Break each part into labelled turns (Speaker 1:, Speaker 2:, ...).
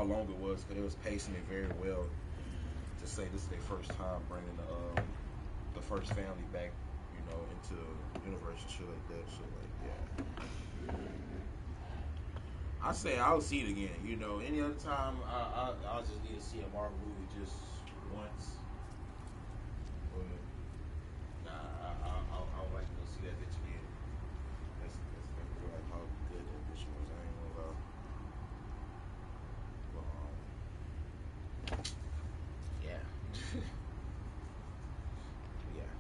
Speaker 1: how long it was because they was pacing it very well to say this is their first time bringing the first family back, you know, into the universe and shit like that. So like, yeah, I say I'll see it again. You know, any other time I just need to see a Marvel movie just once. But nah, I would like to go see that bitch again. That's like how good that bitch was. I ain't gonna lie. But, yeah, yeah.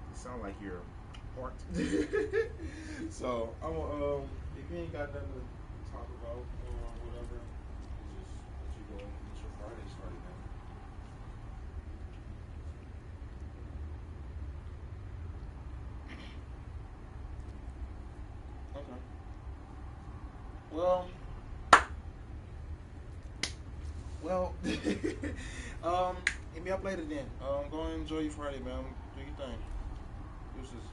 Speaker 1: You sound like you're part. So I'm if you ain't got nothing to talk about or whatever, just let you go and get your Friday started, man. Okay. Well, well, um, hit me up later then. Go and enjoy your Friday, man. Do your thing. Deuces.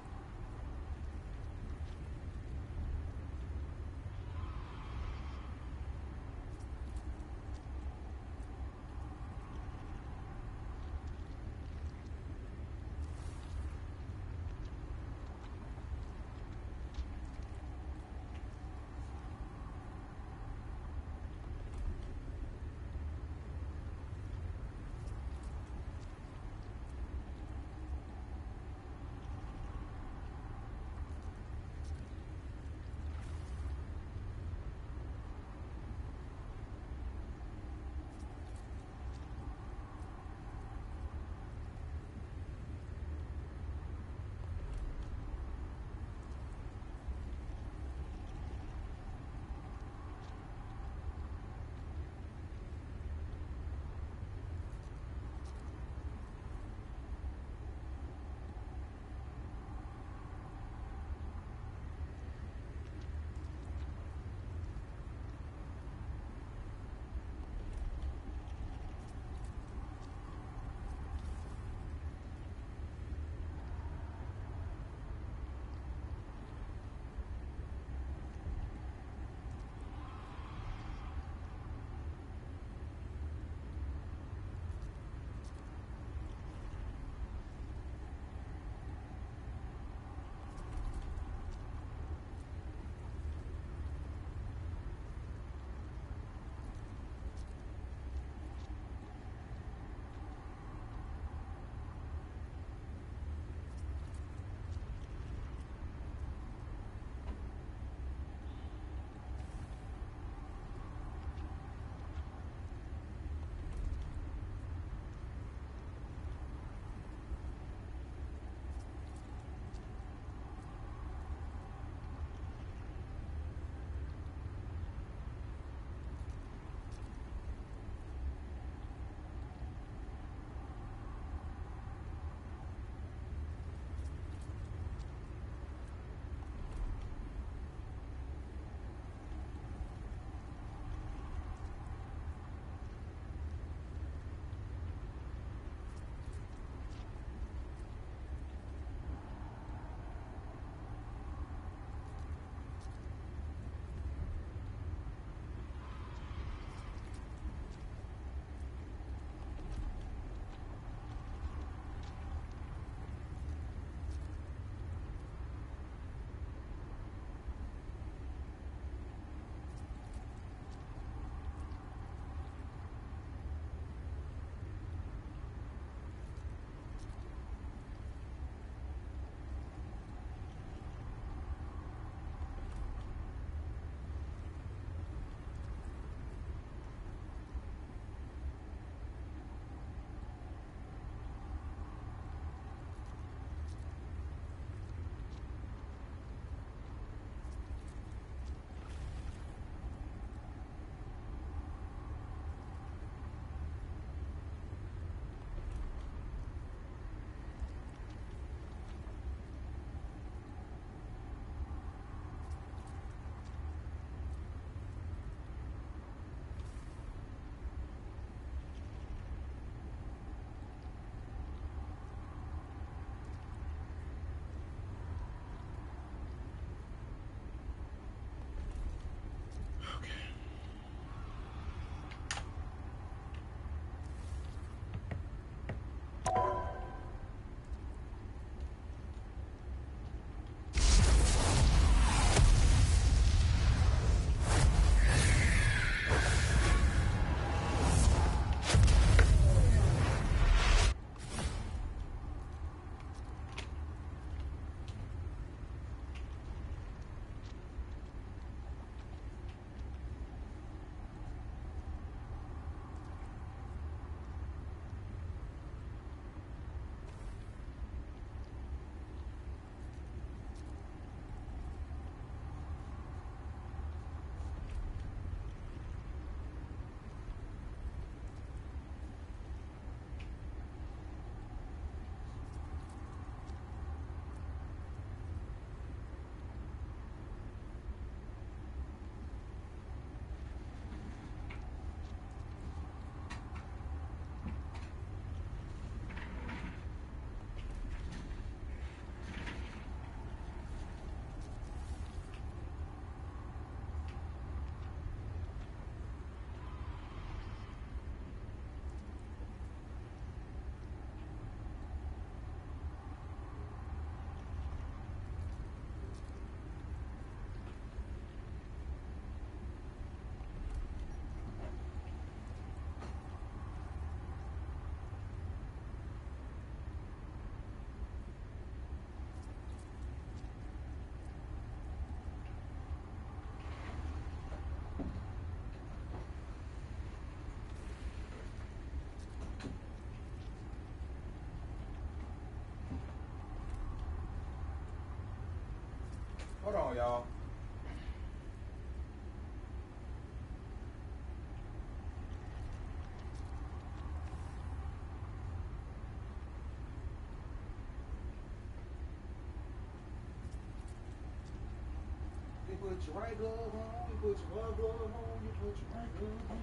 Speaker 1: put your right glove on, you put your left glove on, you put your right glove on.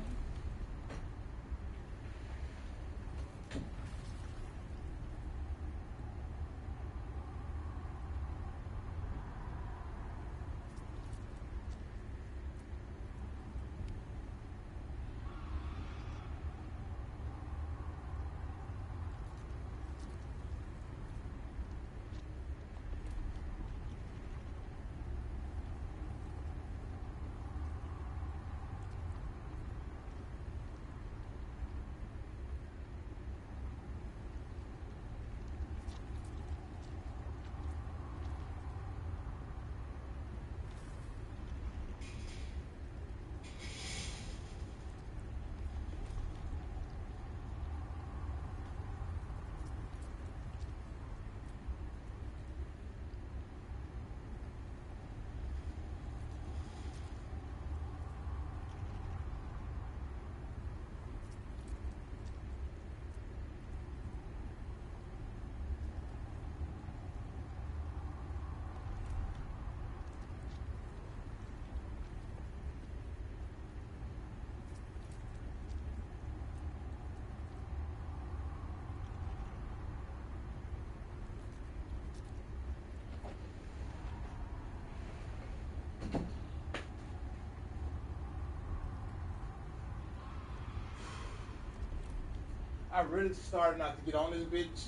Speaker 1: I really started not to get on this bitch.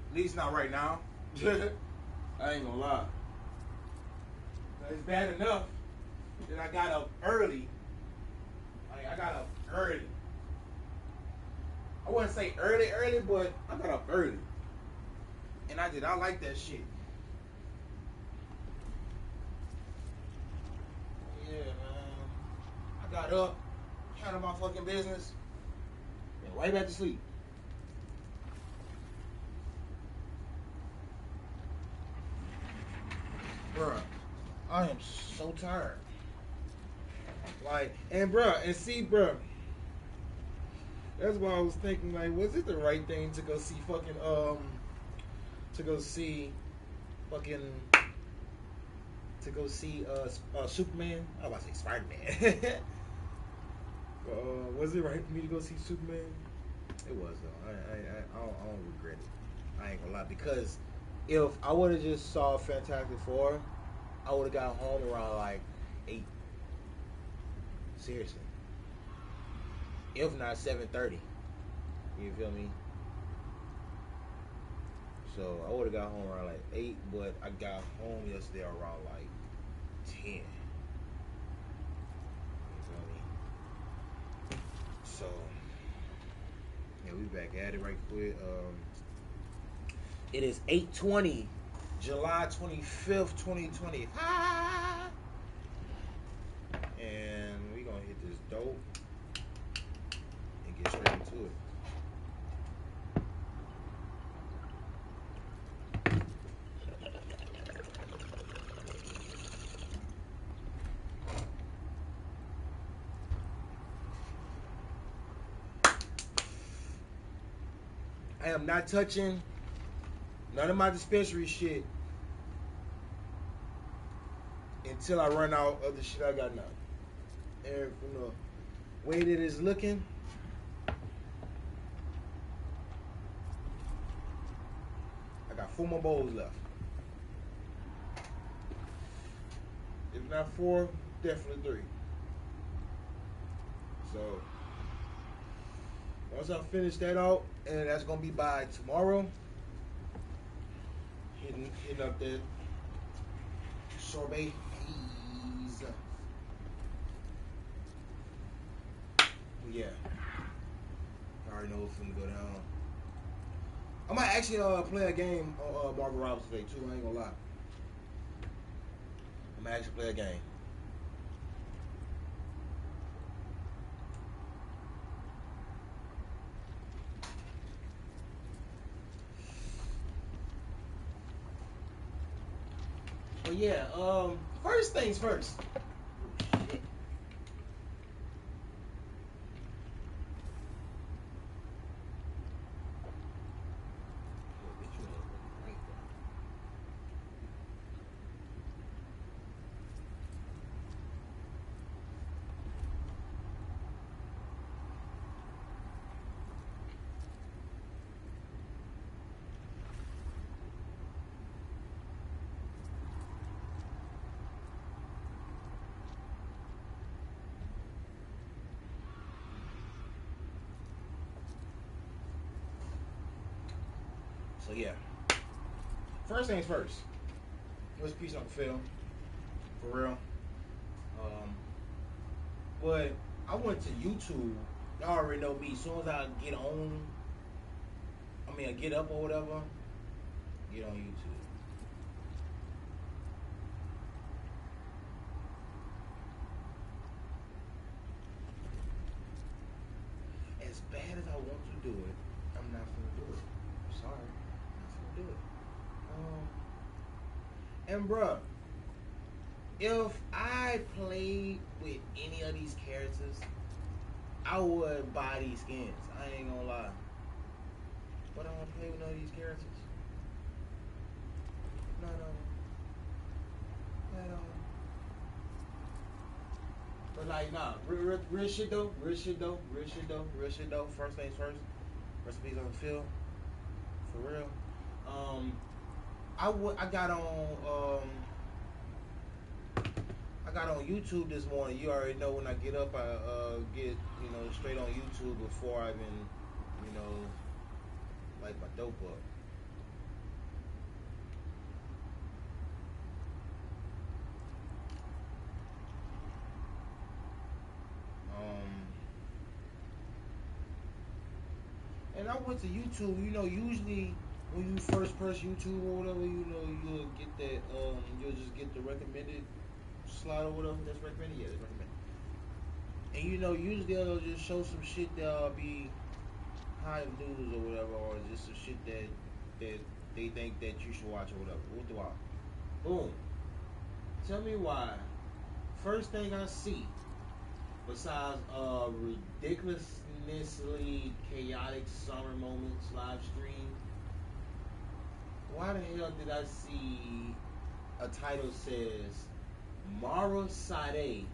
Speaker 1: At least not right now. I ain't gonna lie. It's bad enough that I got up early. Like, I got up early. I wouldn't say early, but I got up early. And I did not like that shit. Yeah, man. I got up, handled my fucking business, and right back to sleep. Bruh, I am so tired. Like, and bruh, and see, bruh, that's why I was thinking, like, was it the right thing to go see fucking, Superman? I was about to say Spider-Man. Was it right for me to go see Superman? It was, though. I don't regret it. I ain't gonna lie, because if I would have just saw Fantastic Four, I would have got home around like 8. Seriously. If not 7:30. You feel me? So I would have got home around like 8, but I got home yesterday around like 10. You feel me? So yeah, we back at it right quick. It is 8:20, July 25th, 2020. And we gonna hit this dope and get straight into it. I am not touching none of my dispensary shit until I run out of the shit I got now. And from the way that it's looking, I got 4 more bowls left. If not 4, definitely 3. So once I finish that out, and that's gonna be by tomorrow, hitting up that sorbet haze. Yeah, I already know what's gonna go down. I might actually play a game on Marvel Robbins today too. I ain't gonna lie. I might actually play a game. But yeah, first things first.
Speaker 2: So yeah. First things first. Let's peace on film. For real. But I went to YouTube. Y'all already know me. As soon as I get on, I get up or whatever, get on YouTube. As bad as I want to do it, I'm not gonna do it. I'm sorry, I'm not gonna do it. And bruh, if I played with any of these characters, I would buy these skins. I ain't gonna lie. But I don't play with none of these characters. None of them. At all. But like, nah, real shit though. Real shit though. First things first. Recipes on the field. For real. I got on YouTube this morning. You already know when I get up, I get straight on YouTube before I even light my dope up. And I went to YouTube. Usually when you first press YouTube or whatever, you'll get that. You'll just get the recommended slide or whatever. That's recommended. Yeah, that's recommended. And usually they'll just show some shit that'll be high news or whatever, or just some shit that they think that you should watch or whatever. What do I? Boom. Tell me why. First thing I see, besides ridiculously chaotic summer moments live stream, why the hell did I see a title says Mara Sade,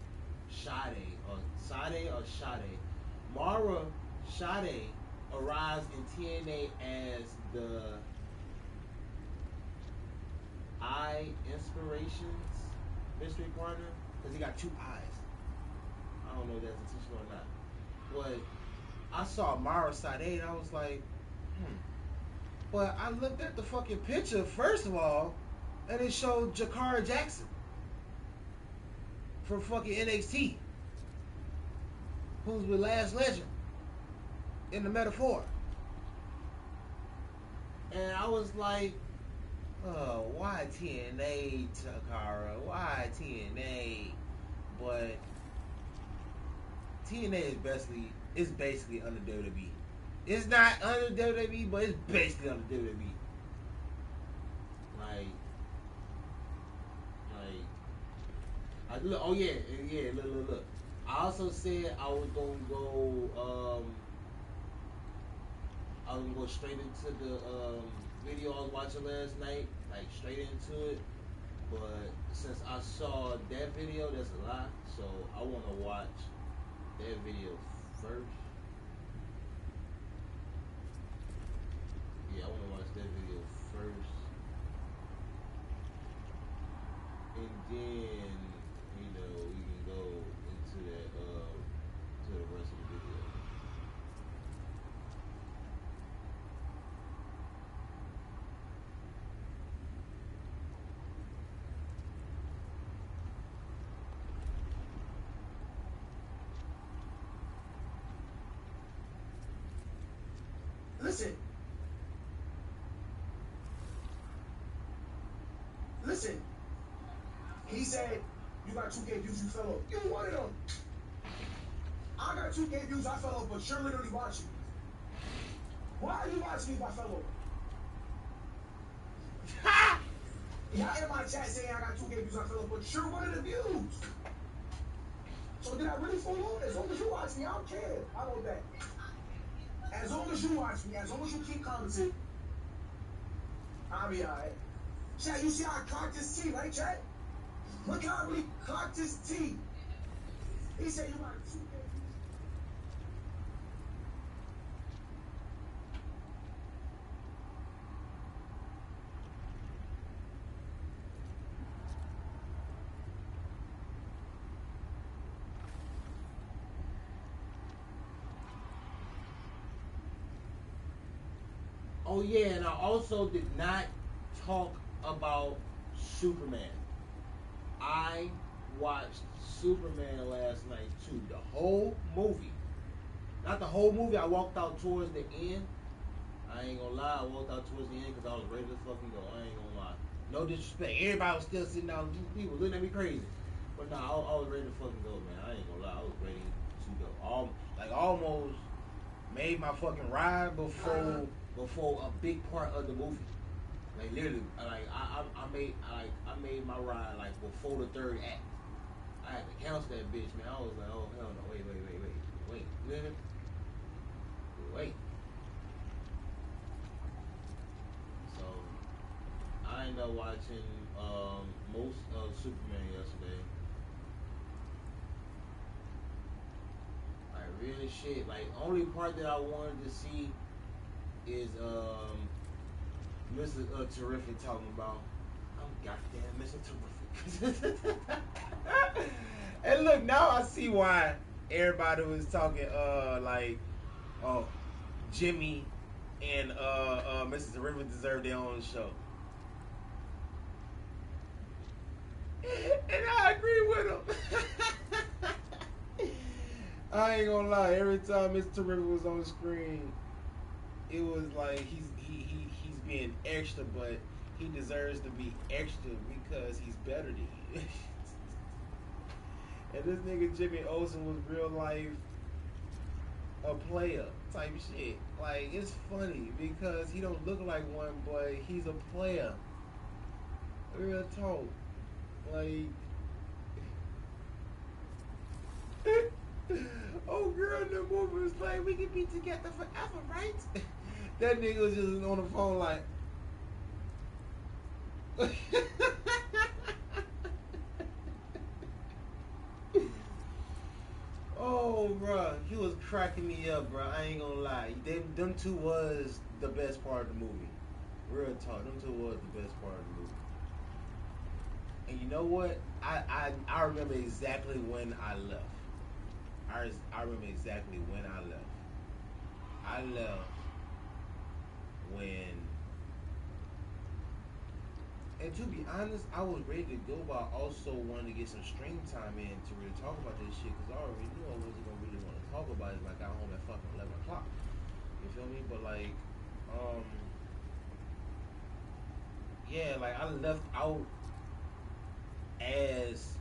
Speaker 2: Mara Sade arrives in TNA as the Eye Inspirations mystery partner, because he got two eyes. I don't know if that's intentional or not. But I saw Mara Sade and I was like, But I looked at the fucking picture, first of all, and it showed Jakara Jackson from fucking NXT, who's with Last Legend in the Metaphor. And I was like, oh, why TNA, Takara? Why TNA? But TNA is basically under WWE. It's not under WWE, but it's basically under WWE. Look. I also said I was gonna go straight into the video I was watching last night, like straight into it. But since I saw that video, that's a lie. So I want to watch that video first. Yeah, I want to watch that video first, and then we can go into that to the rest of the video.
Speaker 3: Listen. He said, you got 2K views, you fell off. You one of them. I got 2K views, I fell off, but you're literally watching me. Why are you watching me if I fell off? Y'all in my chat saying I got 2K views, I fell off, but you're one of the views. So did I really fall off? As long as you watch me, I don't care. I know that. As long as you watch me, as long as you keep commenting, I'll be alright. Chat, you see how I clocked his T, right, chat? Look how I really clocked his T. He said you got 2K.
Speaker 2: Oh yeah, and I also did not talk about Superman. I watched Superman last night too. The whole movie. Not the whole movie. I walked out towards the end. I ain't gonna lie. I walked out towards the end because I was ready to fucking go. I ain't gonna lie. No disrespect. Everybody was still sitting down. People looking at me crazy. But nah, I was ready to fucking go, man. I ain't gonna lie. I was ready to go. Almost made my fucking ride before a big part of the movie. Like literally, I made my ride like before the third act. I had to cancel that bitch, man. I was like, oh hell no, wait, nigga. Wait. So I ended up watching most of Superman yesterday. Like really shit. Like only part that I wanted to see is Mr. Terrific talking about I'm goddamn Mr. Terrific. And look, now I see why everybody was talking like Jimmy and Mr. Terrific deserve their own show. And I agree with him. I ain't gonna lie, every time Mr. Terrific was on the screen, it was like he's being extra, but he deserves to be extra because he's better than you. And this nigga Jimmy Olsen was real life a player type shit. Like it's funny because he don't look like one, but he's a player. Real talk. Like oh girl in the movie was like, we can be together forever, right? That nigga was just on the phone like oh bruh, he was cracking me up, bruh. I ain't gonna lie. Them two was the best part of the movie. Real talk, them two was the best part of the movie. And you know what? I remember exactly when I left. I remember exactly when I left. I left when, and to be honest, I was ready to go, but I also wanted to get some stream time in to really talk about this shit because I already knew I wasn't gonna really want to talk about it. Like I got home at fucking 11 o'clock. You feel me? But like, yeah, like I left out as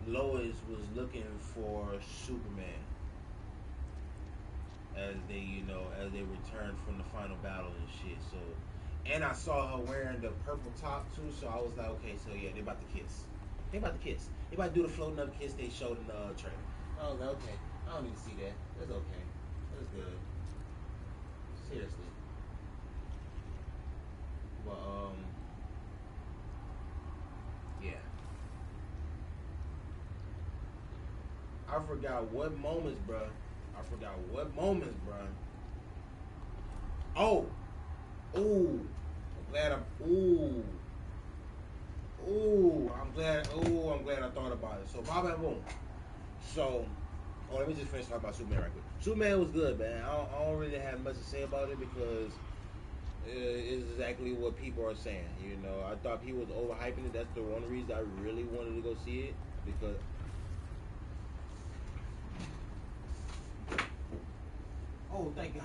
Speaker 2: Lois was looking for Superman as they returned from the final battle and shit. So, and I saw her wearing the purple top too. So I was like, okay, so yeah, they about to kiss. They about to kiss. They about to do the floating up kiss they showed in the trailer. I was like, okay, I don't need to see that. That's okay. That's good. Seriously. But yeah. I forgot what moments, bruh. Oh, ooh, I'm glad I thought about it. So, Bob and boom. So, let me just finish talking about Superman right quick. Superman was good, man. I don't really have much to say about it because it's exactly what people are saying. You know, I thought people was overhyping it. That's the one reason I really wanted to go see it because. Oh, thank God.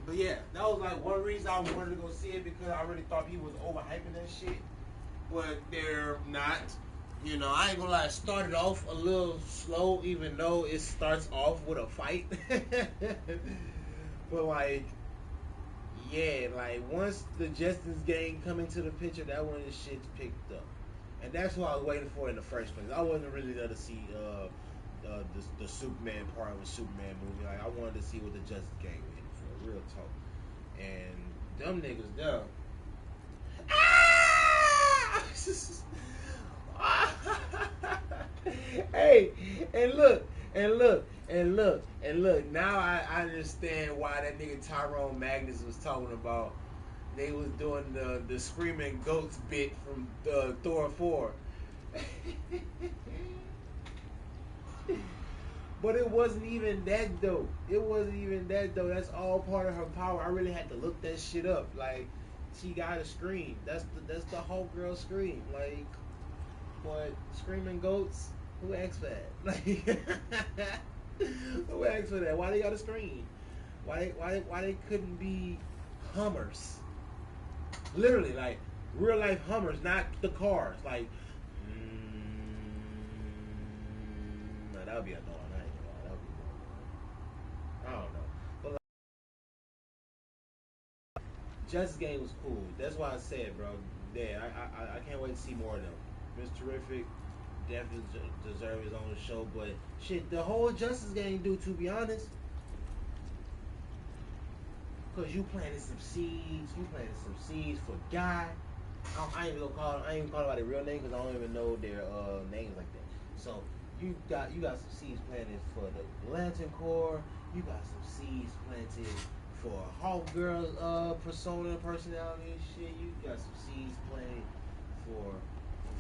Speaker 2: But yeah, that was like one reason I wanted to go see it because I really thought people was overhyping that shit, but they're not. You know, I ain't gonna lie. It started off a little slow, even though it starts off with a fight. But like, yeah, like once the Justice Gang come into the picture, that when the shit's picked up, and that's what I was waiting for in the first place. I wasn't really there to see the Superman part of a Superman movie. Like I wanted to see what the Justice Gang was in for, real talk. And them niggas there. Hey, and look. Now I understand why that nigga Tyrone Magnus was talking about. They was doing the screaming goats bit from Thor 4. But it wasn't even that dope. It wasn't even that dope. That's all part of her power. I really had to look that shit up. Like, she got a scream. That's the whole girl scream. Like, what, screaming goats? Who asked for that? Like, who asked for that? Why they gotta scream? Why they couldn't be Hummers? Literally, like real life Hummers, not the cars. Like, no, that would be annoying. I ain't gonna lie, that would be annoying. I don't know, but like, Justice Game was cool. That's why I said, bro. Yeah, I can't wait to see more of them. Mr. Terrific definitely deserves his own show, but shit, the whole Justice Game, dude. To be honest. Cause you planted some seeds. You planted some seeds for Guy. I ain't even gonna call. I ain't even call it by their real name because I don't even know their names like that. So you got some seeds planted for the Lantern Corps. You got some seeds planted for Hawk Girl's persona, personality and shit. You got some seeds planted for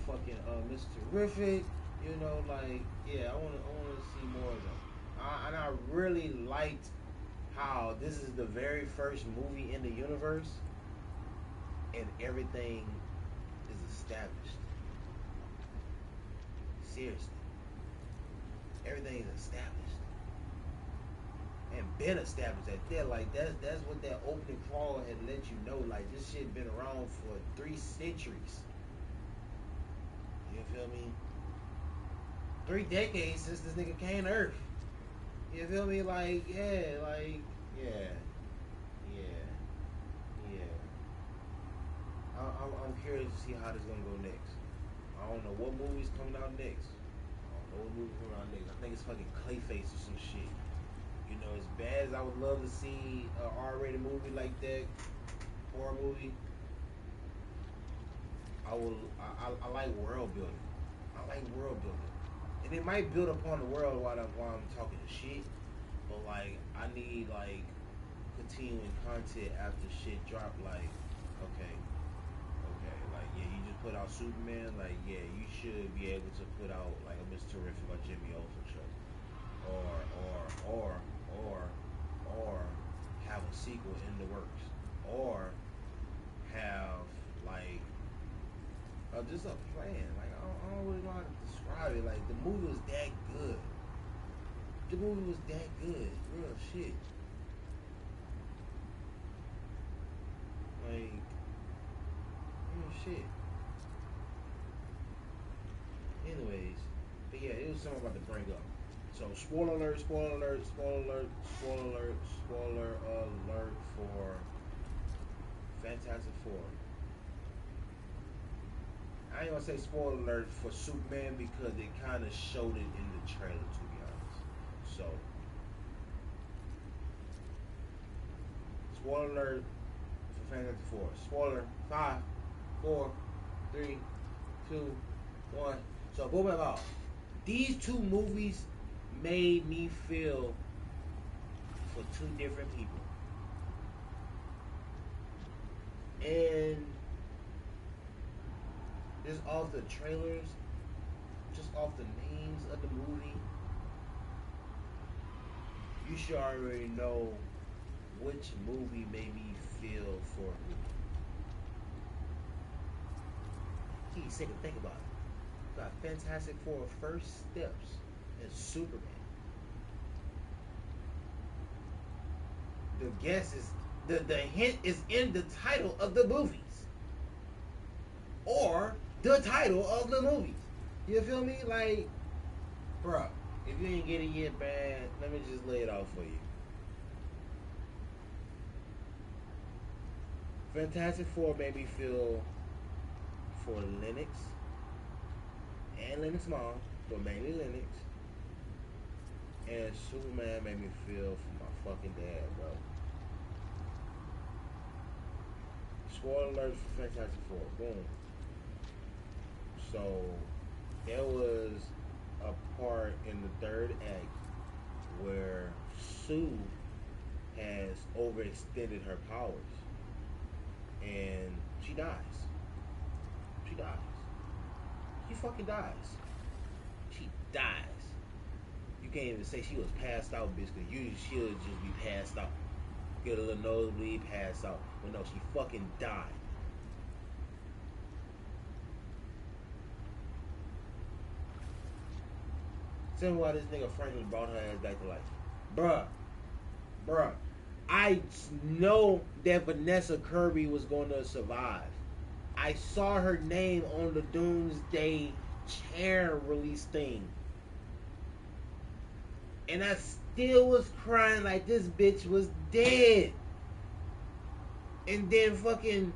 Speaker 2: fucking Mr. Terrific. You know, like, yeah, I wanna see more of them. And I really liked how this is the very first movie in the universe and everything is established. Seriously. Everything is established. And been established at that. Like, that's what that opening clause had let you know. Like, this shit been around for 3 centuries. You feel me? 3 decades since this nigga came to Earth. You feel me? Like, yeah. I'm curious to see how this gonna go next. I don't know what movie's coming out next. I think it's fucking Clayface or some shit. You know, as bad as I would love to see an R-rated movie like that, horror movie, I like world building. I like world building, and it might build upon the world while I'm talking shit. But like, I need like continuing content after shit drop. Like, okay, like, yeah, you just put out Superman. Like, yeah, you should be able to put out like a Mr. Terrific or Jimmy Olsen show, or have a sequel in the works, or have like just a plan. Like, I don't really know how to describe it. Like, the movie was that good. Real shit. Like, real shit. Anyways, but yeah, it was something I'm about to bring up. So, spoiler alert for Fantastic Four. I ain't gonna say spoiler alert for Superman because they kind of showed it in the trailer, to be honest. So, spoiler alert for Fantastic Four. Spoiler, 5, 4, 3, 2, 1. So, boom, about these 2 movies made me feel for 2 different people. And just off the trailers, just off the names of the movie, you should already know which movie made me feel for who. He said to think about it. Got Fantastic Four First Steps and Superman. The guess is the hint is in the title of the movies. Or the title of the movies. You feel me? Like, bruh, if you ain't get it yet, man, let me just lay it out for you. Fantastic Four made me feel for Lennox and Lennox Mom, but mainly Lennox. And Superman made me feel for my fucking dad, bro. Spoiler alert for Fantastic Four. Boom. So, there was a part in the 3rd act where Sue has overextended her powers. And she dies. She fucking dies. She dies. You You can't even say she was passed out, bitch, because usually she'll just be passed out. Get a little nosebleed, pass out. But no, she fucking died. Tell me why this nigga Franklin brought her ass back to life. Bruh. I know that Vanessa Kirby was going to survive. I saw her name on the Doomsday chair release thing. And I still was crying like this bitch was dead. And then fucking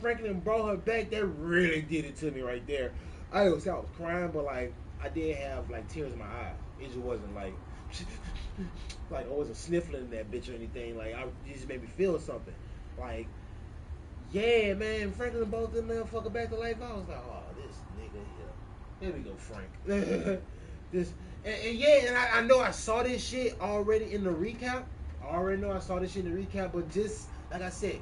Speaker 2: Franklin brought her back. That really did it to me right there. I was crying, but like I did have like tears in my eyes. It just wasn't like I wasn't sniffling that bitch or anything. Like it just made me feel something. Like, yeah, man, Franklin brought the motherfucker back to life. I was like, oh, this nigga here. There we go, Frank. And I know I saw this shit already in the recap. I already know I saw this shit in the recap, but just like I said,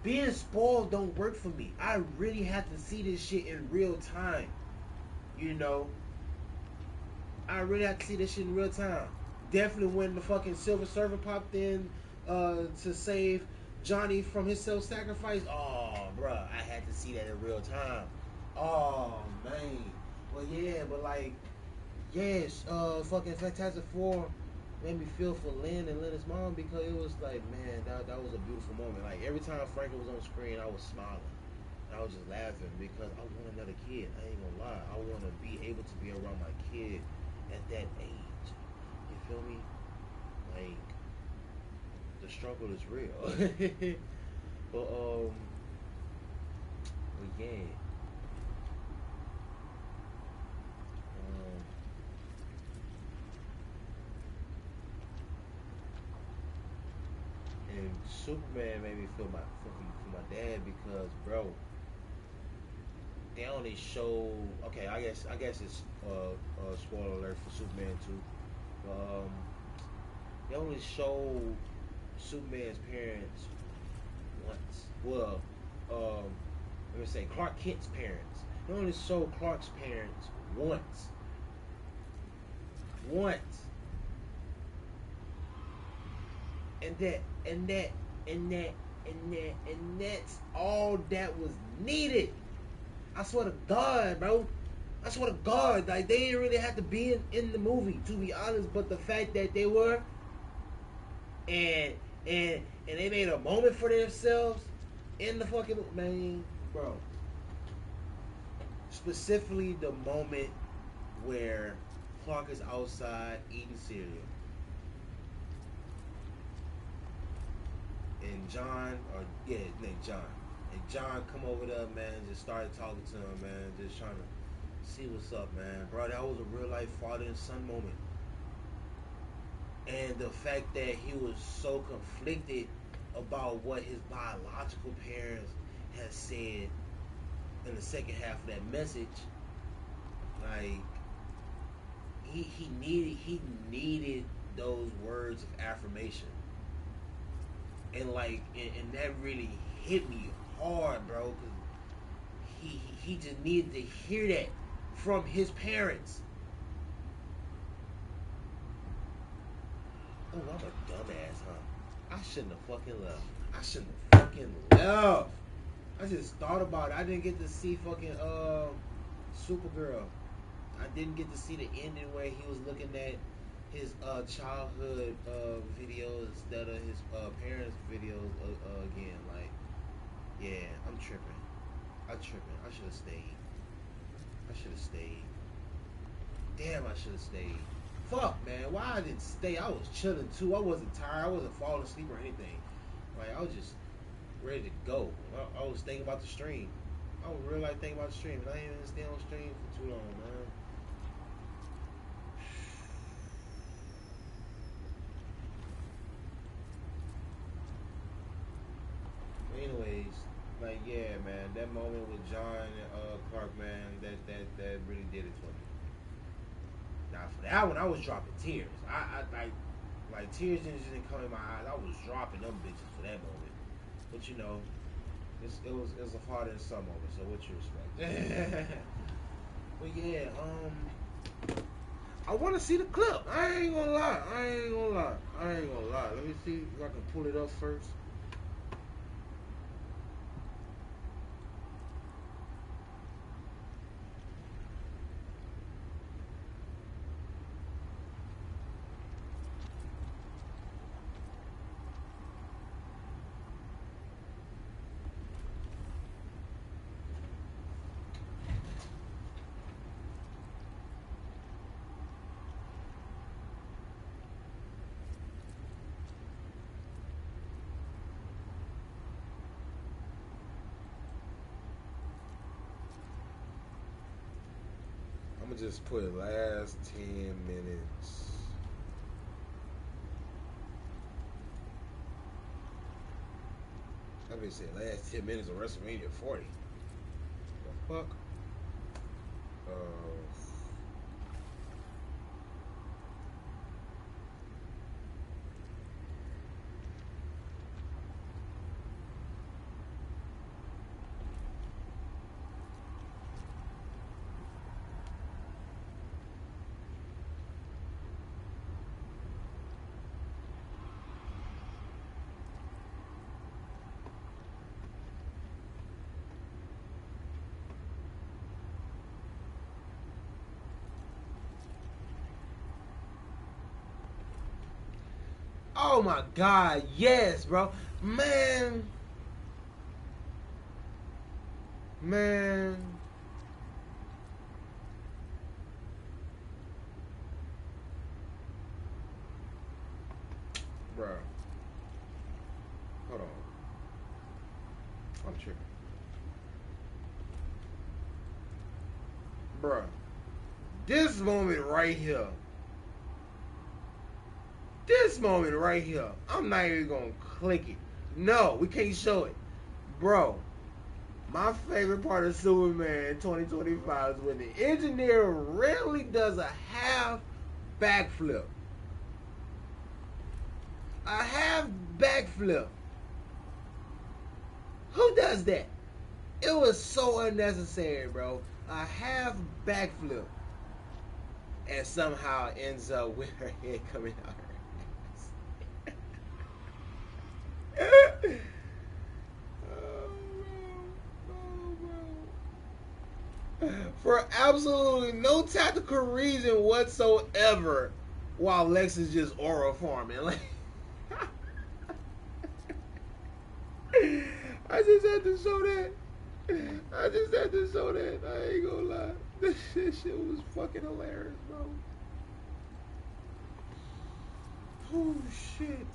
Speaker 2: being spoiled don't work for me. I really have to see this shit in real time. You know, I really have to see this shit in real time. Definitely when the fucking Silver Surfer popped in to save Johnny from his self-sacrifice. Oh, bruh, I had to see that in real time. Oh, man. Well, yeah, but like, yes, fucking Fantastic Four made me feel for Lynn and Lynn's mom, because it was like, man, that was a beautiful moment. Like, every time Franklin was on screen, I was smiling. And I was just laughing because I want another kid. I ain't gonna lie. I want to be able to be around my kid at that age. You feel me? Like, the struggle is real. but yeah. And Superman made me feel for my dad, because, bro, they only show. Okay, I guess it's spoiler alert for Superman 2. They only show Superman's parents once. Well, let me say Clark Kent's parents. They only show Clark's parents once. And that's all that was needed. I swear to God, bro. I swear to God, like, they didn't really have to be in the movie, to be honest. But the fact that they were, and they made a moment for themselves in the fucking, man, bro. Specifically, the moment where Clark is outside eating cereal, and John, his name John, and John come over there, man, just started talking to him, man, just trying to see what's up, man. Bro, that was a real life father and son moment. And the fact that he was so conflicted about what his biological parents had said in the second half of that message, like, he needed those words of affirmation. And like, and that really hit me hard, bro, because he just needed to hear that from his parents. Oh, I'm a dumbass, huh? I shouldn't have fucking left. I just thought about it. I didn't get to see fucking Supergirl. I didn't get to see the ending where he was looking at his childhood videos instead of his parents' videos again. Like, yeah, I'm tripping. I should have stayed. Damn, I should have stayed. Fuck, man. Why I didn't stay? I was chilling too. I wasn't tired. I wasn't falling asleep or anything. Like, I was just ready to go. I was thinking about the stream. I was really like thinking about the stream, and I ain't even stay on stream for too long, man. But anyways, like, yeah, man, that moment with John and Clark, man, that really did it for me. Now for that one, I was dropping tears. I like tears didn't come in my eyes. I was dropping them bitches for that moment. But you know, it was a father and son moment. So what you expect? But yeah, I want to see the clip. I ain't gonna lie. Let me see if I can pull it up first. I'm gonna just put last 10 minutes. I said last 10 minutes of WrestleMania 40. The fuck? Oh my God, yes, bro. Man. Bro. Hold on. I'm tripping. Bro. This moment right here. I'm not even gonna click it. No, we can't show it. Bro, my favorite part of Superman 2025 is when the engineer rarely does a half backflip. A half backflip. Who does that? It was so unnecessary, bro. A half backflip. And somehow ends up with her head coming out her ass. For absolutely no tactical reason whatsoever, while Lex is just aura farming. Like, I just had to show that. I ain't gonna lie. This shit was fucking hilarious, bro. Oh shit.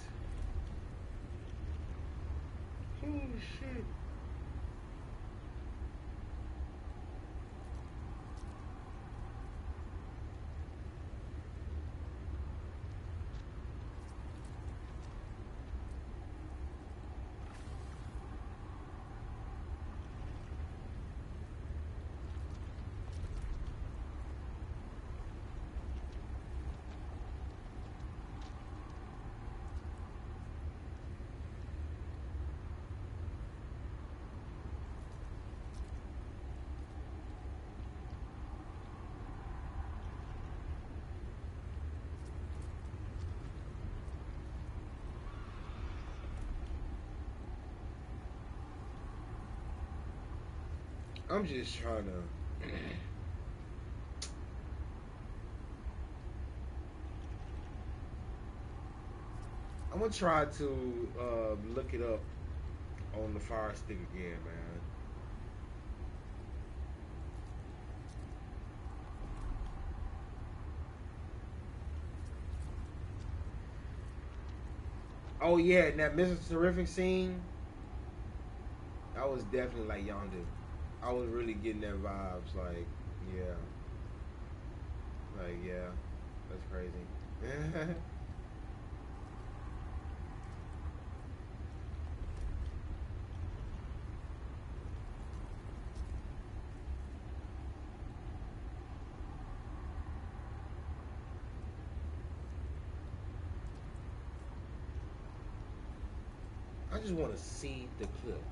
Speaker 2: I'm just trying to. I'm gonna try to look it up on the Fire Stick again, man. Oh yeah, and that Mr. Terrific scene, I was definitely like Yondu. I was really getting that vibes, like, yeah. Like, yeah. That's crazy. I just want to see the clip.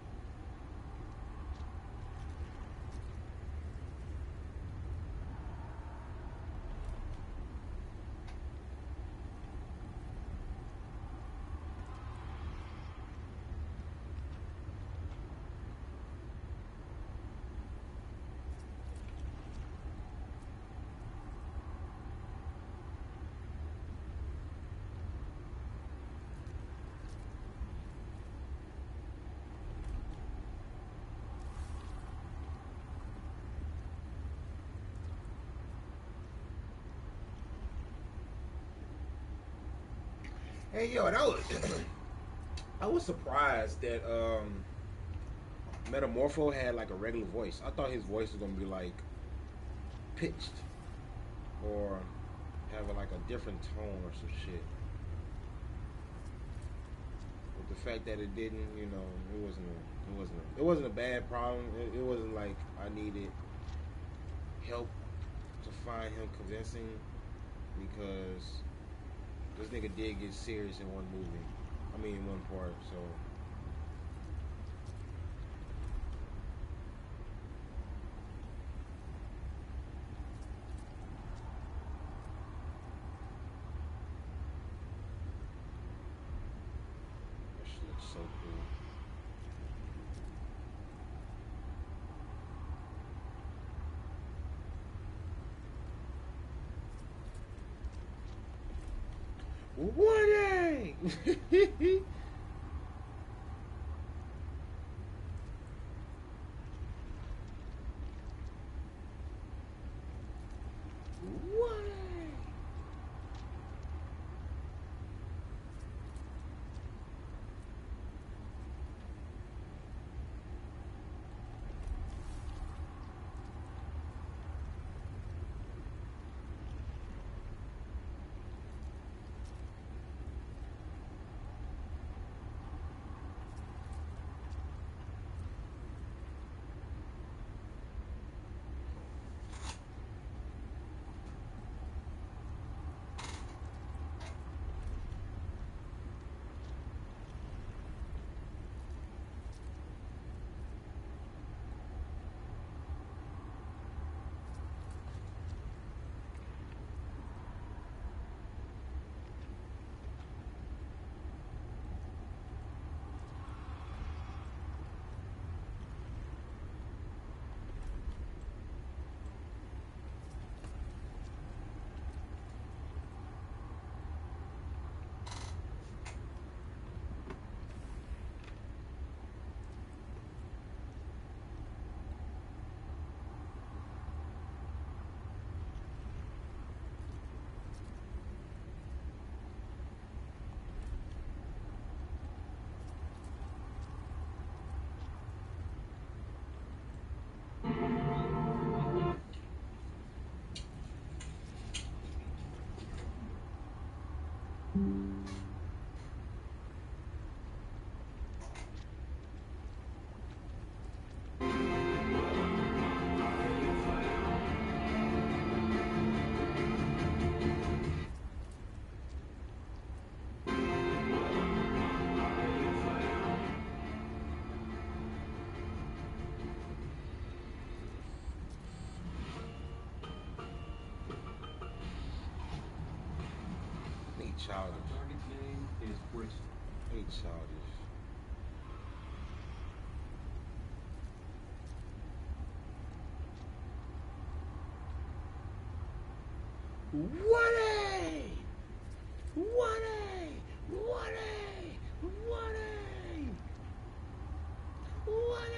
Speaker 2: Hey yo, that was I was surprised that Metamorpho had like a regular voice. I thought his voice was gonna be like pitched or have like a different tone or some shit. But the fact that it didn't, you know, it wasn't a bad problem. It wasn't like I needed help to find him convincing because this nigga did get serious in one movie. I mean, in one part. So. That shit looks so cool. Warning! Warning! Childish.
Speaker 4: Target's name is Bristol.
Speaker 2: Hate childish. What a! What a! What a! What a! What a!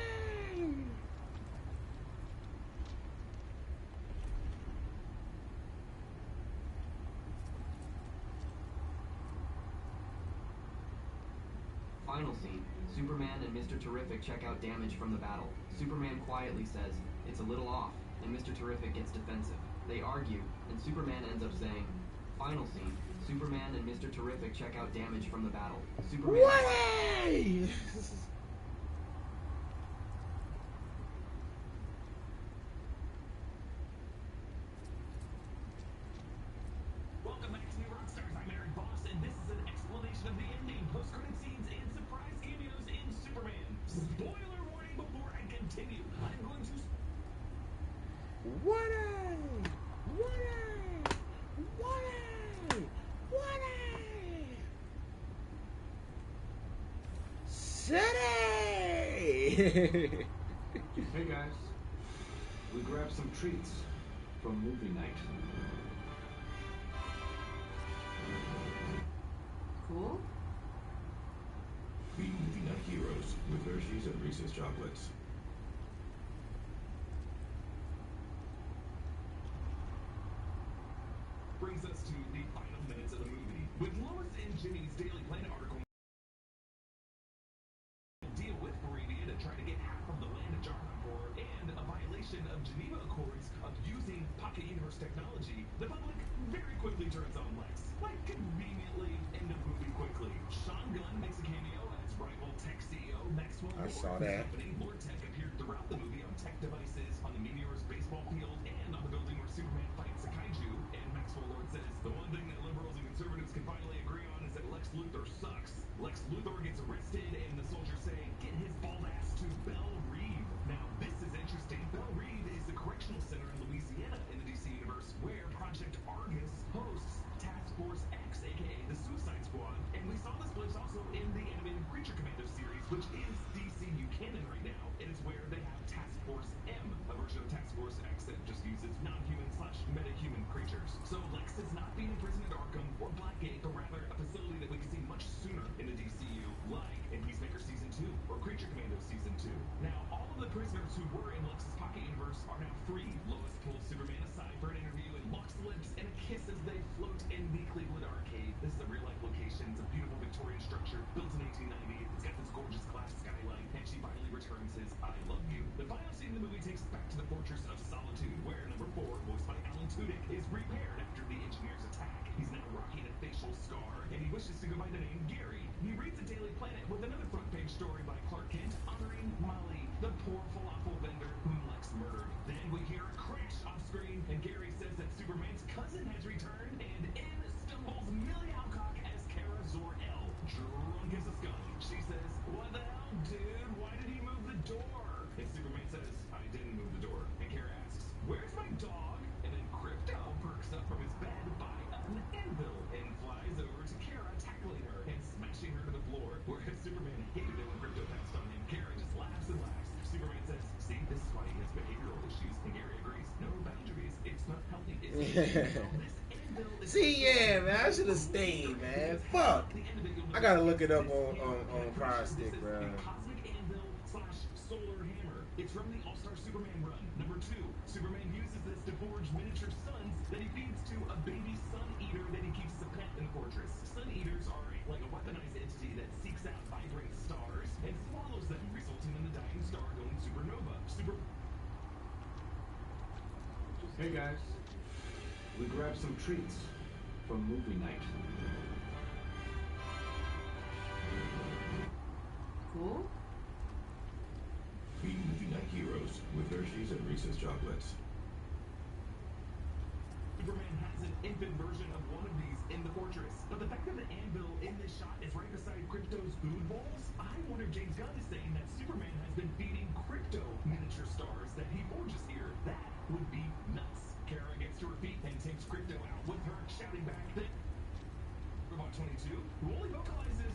Speaker 4: Final scene. Superman and Mr. Terrific check out damage from the battle. Superman quietly says, "It's a little off," and Mr. Terrific gets defensive. They argue, and Superman ends up saying, "Final scene. Superman and Mr. Terrific check out damage from the battle." Superman...
Speaker 2: What a!
Speaker 5: Welcome back to New Rockstars. I'm Eric Boss, and this is an explanation of the ending, post-credit scenes, and surprise cameos in Superman. Spoiler warning before I continue. I'm going to...
Speaker 2: What a! What a! What a! What a! City!
Speaker 6: Hey guys, we grabbed some treats from movie night.
Speaker 7: Cool.
Speaker 8: Meet movie night heroes with Hershey's and Reese's chocolates.
Speaker 5: brings us to the final minutes of the movie. With Lois and Jimmy's Daily Planet article deal with Moravia to try to get half of the land Jargon for, and a violation of Geneva Accords of using pocket universe technology, the public very quickly turns on Lex. Like conveniently, end of movie quickly. Sean Gunn makes a cameo as rival tech CEO Maxwell
Speaker 2: I
Speaker 5: Lord.
Speaker 2: saw
Speaker 5: His
Speaker 2: that.
Speaker 5: company, Lord Tech, appeared throughout the movie on tech devices, on the Meteor's baseball field, and on the building where Superman fights a kaiju. And Maxwell Lord says, the one thing that liberals and conservatives can finally agree on is that Lex Luthor sucks. Lex Luthor gets arrested, and the soldiers say, get his bald ass to Belle Reve. Now, this is interesting. Belle Reve is the correctional center in Louisiana in the DC universe, where Project Argus hosts Task Force X, aka the Suicide Squad. And we saw this place also in the animated Creature Commander series, which is DCU canon right now. It is where they have Task Force M, a version of Task Force X that just uses non-human / meta-human creatures. So Lex is not being imprisoned at Arkham or Blackgate, but rather a facility that we can see much sooner in the DCU, like in Peacemaker Season 2 or Creature Commando Season 2. Now, all of the prisoners who were in Lex's pocket universe are now free. Lois pulls Superman aside for an interview and locks lips and a kiss as they float in the Cleveland arcade. This is a real-life location. It's a beautiful Victorian structure built in 1890. It's got this gorgeous glass skyline, and she finally returns his I love you. The final scene in the movie takes us back to the Fortress of Solitude, where number 4, voiced by Alan Tudyk, is repaired after the engineers attack. He's now rocking a facial scar, and he wishes to go by the name Gary. He reads the Daily Planet with another front-page story by Clark Kent honoring Molly, the poor falafel vendor whom Lex murdered. Then we hear a crash off-screen, and Gary says that Superman's cousin has returned, and in stumbles Millie Alcock as Kara Zor-El, drunk as a skunk. She says, what the hell, dude? Why did he move the door? And Superman says, I didn't move the door. And Kara asks, where's my dog? And then Crypto perks up from his bed by an anvil and flies over to Kara, tackling her and smashing her to the floor. Whereas Superman hated it when Crypto passed on him, Kara just laughs and laughs. Superman says, see, this is why he has behavioral issues. And Gary agrees, no boundaries. It's not healthy. It's
Speaker 2: See, yeah, man, I should have stayed, man. Fuck. I gotta look it up on Fire Stick, bro.
Speaker 5: Cosmic Anvil / Solar Hammer. It's from the All-Star Superman run. Number 2, Superman uses this to forge miniature suns that he feeds to a baby sun eater that he keeps as a pet in the fortress. Sun eaters are like a weaponized entity that seeks out vibrant stars and swallows them, resulting in the dying star going supernova.
Speaker 6: Hey guys, we grabbed some treats from movie night.
Speaker 7: Cool.
Speaker 8: Meet movie night heroes with Hershey's and Reese's chocolates.
Speaker 5: Superman has an infant version of one of these in the fortress, but the fact that the anvil in this shot is right beside Crypto's food bowls, I wonder if James Gunn is saying that Superman has been feeding Crypto miniature stars that he forges here. That would be nuts. Kara gets to her feet and takes Crypto out with her, shouting back that Robot 22, who only vocalizes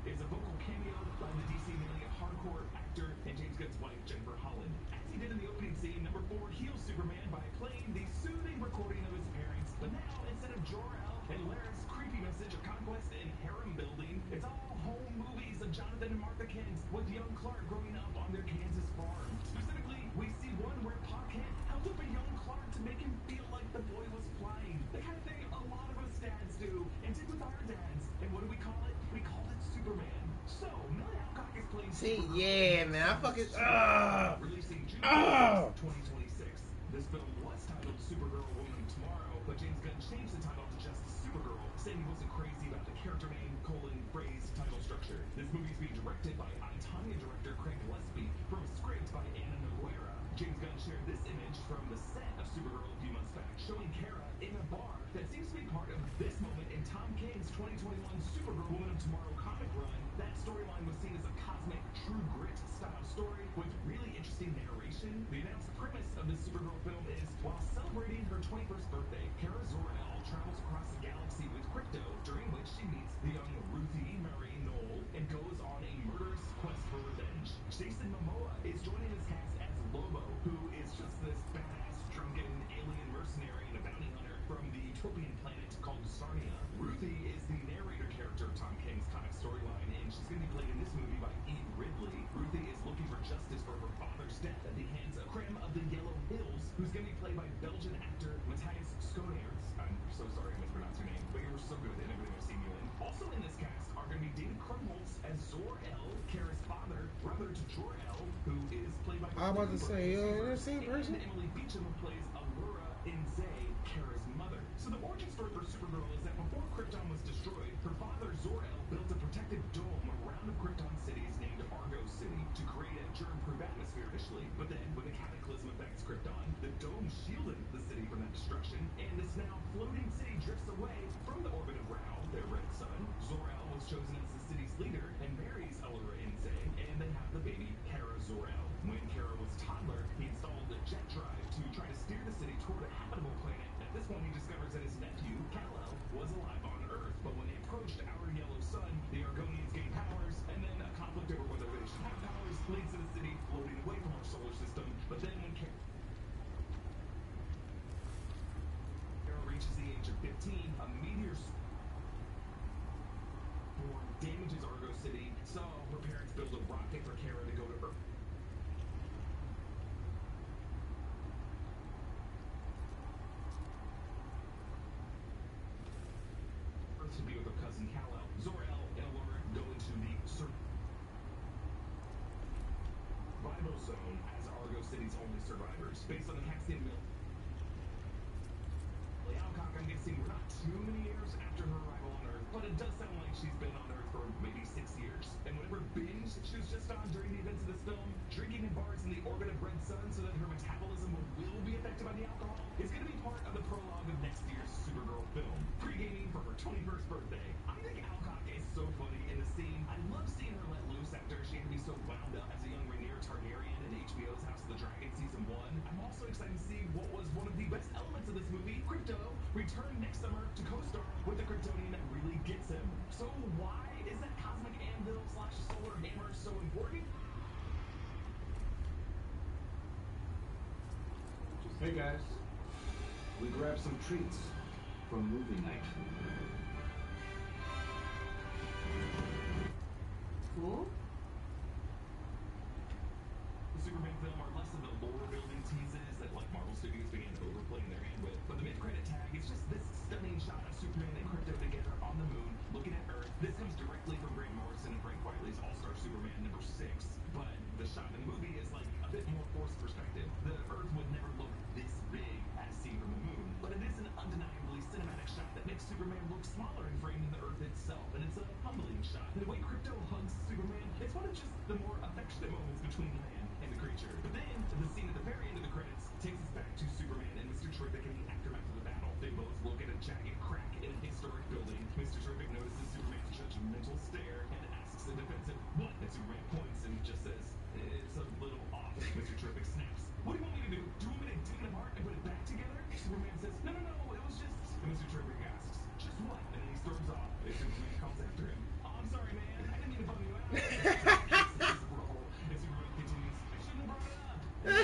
Speaker 5: is a vocal cameo by the DC Media hardcore actor and James Gunn's wife, Jennifer Holland. As he did in the opening scene, number 4 heals Superman by playing the soothing recording of his parents. But now, instead of Jor-El and Lara's creepy message of conquest and harem building, it's all home movies of Jonathan and Martha Kent with young Clark growing up on their Kansas farm. Specifically, we see one where Pa Kent helped up a young Clark to make him feel like the boy was flying. The kind of thing a lot of us dads do and did with our dads. And what do we call it? We call it Superman. So, Millie Alcock is playing
Speaker 2: See,
Speaker 5: Supergirl.
Speaker 2: yeah, man, I fucking
Speaker 5: Releasing June 2026. This film was titled Supergirl Woman of Tomorrow, but James Gunn changed the title to just Supergirl, saying he wasn't crazy about the character name, phrase, title structure. This movie is being directed by I, Tonya director Craig Gillespie from a script by Anna Noguera. James Gunn shared this image from the set of Supergirl a few months back, showing Kara in a bar that seems to be part of this moment in Tom King's 2021 Supergirl Woman of Tomorrow comic run. That storyline was seen as a cosmic True Grit style story with really interesting narration. The announced premise of this Supergirl film is, while celebrating her 21st birthday, Kara Zor-El travels across the galaxy with Crypto, during which she meets the young Ruthie Marie Knoll and goes on a murderous quest for revenge. Jason Momoa is joining his cast as Lobo, who is just this badass, drunken alien mercenary and a bounty hunter from the utopian planet called Sarnia. Ruthie is the narrator character of Tom King's comic storyline, and she's going to be played in this movie by Eve Ridley. Ruthie is looking for justice for her father's death at the hands of Krem of the Yellow Hills, who's going to be played by Belgian actor Matthias Schoenaerts. I'm so sorry I mispronounced your name, but you were so good in it.
Speaker 2: I was about to say, yo, they're the same person.
Speaker 5: And Emily Beecham, who plays Allura Inze, Kara's mother. So the origin story for Supergirl is that before Krypton was destroyed, her father Zor-El built a protective dome around the Krypton cities named Argo City to create a germ-proof atmosphere initially. But then, when the cataclysm affects Krypton, the dome shielded the city from that destruction, and this now floating city drifts away from the orbit of Rao, their red sun. Zor-El was chosen as the city's leader and marries Allura Inze, and they have the baby Kara Zor-El. When Kara was a toddler, he installed a jet drive to try to steer the city toward a habitable planet. At this point, he discovers that his nephew, Kal-El, was alive on Earth, but when they approached our yellow sun, the Argonians gained powers, and then a conflict over whether they should have powers leads to the city floating away from our solar system. But then when Kara reaches the age of 15, a meteor storm damages Argo City, so her parents build a rocket for Kara to go to Earth. To be with her cousin Kal-El. Zor-El and Allura go into the survival zone as Argo City's only survivors. Based on the Castian Mill. Alcock, I'm guessing we're not too many years after her arrival on Earth, but it does sound like she's been on Earth for maybe 6 years. And whatever binge she was just on during the events of this film, drinking in bars in the orbit of Red Sun so that her metabolism will be affected by the alcohol, is going to be part of the prologue of next year's Supergirl film. Pre-gaming for her 21st birthday. I think Alcock is so funny in the scene. I love seeing her let loose after she had to be so wound up as a young Rhaenyra Targaryen in HBO's House of the Dragon Season 1. I'm also excited to see what was one of the best elements of this movie, Krypto, return next summer to co-star with the Kryptonian that really gets him. So why is that cosmic anvil / solar hammer so important?
Speaker 6: Hey guys, we grabbed some treats from movie night.
Speaker 7: Cool.
Speaker 5: The Superman film are less of the lore-building teases that like Marvel Studios began to overplay in their hand with, but the mid-credit tag is just this stunning shot of Superman and Krypto together on the moon, looking at Earth. This comes directly from Grant Morrison and Frank Whiteley's All-Star Superman #6, but the shot in the movie is like a bit more forced perspective. The Earth would never look this big as seen from the moon, but it is an undeniably cinematic shot that makes Superman look smaller in frame than the Earth itself, and it's a humbling shot. And the way Krypto hugs Superman, it's one of just the more affectionate moments between the man and the creature. But then, the scene at the very end of the credits takes us back to Superman and Mr. Terrific in the aftermath of the battle. They both look at a jagged crack in an historic building. Mr. Terrific notices Superman's judgmental stare and asks a defensive, "What?" And Superman points and just says, "It's a little off." Mr. Terrific snaps, "What do you want me to do? Do you want me to take it apart and put it back together?" Superman says, "No, it was just..." And Mr. Terrific asks, "Just what?" And then he storms off. And Superman calls after him, "Oh, I'm sorry, man. I didn't mean to bum you out." And Superman continues, "I shouldn't have brought it up." I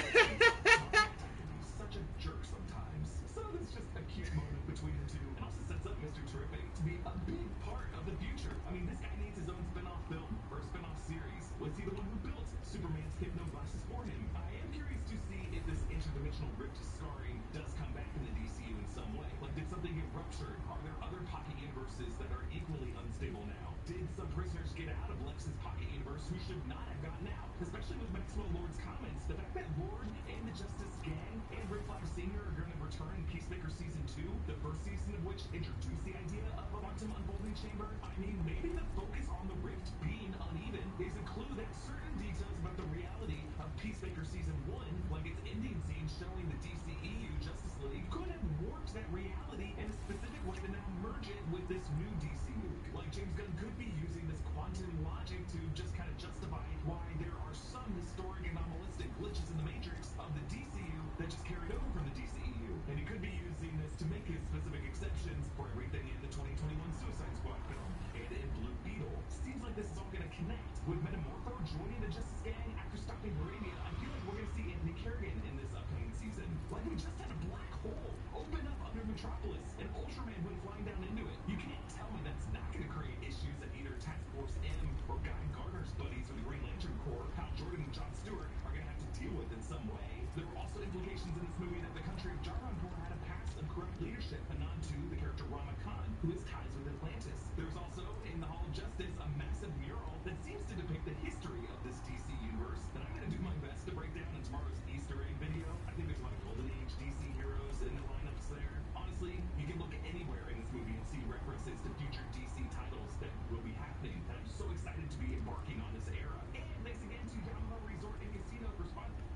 Speaker 5: can be such a jerk sometimes. So it's just a cute moment between the two. And also sets up Mr. Terrific to be a big part of the future. I mean, this guy needs his own spin-off film or a spin-off series. Was he the one who built Superman's hypno glasses for him? I am curious to see if this interdimensional rift scarring does come back in the DCU in some way. Like, did something get ruptured? Are there other pocket universes that are equally unstable now? Did some prisoners get out of Lex's pocket universe who should not have gotten out? Especially with Maxwell Lord's comments, the fact that Lord and the Justice Gang and Rick Flag Sr. are going to return in Peacemaker Season 2, the first season of which introduced the idea of a quantum unfolding chamber. I mean, maybe the focus on the rift being uneven is a clue that certain details about the reality of Peacemaker Season 1, like its ending scene showing the DCEU Justice League, could have warped that reality in a specific way to now merge it with this new DCU. Like, James Gunn could be using this quantum logic to just kind of justify why there are some historic anomalistic glitches in the matrix of the DCU that just carried over from the DCEU. And he could be using this to make his specific exceptions for everything in the 2021 Suicide Squad film and in Blue Beetle. Seems like this is all going to connect. With Metamorpho joining the Justice Gang after stopping Arabia, I feel like we're going to see Anthony Kerrigan in this upcoming season. Like, we just had a black hole open up under Metropolis, and Ultraman went flying down into it. You can't tell me that's not going to create issues that either Task Force M or Guy Gardner's buddies or the Green Lantern Corps, Hal Jordan and Jon Stewart, are going to have to deal with in some way. There were also implications in this movie that the country of Jarvanpur had a past of corrupt leadership, a nod to the character Rama Khan, who has ties with Atlantis. There's also, in the Hall of Justice, a massive mural that seems to depict the history of this DC universe that I'm going to do my best to break down in tomorrow's Easter egg video. I think there's a lot of Golden Age DC heroes in the lineups there. Honestly, you can look anywhere in this movie and see references to future DC titles that will be happening, and I'm so excited to be embarking on this era. And thanks again to Yamaha Resort and Casino for sponsoring.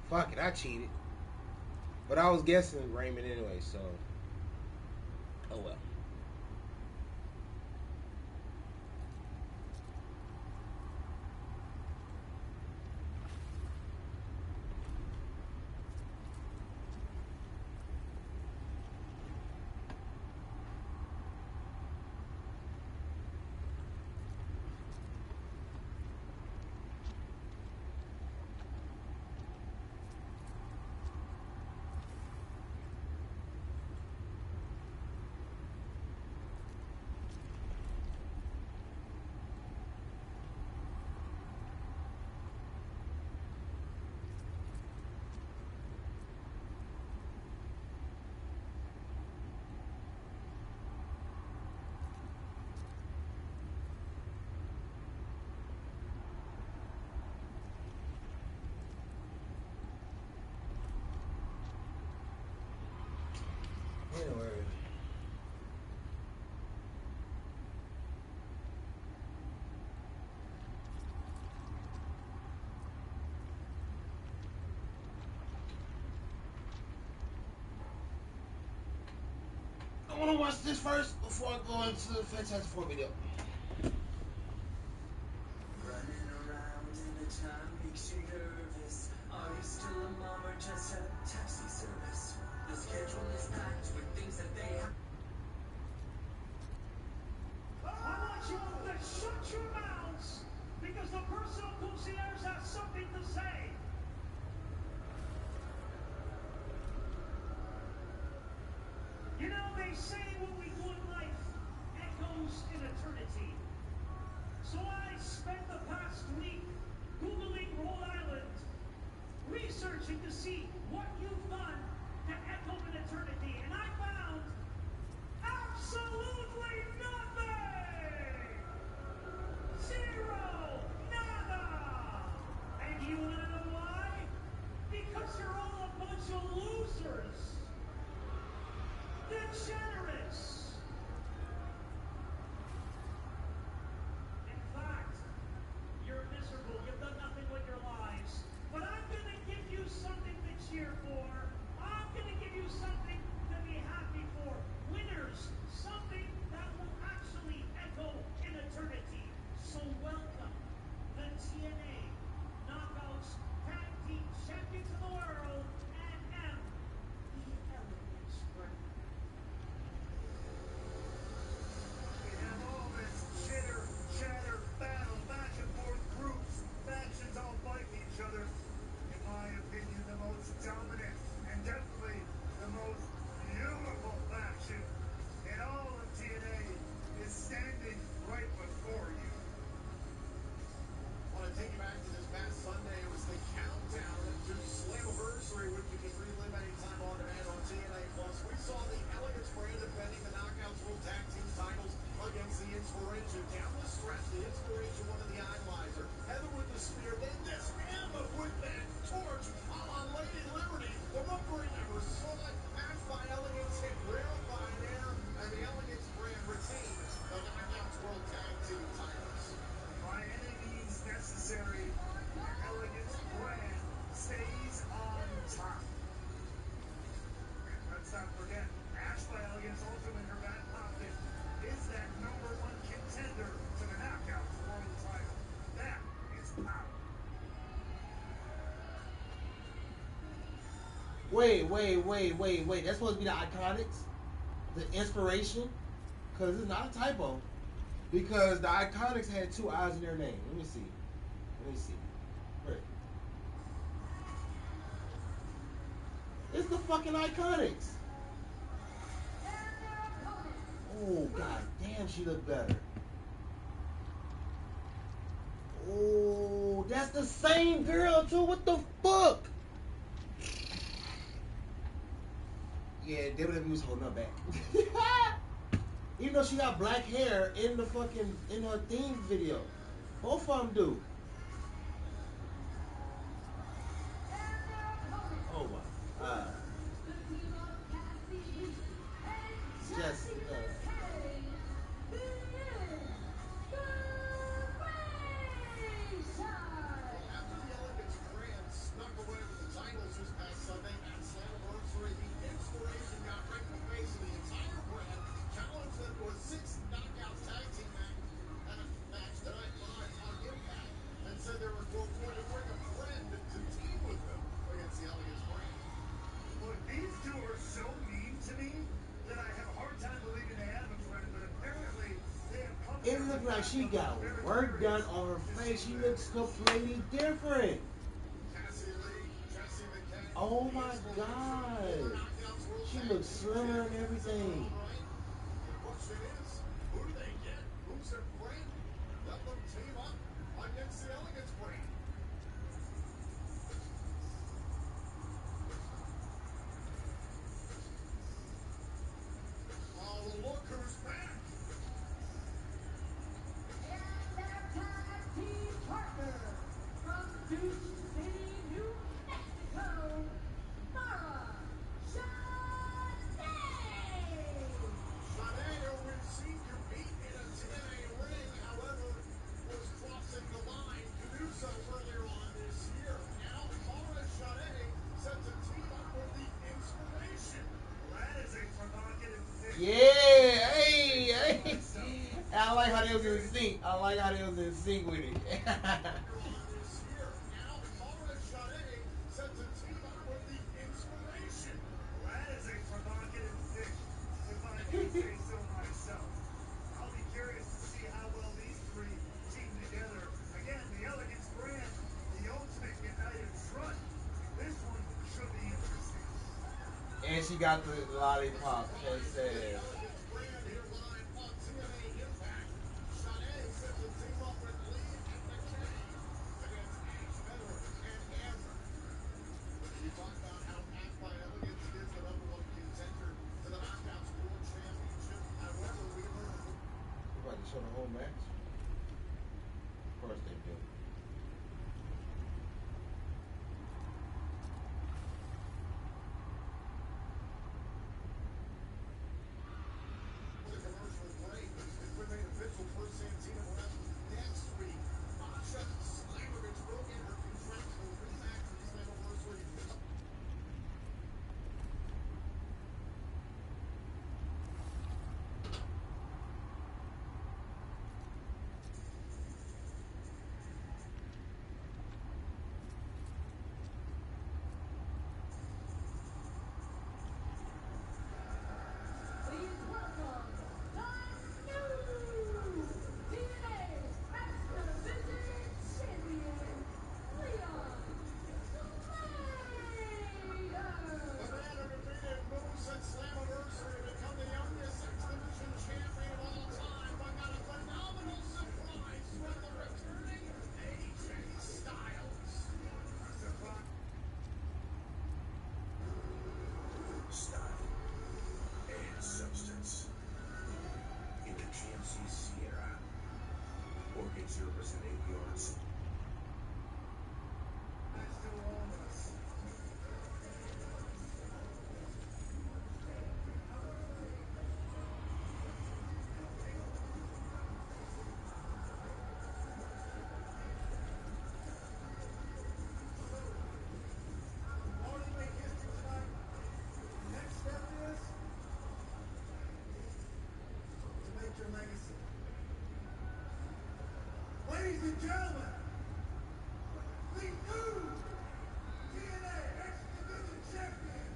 Speaker 2: Fuck it, I cheated. But I was guessing Raymond anyway, so. Oh well. Anyway. I want to watch this first before I go into the Fantastic Four video.
Speaker 7: Running around in the town makes you nervous. Are you still a mom or just a taxi service? The schedule is packed with things that they have.
Speaker 9: I want you all to shut your mouths because the personal concierge has something to say. You know, they say what we do in life echoes in eternity. So I spent the past week Googling Rhode Island, researching to see what you've done to echo in eternity, and I found absolutely nothing! Zero! Nada! And you want to know why? Because you're all a bunch of losers! Degenerates! In fact, you're miserable. You've done nothing with your lives. But I'm going to give you something to cheer for. I'm going to give you something to be happy for. Winners, something that will actually echo in eternity. So welcome the TNA Knockouts Tag Team Champions of the World and M, the Elegant Strength.
Speaker 2: Wait. That's supposed to be the Iconics? The inspiration? Because it's not a typo. Because the Iconics had 2 eyes in their name. Let me see. Wait. It's the fucking Iconics. Oh, god damn, she looked better. Oh, that's the same girl, too. What the fuck? Yeah, WWE was holding her back. Even though she got black hair in the fucking, in her theme video. Both of them do. Oh my. Jessica.
Speaker 10: After the Elegance brand snuck away with the titles this past Sunday at Slammiversary, the inspiration got right in the face of the entire brand, challenged them to a 6 knockouts tag team match tonight live on Impact, and said there was no point to bring a friend to team with them against the Elegance brand.
Speaker 9: Look, these two are so mean to me that I have a hard time believing they have a friend, but apparently they have come.
Speaker 2: It looked like she got work done on her face. She looks completely different. Oh my god. She looks slimmer and everything.
Speaker 10: The question is, who do they get? Who's their friend? Let them team up against the Elegance brand. Oh, look who's back!
Speaker 11: And their tag team partner from Deuce City, New Mexico, Mara Shade.
Speaker 10: Sade, who we've seen compete in a TNA ring, however, was crossing the line to do so earlier on this year. Now, Mara Sade set to team up with the Inspiration.
Speaker 9: That is a provocative pick.
Speaker 2: Yeah, hey. I like how they was in sync. With it.
Speaker 10: On this year. Now, Mara Sade set to team up with the Inspiration.
Speaker 9: That is a provocative pick, if I do say so myself. I'll be curious to see how well these three team together. Again, the Elegance brand, the ultimate united front. This one should be interesting.
Speaker 2: And she got the lollipop. It says.
Speaker 10: Elegance brand here live on TNA Impact. Sade set to team up with Lee and McKay against Ash Veteran and Amber. We talk about how Act by Elegance is the #1 contender to the Knockouts World Championship. However, we learned
Speaker 2: You about to show the whole match? Of course they do.
Speaker 10: the commercial break. It's been made official for Santino Wrestling next week. Masha Slamovich will get her contractual rematch for Slammiversary.
Speaker 11: Please welcome the new TNA X-Division Champion, Leon
Speaker 10: The man who defeated Moose at Slammiversary to become the youngest X Division champion of all time, but got a phenomenal surprise from the returning AJ Styles. Style and substance. In the GMC Sierra. Or get 0% APRs.
Speaker 9: That's to all of us. Already made history tonight. Next step is to make your legacy. Ladies and gentlemen, the new TNA X Division Champion,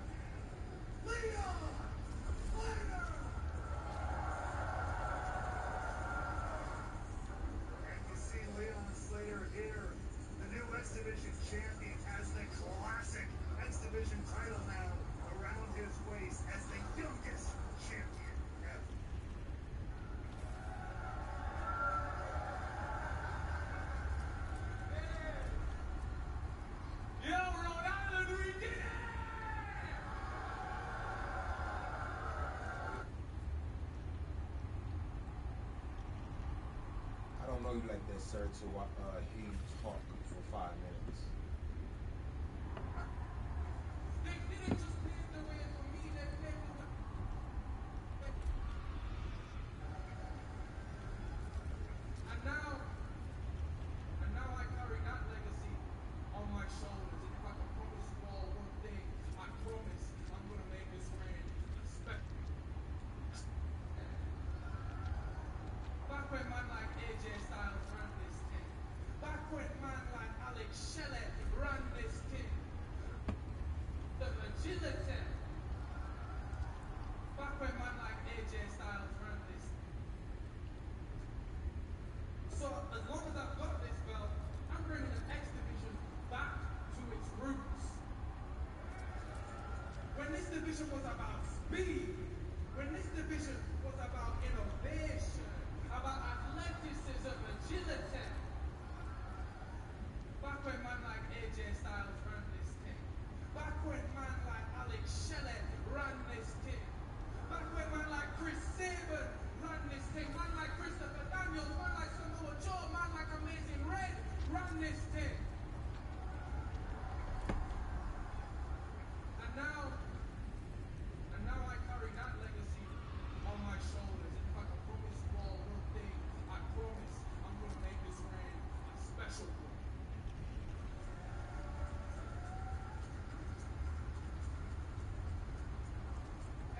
Speaker 2: know you like that, sir, to hear you talk for 5 minutes.
Speaker 3: They didn't just pave the way for me, they paved the way. And now I carry that legacy on my shoulders. And if I can promise you all one thing, I promise I'm gonna make this reign special. Back when man like AJ Styles ran this thing. Back when man like Alex Shelley ran this thing. The agility. Back when man like AJ Styles ran this thing. So as long as I've got this belt, I'm bringing the X division back to its roots. When this division was about speed, when this division was about innovation, about athleticism, agility. Back when man like AJ Styles ran this thing. Back when man like Alex Shelley ran this thing. Back when man like Chris Sabin ran this thing. Man like Christopher Daniels, man like Samoa Joe, man like Amazing Red ran this thing. And now I carry that legacy on my shoulders. And if I can promise you all one thing, I promise I'm gonna make this reign a special one.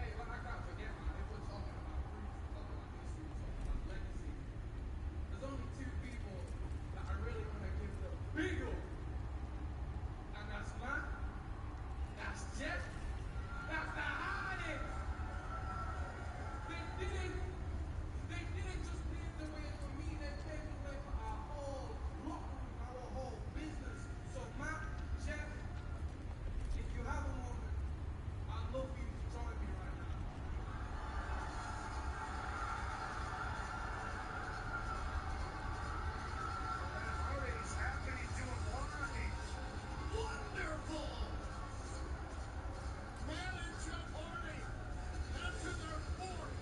Speaker 3: Hey, but I can't forget, man, if we're talking about roots, we're talking about history, we're talking about legacy. There's only two people that I really want to give the big up. And that's Matt, that's Jeff, that's the Hardy. They didn't just pave the way for me, they paved the way for our whole locker room, our whole business. So Matt, Jeff, if you have a moment, I'd love for you to join me right now.
Speaker 10: Hardy's happening to him live. Wonderful! Man and Jeff Hardy after their fourth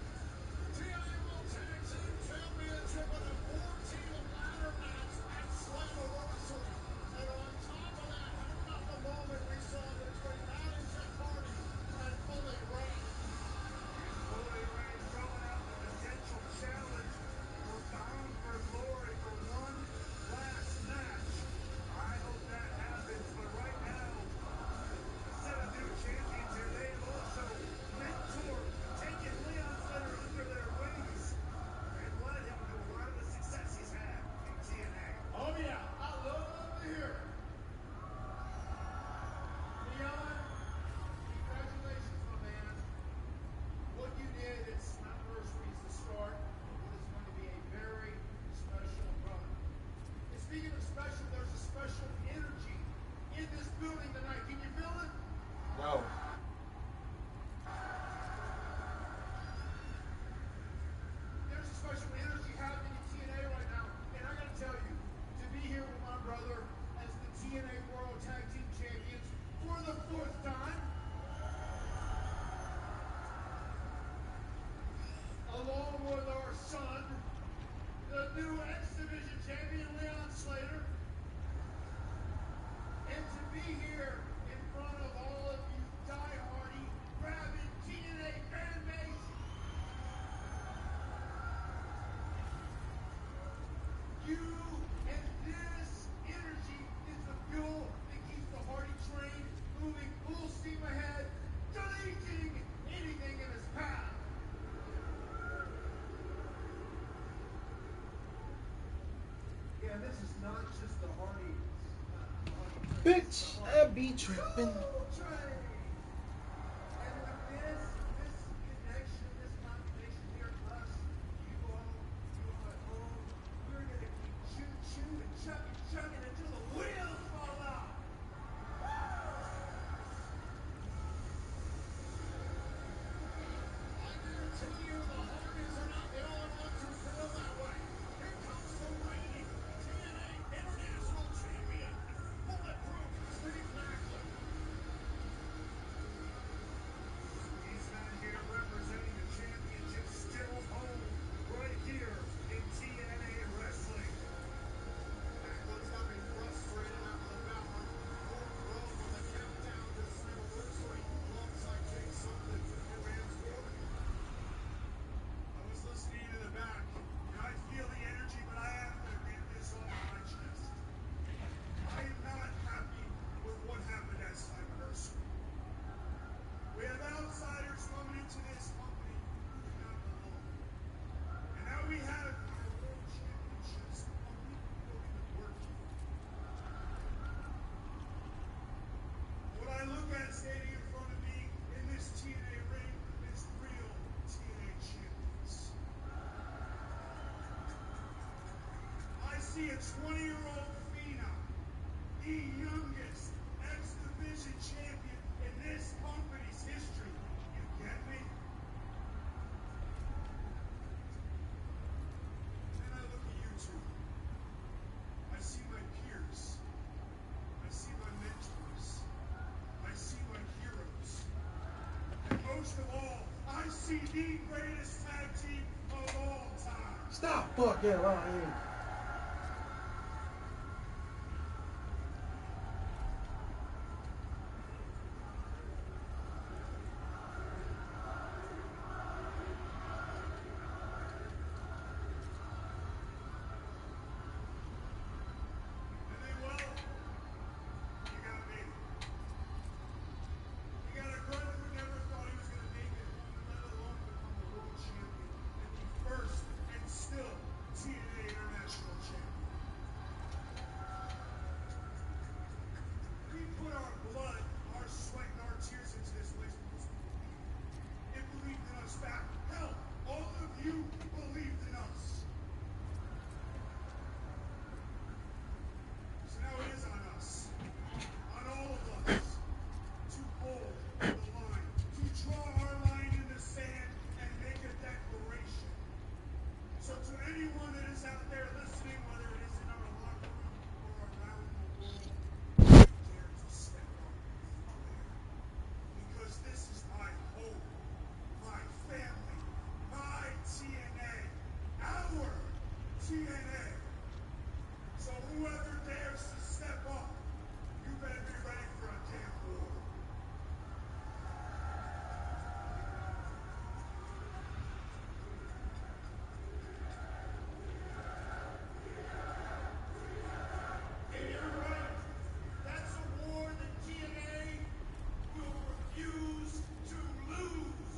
Speaker 10: TNA World Tag Team Championship with a 4-team ladder match at Slammiversary. And on top of that, how about the moment we saw between Man and Jeff Hardy and Bully Ray? Bully Ray throwing out the potential challenge for Bound for Glory for one last match. I hope that happens, but right now, instead of new champions here, they have also mentored, taken Leon Slater under their wings, and led him to a lot of the success he's had in TNA. Oh yeah, I love to hear it. Leon, congratulations, my man. What you did at Slammiversary is the start of what is going to be a very special run. And speaking of special, there's a special energy in this building tonight. Can you feel it?
Speaker 2: No.
Speaker 10: There's a special energy happening in TNA right now. And I gotta tell you, to be here with my brother as the TNA World Tag Team Champions for the fourth time, along with our son, the new X Division Champion, Leon Slater, and to be here in front of all of you die-hardy, rabid TNA fan base. You and this energy is the fuel that keeps the Hardy train moving full steam ahead, deleting anything in its path. Yeah, this is not just the Hardy.
Speaker 2: Bitch, I be tripping.
Speaker 10: Train. And with this connection, this combination here, us, you all at home, we're gonna keep choo-choo and chugging until the wheels fall out. I guarantee you the Hardys are not the only ones who feel that way. Here comes the reigning TNA International Champion, Bulletproof Steve Macklin. 20-year-old phenom, the youngest X-Division champion in this company's history. You get me? And I look at you two. I see my peers. I see my mentors. I see my heroes. And most of all, I see the greatest tag team of all time.
Speaker 2: Stop fucking lying.
Speaker 10: And then, well, you got me. You got a girl who never thought he was going to make it home, let alone become a world champion and the first and still TNA International Champion. We put our blood, our sweat, and our tears into this place because we believed in it. It believed in us back. Hell, all of you believed in us. So now it is on us, on all of us, to hold the line, to draw our line in the sand and make a declaration. So to anyone that is out there listening, whether it is in our locker room or around the world, dare to step up and declare. Because this is my home, my family, my TNA, our TNA. So whoever dares to step up, you better be ready for a damn war. And you're right. That's a war that TNA will refuse to lose.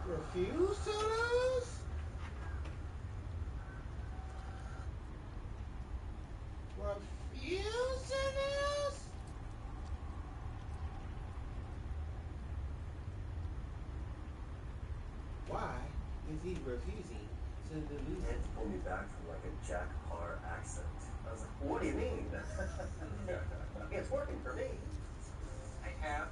Speaker 2: Refuse to lose? Refuse to lose? Why is he refusing to lose?
Speaker 12: Had to pull me back from like a Jack Parr accent. I was like, what do you mean? It's working for me. I have.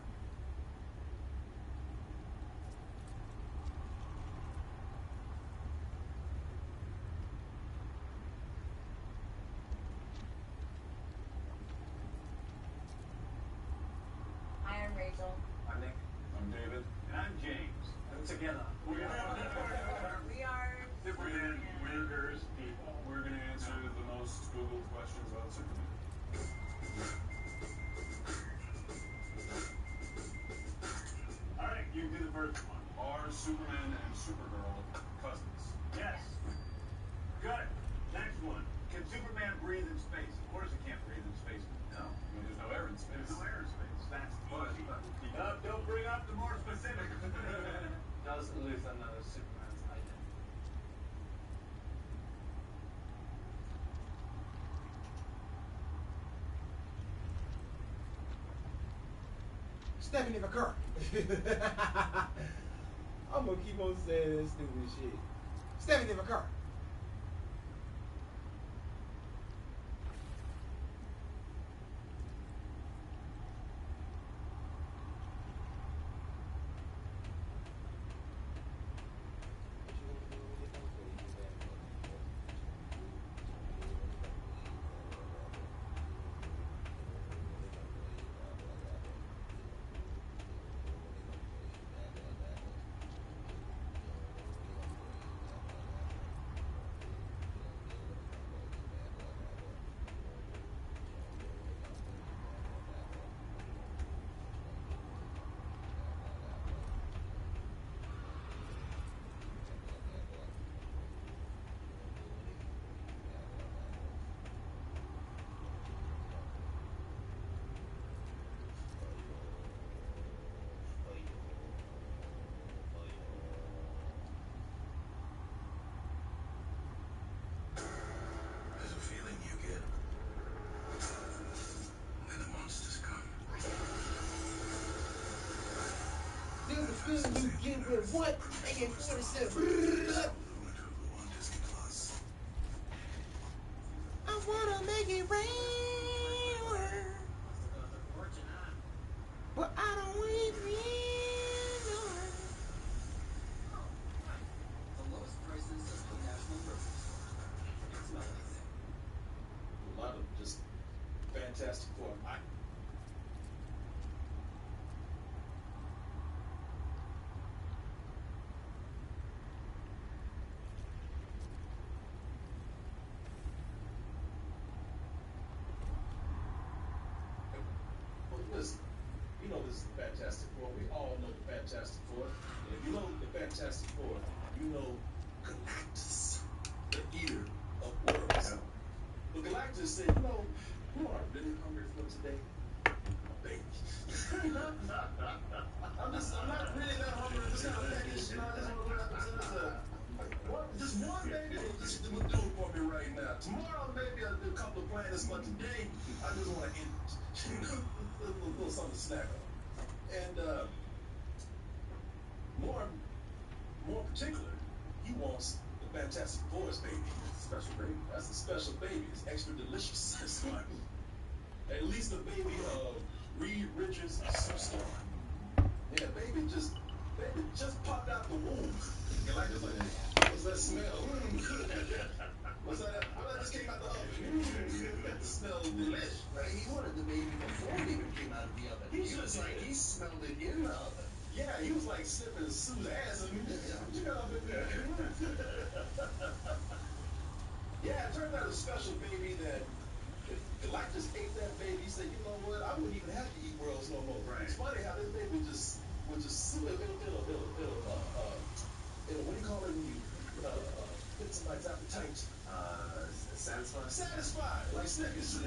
Speaker 11: Hi, I'm Rachel.
Speaker 12: I'm Nick.
Speaker 6: I'm David.
Speaker 5: And I'm James.
Speaker 12: And together.
Speaker 5: We are
Speaker 6: Superman Rangers people. We're going to answer the most Googled questions about Superman.
Speaker 5: All right, you do the first one.
Speaker 6: Are Superman and Supergirl cousins?
Speaker 5: Yes. Got it. Next one. Can Superman breathe in space? Of course he can't breathe in space.
Speaker 6: No. I mean, there's no air in space.
Speaker 5: There's no air in space. That's easy.
Speaker 6: But-
Speaker 5: Don't bring up the more specifics.
Speaker 12: Does Luthor know Superman's identity?
Speaker 2: Stephanie McCurry. I'm gonna keep on saying that stupid shit. Stephanie McCurry.
Speaker 8: There's a feeling you get when the monsters come.
Speaker 2: There's a feeling you get with what? AK-47.
Speaker 8: Who went over one Disney Plus.
Speaker 2: it rain. But I don't want it rain.
Speaker 7: The lowest prices at the National Grocery Store. It's Melanie.
Speaker 13: A lot of just Fantastic Four. Listen, you know this is the Fantastic Four. We all know the Fantastic Four. And if you know the Fantastic Four, you know Galactus, the eater of worlds. But Galactus said, you know I'm really hungry for today? A baby. I'm not really that hungry. This kind of package, you know, just one baby will just do it for me right now. Tomorrow maybe I'll do a couple of planets, but today I just want to eat a little something to snack on. And more particular, he wants the Fantastic Four's baby. Special baby. That's a special baby. It's extra delicious. That's why. At least the baby of Reed Richards' Sue Storm. Yeah, baby just popped out the womb. And like it's like, what's that smell? What's that? Well, that just came out the oven. That smells delicious.
Speaker 3: Right? He wanted the baby before it even came out of the oven. He was like, he smelled it in the oven.
Speaker 13: Yeah, he was like sniffing Sue's ass. I mean, what you got up in there? Yeah, it turned out a special baby that if Galactus ate that baby, he said, you know what, I wouldn't even have to eat worlds no more. Right. It's funny how this baby would just what do you call it when you hit somebody's appetite?
Speaker 3: Satisfied?
Speaker 13: Satisfied, like Snickers.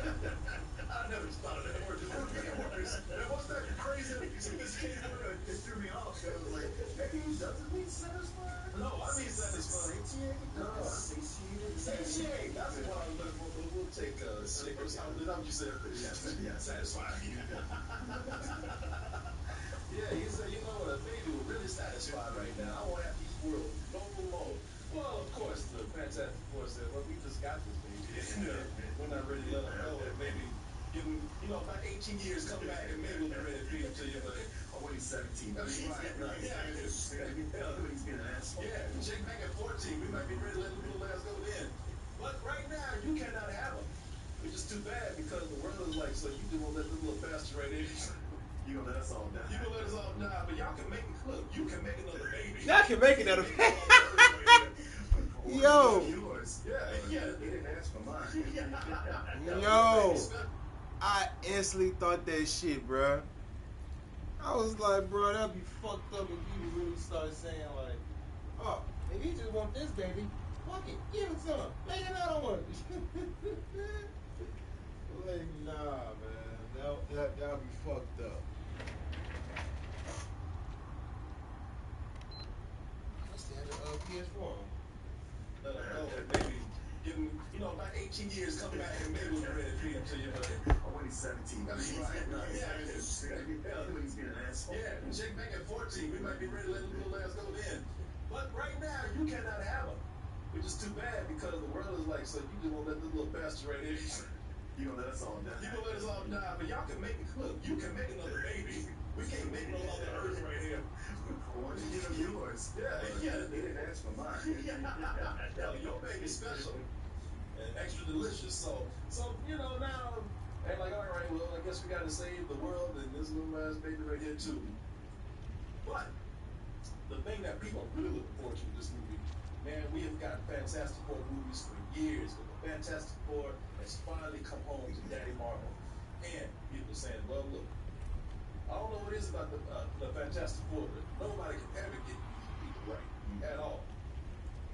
Speaker 13: I never thought of that word. What's that crazy sophisticated word?
Speaker 3: It threw me off. I was like, maybe he doesn't mean satisfied?
Speaker 13: No, I mean satisfied.
Speaker 3: Satiated?
Speaker 13: No.
Speaker 3: Satiated?
Speaker 13: Satiated. That's what I was looking for. We'll take Snickers. Is that what you said?
Speaker 3: Yeah, satisfied.
Speaker 13: Yeah, he said, you know what, a baby was really satisfied right now. I won't have to eat world no more. Well, of course, the Fantastic Four said, well, we just got this baby. We're not ready to let him go. And maybe give him, about 18 years, come back, and maybe we'll be ready to feed him to you. But
Speaker 3: when he's 17.
Speaker 13: Right. Yeah.
Speaker 3: He's being an asshole.
Speaker 13: Yeah, check back at 14. We might be ready to let the little ass go then. But right now, you cannot have him. Which is too bad because the world is like, so you just gonna let this little bastard right here.
Speaker 3: You gonna let us all die.
Speaker 13: You gonna let us all die, but y'all can make it. Look, you can make another baby.
Speaker 2: Y'all can make another baby. Yo.
Speaker 3: Yours.
Speaker 13: Yeah.
Speaker 3: They didn't ask for mine.
Speaker 2: Yo. I instantly thought that shit, bruh. I was like, bro, that'd be fucked up if you really started saying like, oh, if you just want this baby, fuck it, give it to him, make another one. Like, nah, man, that'd be fucked up. What's the PS4?
Speaker 13: Maybe give him, about 18 years, come back and maybe we'll be ready to feed him to you. But
Speaker 3: when he's 17.
Speaker 13: Right.
Speaker 3: He's being an asshole.
Speaker 13: Yeah, check back at 14. We might be ready to let the little ass go then. But right now, you cannot have him. Which is too bad because the world is like, so you just won't let this little bastard right here.
Speaker 3: You gonna let us all die.
Speaker 13: You gonna let us all die, but y'all can make it. Look, you can make another baby. We can't make no other Earth right here.
Speaker 3: Why don't you give them yours?
Speaker 13: Yeah.
Speaker 3: They didn't ask for mine.
Speaker 13: Your baby's special and extra delicious. So now, and like, all right, well, I guess we gotta save the world and this little ass baby right here too. But the thing that people are really looking forward to with this movie, man, we have got Fantastic Four movies for years, but the Fantastic Four has finally come home to Daddy Marvel. And people are saying, well, look, I don't know what it is about the Fantastic Four, but nobody can ever get people right at all.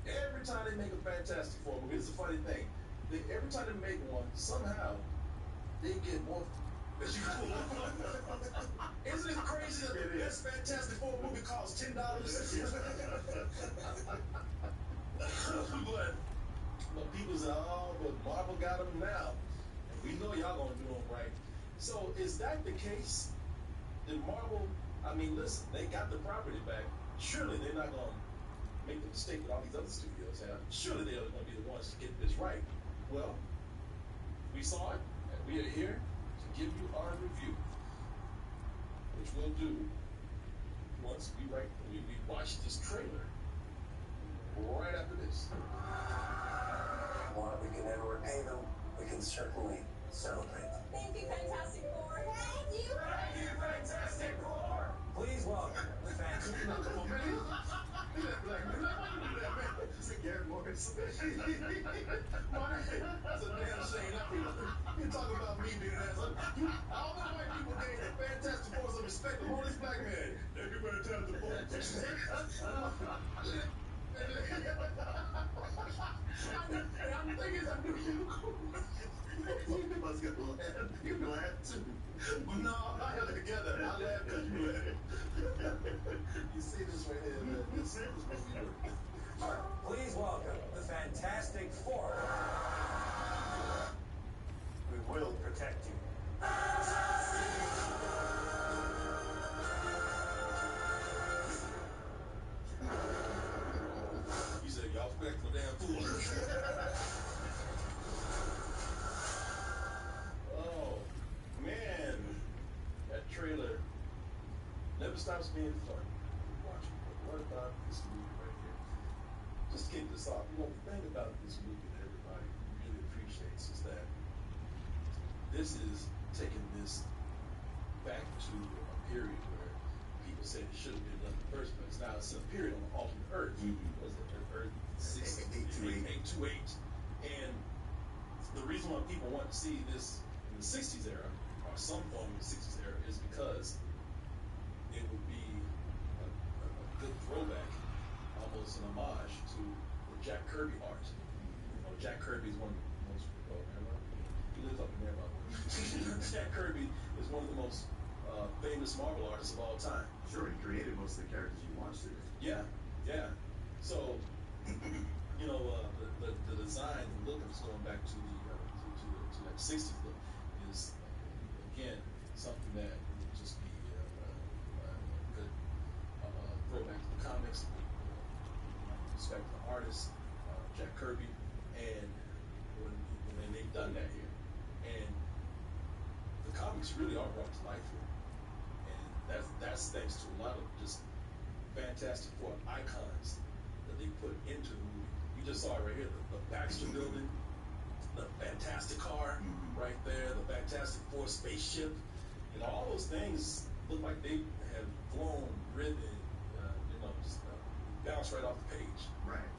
Speaker 13: Every time they make a Fantastic Four movie, it's a funny thing. Every time they make one, somehow they get more. Isn't it crazy that the best Fantastic Four movie costs $10? But people say, oh, but Marvel got them now. And we know y'all gonna do them right. So is that the case? Did Marvel, listen, they got the property back. Surely they're not gonna make the mistake that all these other studios have. Surely they're going to be the ones to get this right. Well, we saw it, and we are here to give you our review, which we'll do once we watch this trailer right after this.
Speaker 12: While we can never repay them, we can certainly celebrate them.
Speaker 11: Thank you, Fantastic Four. Thank you.
Speaker 12: Thank you, Fantastic Four. Please welcome the Fantastic Four.
Speaker 10: Why you do that, man? It's a Gary Morris. That's a damn shame. You talk about me being an asshole. All the white people gave the Fantastic Four some respect. The this black man. Thank you, Fantastic Four. I'm thinking I knew you. You must get laugh. You laugh too. No, I held it together. I laughed because you laughed. You see this right here, man? This is what we do.
Speaker 12: Please welcome the Fantastic Four. We will protect you.
Speaker 13: You said y'all back for damn fools. Oh man, that trailer never stops being fun. Watching. What about this movie right here? Just to kick this off, the thing about this movie that everybody really appreciates is that this is taking this back to a period where people said it should have been done in the first place. Now it's a period on the alternate Earth. Was it Earth 828? And the reason why people want to see this in the 60s era, or some form of the 60s era, is because it would be a good throwback, almost an homage to the Jack Kirby art. You know, Jack Kirby is one of the most, he lives up in there, by the way. Jack Kirby is one of the most famous Marvel artists of all time.
Speaker 10: Sure, he created most of the characters you watched today.
Speaker 13: Yeah, yeah. So, you know, the design, the look of it's going back to to that 60s look is again something that would just be a good throwback to the comics, respect to the artist, Jack Kirby, and when they've done that here, and the comics really are brought to life here, and that's thanks to a lot of just Fantastic Four icons that they put into the movie. You just saw it right here, the Baxter Building, the Fantastic Car right there, the Fantastic Four spaceship. You know, all those things look like they have flown, ridden, just bounced right off the page.
Speaker 10: Right.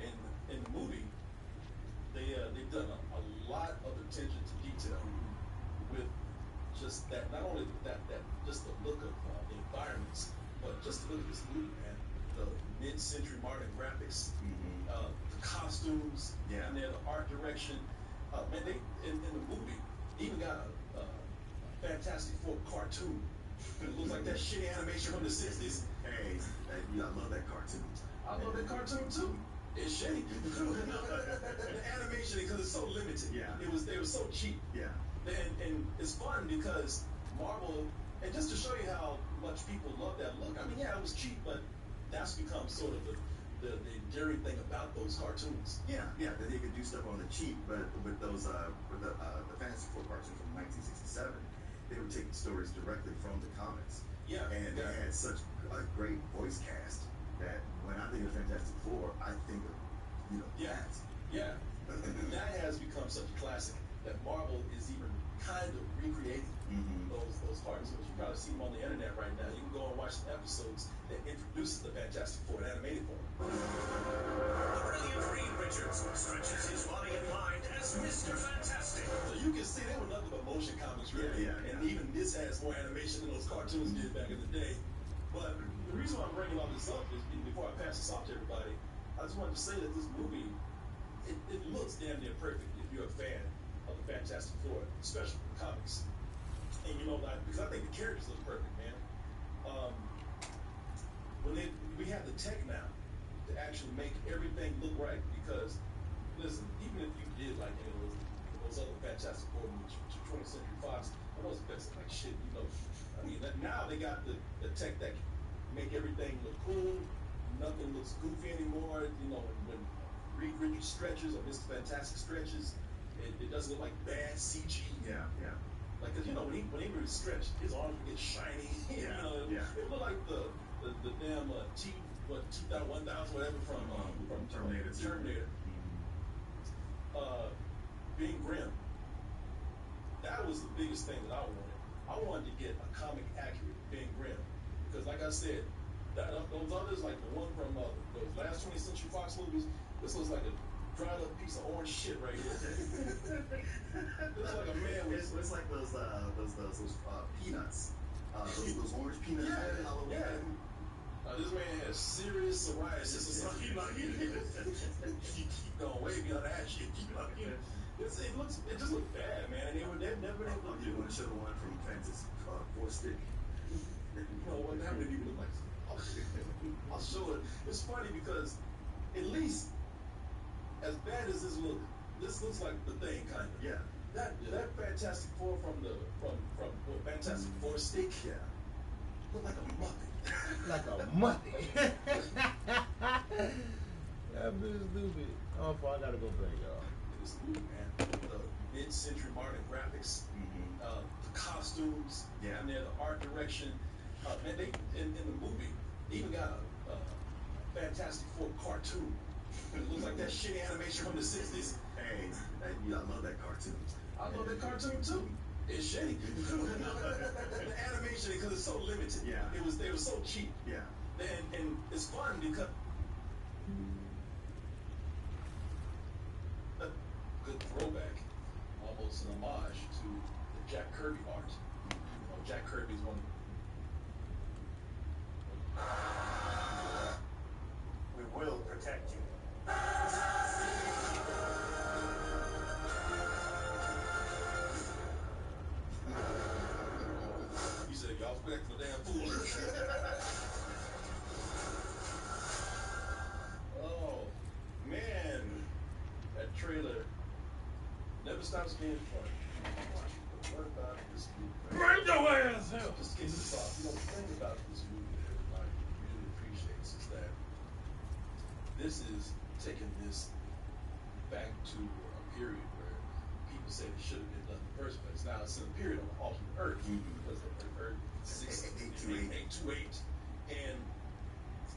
Speaker 13: You know, in the movie, they've done a lot of attention to detail with just that. Not only that just the look of the environments, but just the look of this movie, man. The mid-century modern graphics, the costumes, and then the art direction. Man, they in the movie even got a Fantastic Four cartoon. It looks like that shitty animation from the 60s.
Speaker 10: Hey, I love that cartoon.
Speaker 13: I love that cartoon too. It's shitty. The animation, because it's so limited.
Speaker 10: Yeah.
Speaker 13: They were so cheap.
Speaker 10: Yeah.
Speaker 13: And it's fun because Marvel, and just to show you how much people love that look. I mean, yeah, it was cheap, but that's become sort of the endearing thing about those cartoons.
Speaker 10: Yeah, that they could do stuff on the cheap, but with those with the Fantastic Four cartoon from 1967, they were taking stories directly from the comics.
Speaker 13: Yeah,
Speaker 10: and they had such a great voice cast that when I think of Fantastic Four, I think of cats.
Speaker 13: Yeah, that has become such a classic that Marvel is even kind of recreating those cartoons. You probably see them on the internet right now. You can go and watch the episodes that introduces the Fantastic Four in animated form.
Speaker 7: The brilliant Reed Richards stretches his body and mind as Mr. Fantastic.
Speaker 13: So you can see they were nothing but motion comics, really. And even this has more animation than those cartoons did back in the day. But the reason why I'm bringing all this up is, before I pass this off to everybody, I just wanted to say that this movie, it looks damn near perfect if you're a fan of the Fantastic Four, especially the comics. And because I think the characters look perfect, man. We have the tech now to actually make everything look right. Because listen, even if you did like any of those other Fantastic Four movies from 20th Century Fox, those effects are like shit. I mean, now they got the tech that can make everything look cool, nothing looks goofy anymore. You know, when Reed Richards stretches or Mr. Fantastic stretches, it doesn't look like bad CG.
Speaker 14: Yeah.
Speaker 13: Like, cause you know when he really stretched, his arms would get shiny. You know, it looked like the damn 2000, 1000, whatever from
Speaker 14: Terminator.
Speaker 13: Terminator. Being grim. That was the biggest thing that I wanted. I wanted to get a comic accurate Being Grim, because like I said, those others, like the one from those last 20th Century Fox movies, this looks like a dried up piece of orange shit right here. Looks like a man with.
Speaker 14: It's like those peanuts. Those orange peanuts.
Speaker 13: Yeah. This man has serious psoriasis or something. You keep going way beyond that shit. It just looks bad, man. And they've never been able to do
Speaker 14: it. Should have one from Fantasy Four Stick.
Speaker 13: You know what? How many people look like? I'll show it. It's funny because at least as bad as this looks like the Thing, kind of.
Speaker 14: Yeah.
Speaker 13: That Fantastic Four from Fantastic Four Stick.
Speaker 14: Yeah.
Speaker 13: Look like a Muppet.
Speaker 2: Like a Muppet. That bitch stupid. Oh, I gotta go play, y'all.
Speaker 13: This movie, man. The mid-century modern graphics, the costumes, and the art direction. Man, they in the movie they even got a Fantastic Four cartoon. It looks like that shitty animation from the 60s.
Speaker 14: Hey, I love that cartoon.
Speaker 13: I love that cartoon too. It's shitty. The animation, because it's so limited.
Speaker 14: Yeah.
Speaker 13: They were so cheap.
Speaker 14: Yeah.
Speaker 13: And it's fun because a good throwback, almost an homage to the Jack Kirby art. You know, Jack Kirby's one.
Speaker 12: We will protect you.
Speaker 13: He said, y'all back for the damn fool. Oh, man. That trailer never stops being fun. What about this movie?
Speaker 1: Burn your ass out!
Speaker 13: Just get this off. You know, the thing about this movie that everybody really appreciates is that this is taking this back to a period where people say it should have been done in the first place. Now it's in a period of alternate Earth, because of Earth 828. And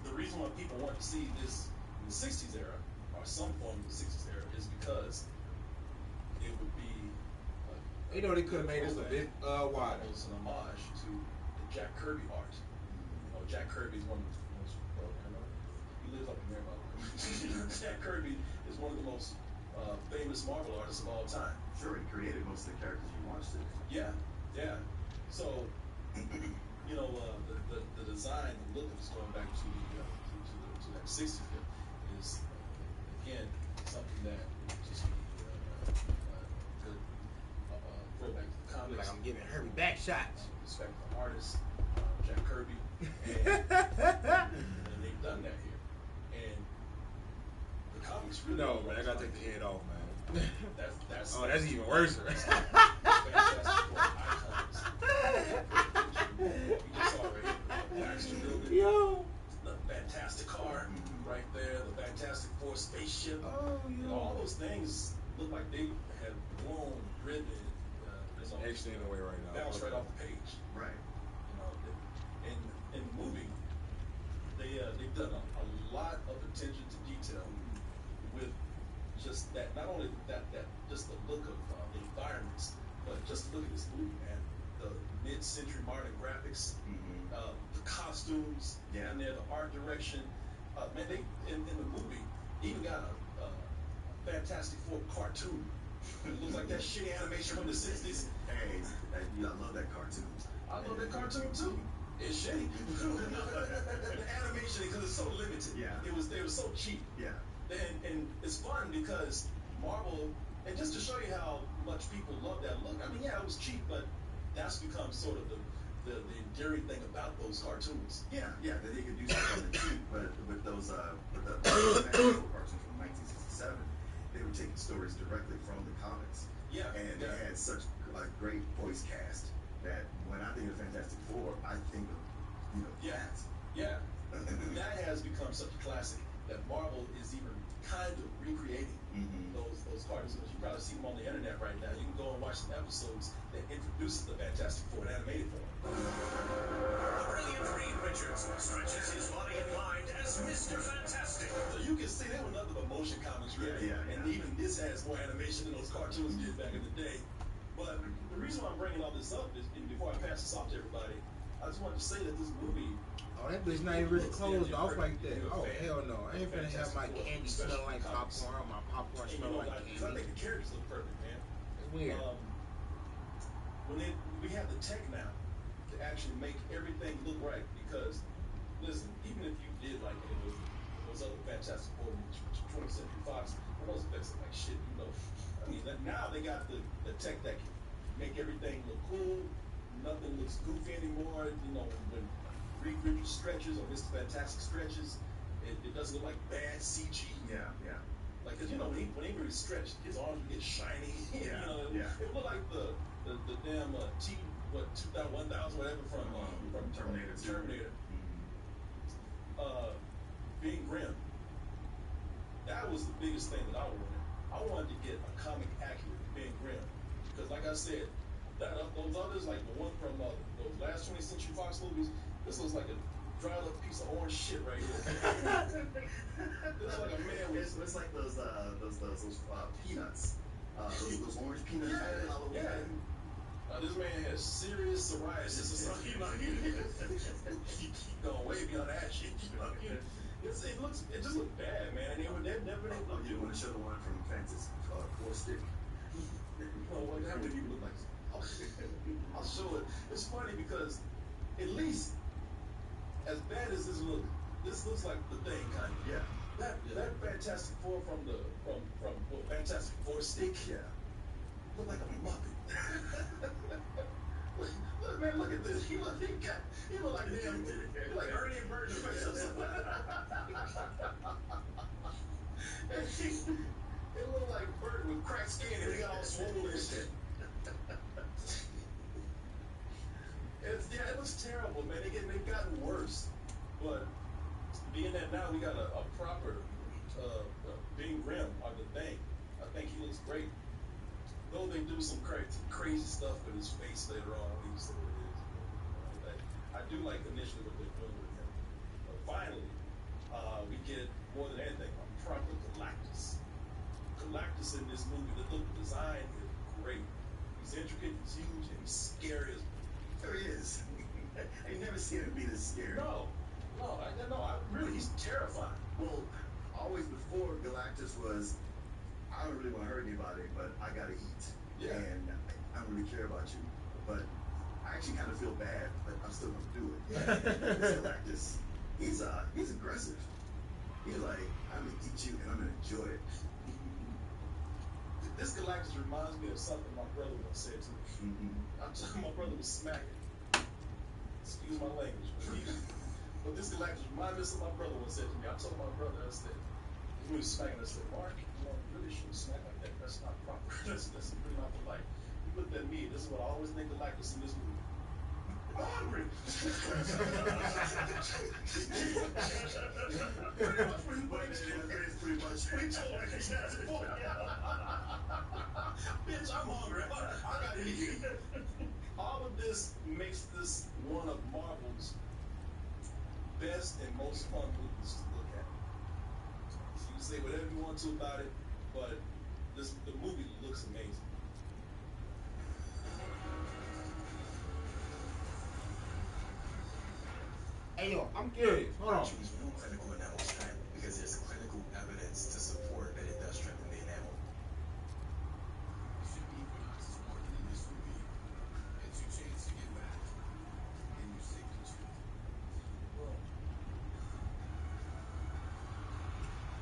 Speaker 13: the reason why people want to see this in the 60s era, or some form of the 60s era, is because it would be
Speaker 2: you know, they could have made this a bit wider.
Speaker 13: It's an homage to the Jack Kirby art. You know, Jack Kirby's one of the most, he lives up in there, by the way. Jack Kirby is one of the most famous Marvel artists of all time.
Speaker 14: Sure, he created most of the characters you watched it.
Speaker 13: Yeah. So, you know, the design, the look of it's going back to that 60s film is, again, something that just good throwback to the comics.
Speaker 2: Like I'm giving Herbie back shots.
Speaker 13: Respect the artist, Jack Kirby, and they've done that here. And the comics really.
Speaker 2: No, man, I gotta take the head off, man.
Speaker 13: That's
Speaker 2: even worse. Yo,
Speaker 13: the Fantastic car right there, the Fantastic Four spaceship.
Speaker 2: Oh, yeah.
Speaker 13: You know, all those things look like they have blown, driven,
Speaker 2: actually in a way right now.
Speaker 13: Bounced right off the page.
Speaker 14: Right.
Speaker 13: You know, in the movie, they've done a lot of attention to detail with just that. Not only that just the look of the environments, but just look at this movie, man. The mid-century modern graphics, the costumes, and the art direction. Man, they in the movie even got a Fantastic Four cartoon. It looks like that shitty animation from the 60s.
Speaker 14: Hey, I love that cartoon.
Speaker 13: I love that cartoon too. It's shitty. The animation, because it's so limited.
Speaker 14: Yeah.
Speaker 13: They were so cheap.
Speaker 14: Yeah.
Speaker 13: And it's fun because Marvel, and just to show you how much people love that look. I mean, yeah, it was cheap, but that's become sort of the endearing thing about those cartoons.
Speaker 14: Yeah, that they could do something cheap, but with those cartoons from 1967, they were taking stories directly from the comics.
Speaker 13: Yeah.
Speaker 14: And they had such a great voice cast that when I think of Fantastic Four, I think of, cats.
Speaker 13: Yeah. That has has become such a classic that Marvel is even kind of recreating those cartoons. You probably see them on the internet right now. You can go and watch some episodes that introduces the Fantastic Four in animated form.
Speaker 7: The brilliant Reed Richards stretches his body and mind as Mr. Fantastic.
Speaker 13: So you can see they were nothing but motion comics, really. And even this has more animation than those cartoons did back in the day. But the reason why I'm bringing all this up is, and before I pass this off to everybody, I just wanted to say that this movie.
Speaker 2: Oh, that bitch not even really closed off like that. Oh, hell no. I ain't finna have my candy smell like popcorn or my popcorn smell like candy.
Speaker 13: I think the characters look perfect, man.
Speaker 2: It's weird.
Speaker 13: We have the tech now to actually make everything look right, because, listen, even if you did like those other Fantastic Four movies from 20th Century Fox, those effects look like shit, you know. I mean, now they got the tech that can make everything look cool. Nothing looks goofy anymore. You know, when Reed Richards stretches or Mr. Fantastic stretches, it doesn't look like bad CG.
Speaker 14: Yeah.
Speaker 13: Like, cause you know when he really stretched, his arms would get shiny. You know, it looked like the damn 2000 whatever from Terminator. Being grim. That was the biggest thing that I wanted. I wanted to get a comic accurate Being Grim, because like I said, those others, like the one from those last 20th Century Fox movies, this looks like a dried up piece of orange shit right here. This is like a man with.
Speaker 14: It's like those peanuts. Those orange peanuts.
Speaker 13: Yeah. This man has serious psoriasis or something. He going way beyond that shit. It just looks bad, man. And they've never been able to do.
Speaker 14: You want to show the one from Fantastic Four stick?
Speaker 13: No, how many people look like? I'll show it. It's funny because at least as bad as this looks like the Thing kind of.
Speaker 14: Yeah.
Speaker 13: That Fantastic Four from Fantastic Four stick.
Speaker 14: Yeah.
Speaker 13: Look like a Muppet. Look, man, look at this. He look like damn. He like Ernie and Bert in the face or something. It looked like Bert with cracked skin and he got all swollen and shit. It looks terrible, man. They've gotten worse. But being that now we got a proper Being Grim or the Thing, I think he looks great. Though they do some crazy stuff with his face later on, I need to say what it is. I do like initially what they're doing with him. But finally, we get more than anything a proper Galactus. Galactus in this movie, the design is great. He's intricate, he's huge, and he's scary as.
Speaker 14: There he is. I ain't never seen him be this scary.
Speaker 13: No, really, he's terrifying.
Speaker 14: Well, always before Galactus was, I don't really want to hurt anybody, but I gotta eat.
Speaker 13: Yeah.
Speaker 14: And I don't really care about you. But I actually kind of feel bad, but I'm still gonna do it. Galactus, he's aggressive. He's like, I'm gonna eat you and I'm gonna enjoy it.
Speaker 13: This Galactus reminds me of something my brother once said to me. My brother was smacking. Excuse my language. But this Galactus reminds me of something my brother once said to me. I told my brother, I said, he was smacking, I said, Mark, you really shouldn't smack like that. That's not proper. That's pretty not polite. He looked at me. This is what I always think Galactus in this movie. I'm hungry.
Speaker 14: Pretty much.
Speaker 13: Bitch, I'm hungry. I gotta eat. All of this makes this one of Marvel's best and most fun movies to look at. So you can say whatever you want to about it, but the movie looks amazing.
Speaker 2: Hey yo, I'm curious. Hold on.
Speaker 8: Choose new clinical enamel strand because there's clinical evidence to support that it does strengthen the enamel.
Speaker 10: Should be Equinox is more than a mystery being. It's your chance to get back in your signature.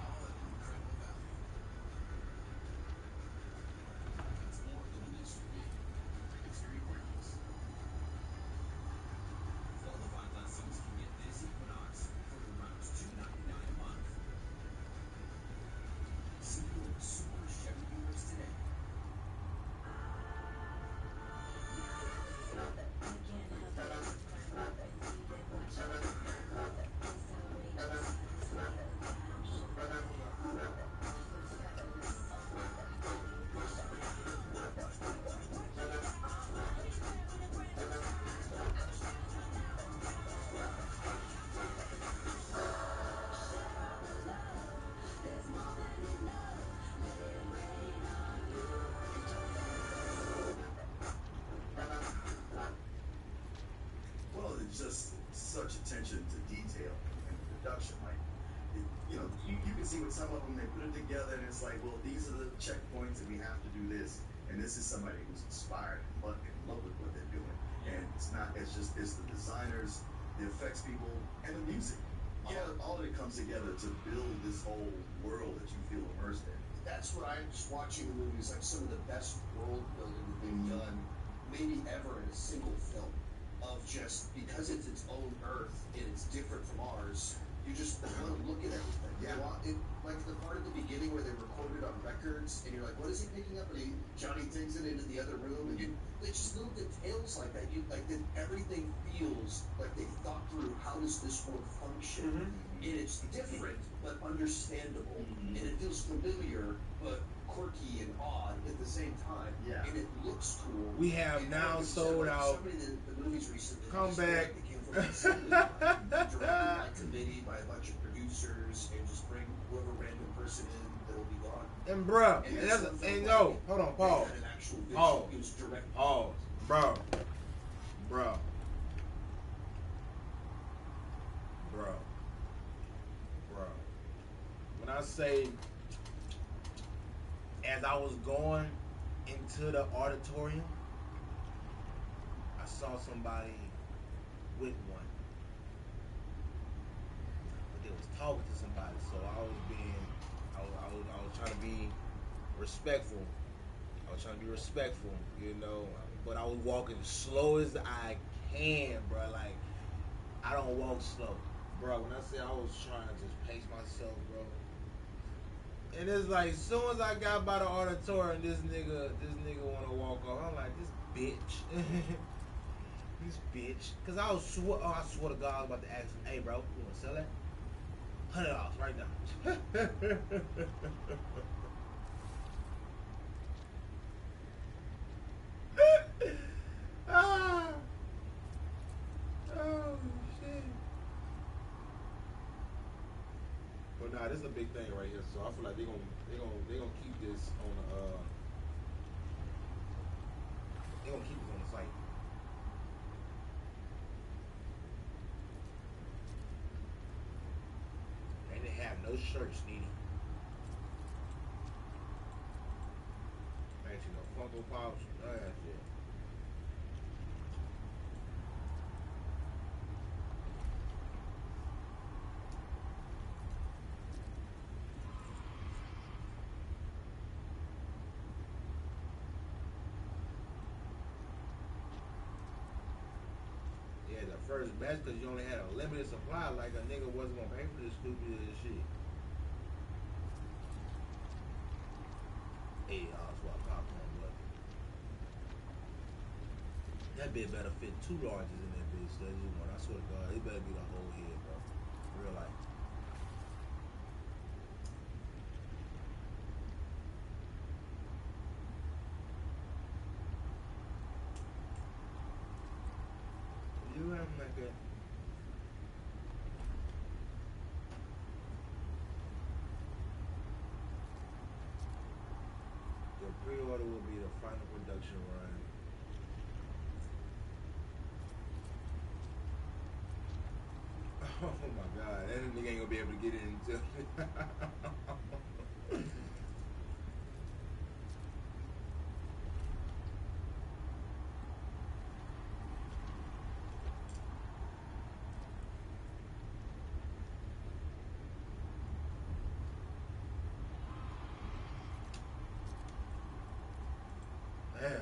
Speaker 10: All at an incredible value. It's more than a mystery being. It's your Equinox.
Speaker 7: Qualified lessons can get this Equinox for around $2.99 a month.
Speaker 14: attention to detail in the production. Like, you can see with some of them, they put it together and it's like, well, these are the checkpoints and we have to do this. And this is somebody who's inspired and in love with what they're doing. And it's the designers, the effects people, and the music. All of it comes together to build this whole world that you feel immersed in.
Speaker 3: That's what I'm just watching the movies, like some of the best world building that they've done, maybe ever in a single film. Of just because it's its own Earth and it's different from ours, you just want to look at everything.
Speaker 14: Yeah.
Speaker 3: Like the part at the beginning where they recorded on records, and you're like, what is he picking up? And Johnny takes it into the other room, and it's just little details like that. That everything feels like they thought through how does this world function, and it's different but understandable, and it feels familiar but quirky and odd at the same time.
Speaker 14: Yeah.
Speaker 3: And it looks cool.
Speaker 2: We have now sold out.
Speaker 3: So many of the movies recently.
Speaker 2: Come back.
Speaker 3: They came from an assembly line, directed by committee by a bunch of producers, and just bring whoever random person in that'll be gone.
Speaker 2: And bruh, hold on, Paul.
Speaker 3: Pause. It was direct.
Speaker 2: Pause, bro. When I say, as I was going into the auditorium, I saw somebody with one. But they was talking to somebody, so I was trying to be respectful. But I was walking slow as I can, bro. Like, I don't walk slow, bro. When I say I was trying to just pace myself, bro. And it's like, as soon as I got by the auditorium, this nigga wanna walk off. I'm like, this bitch. This bitch. Cause I swear to God, I was about to ask him, hey bro, you wanna sell that? $100 right now. Oh shit. But nah, this is a big thing right here, so I feel like they gonna keep this on the site. And they have no shirts needed. Actually, no Funko Pops, none of that shit. First batch, because you only had a limited supply, like a nigga wasn't gonna pay for this stupid shit. Hey, swap popcorn, but that bit better fit 2 larges in that bitch. That's just one. I swear to God, it better be the whole head, bro. Real life. You have like a the pre-order will be the final production run. Oh my God, that nigga ain't gonna be able to get in until man.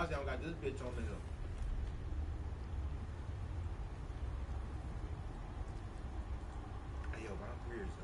Speaker 2: Obviously, I don't got this bitch on there. Hey, yo, but I'm curious though.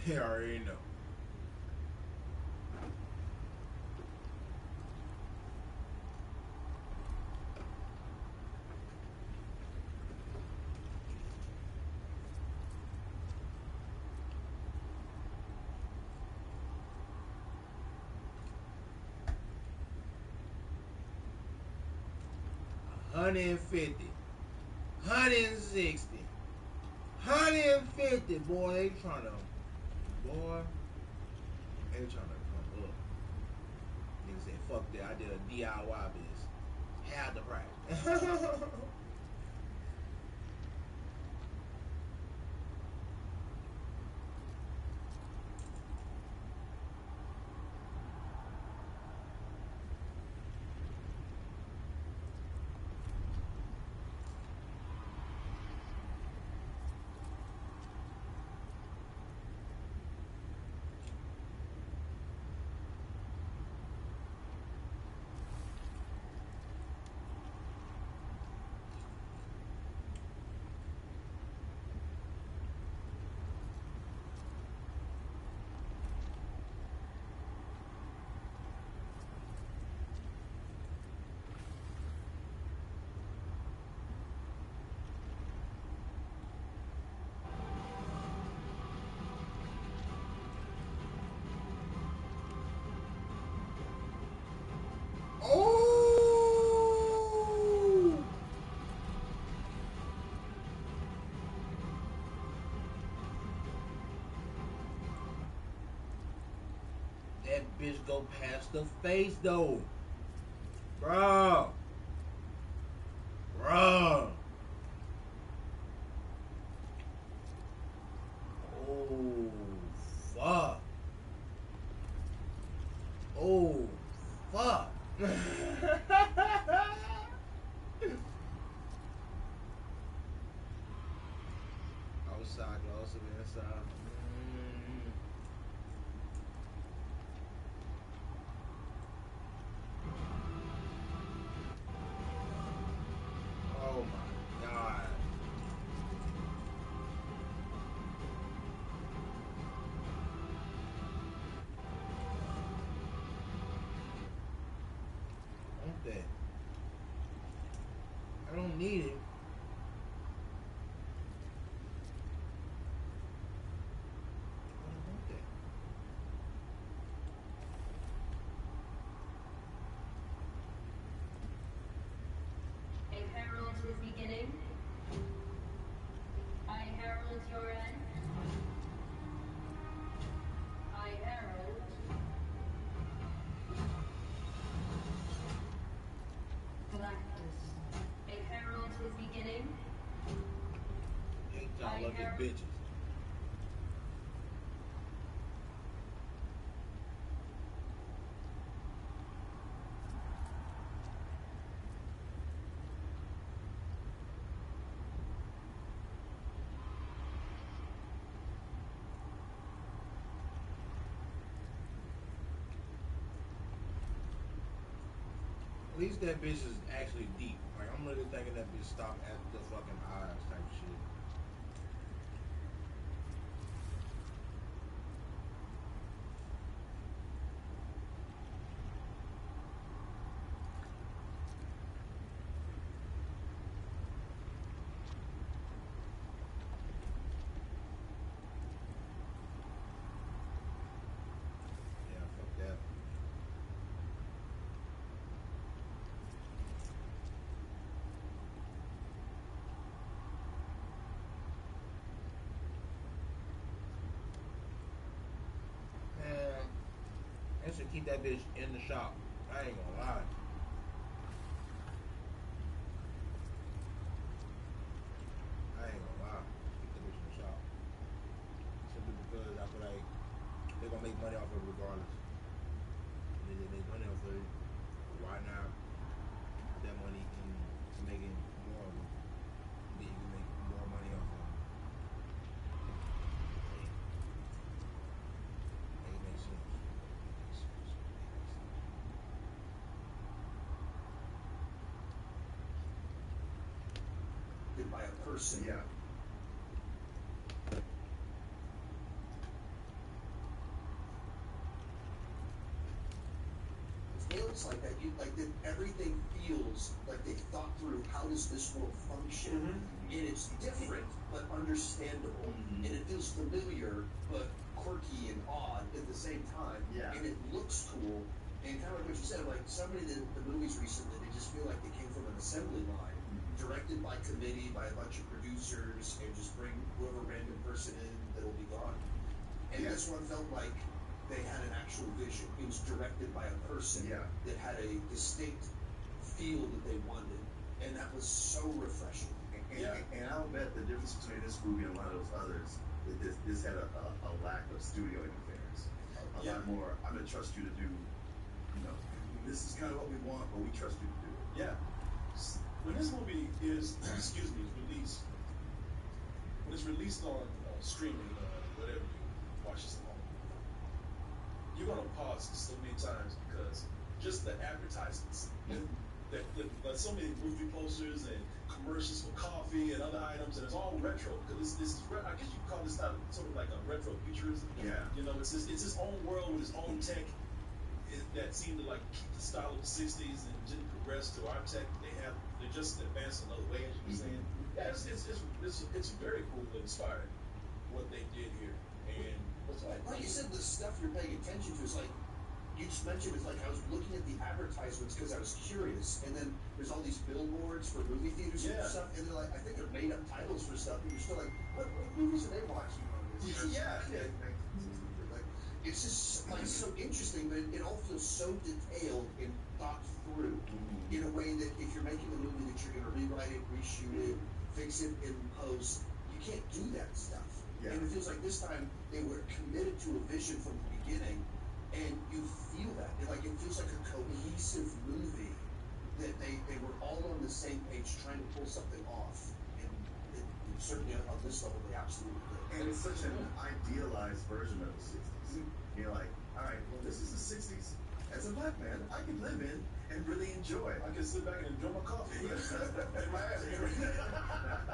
Speaker 2: He already know. $150, $160, $150. Boy, they trying to. Boy, they trying to come up. Nigga said, fuck that. I did a DIY biz. Half the price. Oh! That bitch go past the face though. Bruh. Bruh. Oh, fuck. Oh, fuck. Outside, also inside. Oh my god. Want that. I don't need it. I don't want that.
Speaker 11: A herald is beginning. I herald your end. I herald. Galactus. A herald is beginning.
Speaker 2: Hate y'all lucky bitches. At least that bitch is actually deep. Like, I'm really thinking that bitch stopped at the fucking eyes type shit. Yeah, fuck that. chance to keep that bitch in the shop. I ain't gonna lie. I ain't gonna lie. Keep that bitch in the shop. Simply because I feel like they're gonna make money off of it regardless. And they make money off of it. Why not put that money in making more of it? Then you can make more money off of it. It makes sense.
Speaker 3: By a person.
Speaker 14: Yeah.
Speaker 3: It's like that. You like that. Everything feels like they thought through how does this world function, and it's different but understandable, and it feels familiar but quirky and odd at the same time.
Speaker 14: Yeah.
Speaker 3: And it looks cool. And kind of like what you said, like so many of the movies recently, they just feel like they came from an assembly line, directed by committee by a bunch of producers, and just bring whoever random person in that'll be gone. And this one felt like they had an actual vision. It was directed by a person that had a distinct feel that they wanted, and that was so refreshing.
Speaker 14: And I'll bet the difference between this movie and a lot of those others is this had a lack of studio interference. A lot more, I'm going to trust you to do, this is kind of what we want, but we trust you to do it.
Speaker 13: Yeah. When this movie is, released, when it's released on streaming, whatever you watch this at home, you're going to pause so many times because just the advertisements, that so many movie posters and commercials for coffee and other items, and it's all retro because this is I guess you could call this sort of like a retro futurism.
Speaker 14: Yeah.
Speaker 13: It's his own world with his own tech that seemed to like keep the style of the '60s and didn't progress to our tech. They're just advanced another way, as you were saying. Yeah, it's very cool and inspiring what they did here. And what's
Speaker 3: like you said, the stuff you're paying attention to is like. You just mentioned it's like I was looking at the advertisements because I was curious, and then there's all these billboards for movie theaters and stuff, and they're like, I think they're made up titles for stuff, and you're still like, what movies are they watching on this? Like, it's just like so interesting, but it all feels so detailed and thought through in a way that if you're making a movie that you're going to rewrite it, reshoot it, fix it in post, you can't do that stuff. And it feels like this time they were committed to a vision from the beginning. And you feel that. It feels like a cohesive movie that they were all on the same page trying to pull something off. And it certainly on this level they absolutely did.
Speaker 14: And it's such an idealized version of the 60s. You're like, all right, well, this is the 60s. As a black man, I can live in and really enjoy it.
Speaker 13: I can sit back and enjoy my coffee. In my ass.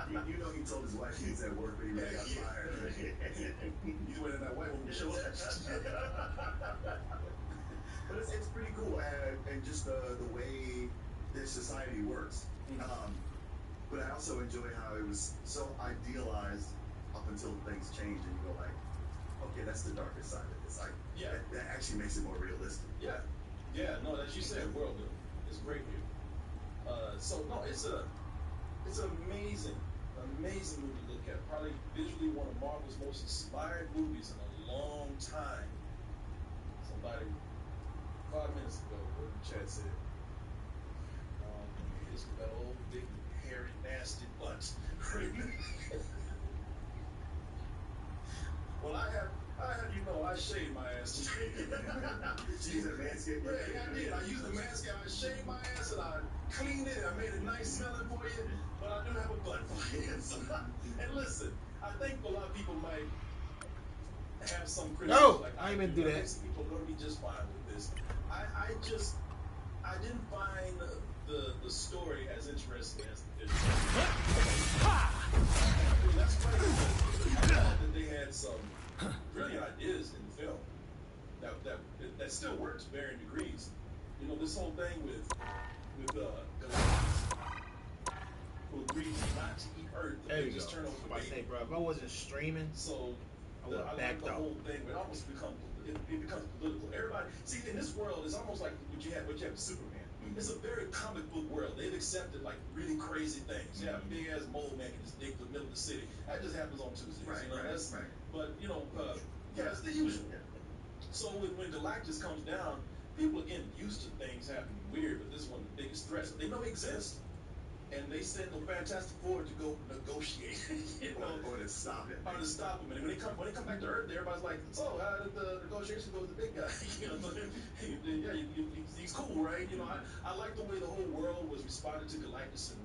Speaker 14: You know he told his wife he was at work, but he really got fired.
Speaker 13: He's wearing that white woman shirt.
Speaker 14: But it's pretty cool, and just the way this society works. But I also enjoy how it was so idealized up until things change, and you go like, okay, that's the darker side of this. That actually makes it more realistic.
Speaker 13: No, as you said, world building is great here. It's an amazing movie to look at. Probably visually one of Marvel's most inspired movies in a long time. Somebody 5 minutes ago, what the chat said, it's that old big hairy nasty butt. Well, I have I shaved my ass today.
Speaker 14: You used a manscape?
Speaker 13: Yeah, I did. I used a manscape. I shaved my ass and I cleaned it. I made it nice smelling for you, but I do have a butt for you. And listen, I think a lot of people might have some criticism.
Speaker 2: No, I ain't meant to do that.
Speaker 13: People are going to be just fine with this. I didn't find the story as interesting as it is. That's crazy. I thought that they had some brilliant ideas in the film that still works to varying degrees. This whole thing with Galactus, who agreed not to eat Earth,
Speaker 2: there you
Speaker 13: just
Speaker 2: go.
Speaker 13: turn over the baby.
Speaker 2: Bro, if I wasn't streaming, I would have backed
Speaker 13: the
Speaker 2: out.
Speaker 13: whole thing, but it becomes political. Everybody, see, in this world, it's almost like what you have with Superman. It's a very comic book world. They've accepted like really crazy things. You have a big ass mole man can just dig to the middle of the city. That just happens on Tuesdays.
Speaker 14: Right.
Speaker 13: But it's the usual. So when Galactus comes down, people are getting used to things happening weird, but this is one of the biggest threats. They know he exists, and they send the Fantastic Four to go negotiate,
Speaker 14: or to stop him.
Speaker 13: Or to stop him. And when they come back to Earth, everybody's like, "So how did the negotiation go with the big guy?" He's cool, right? I like the way the whole world was responding to Galactus in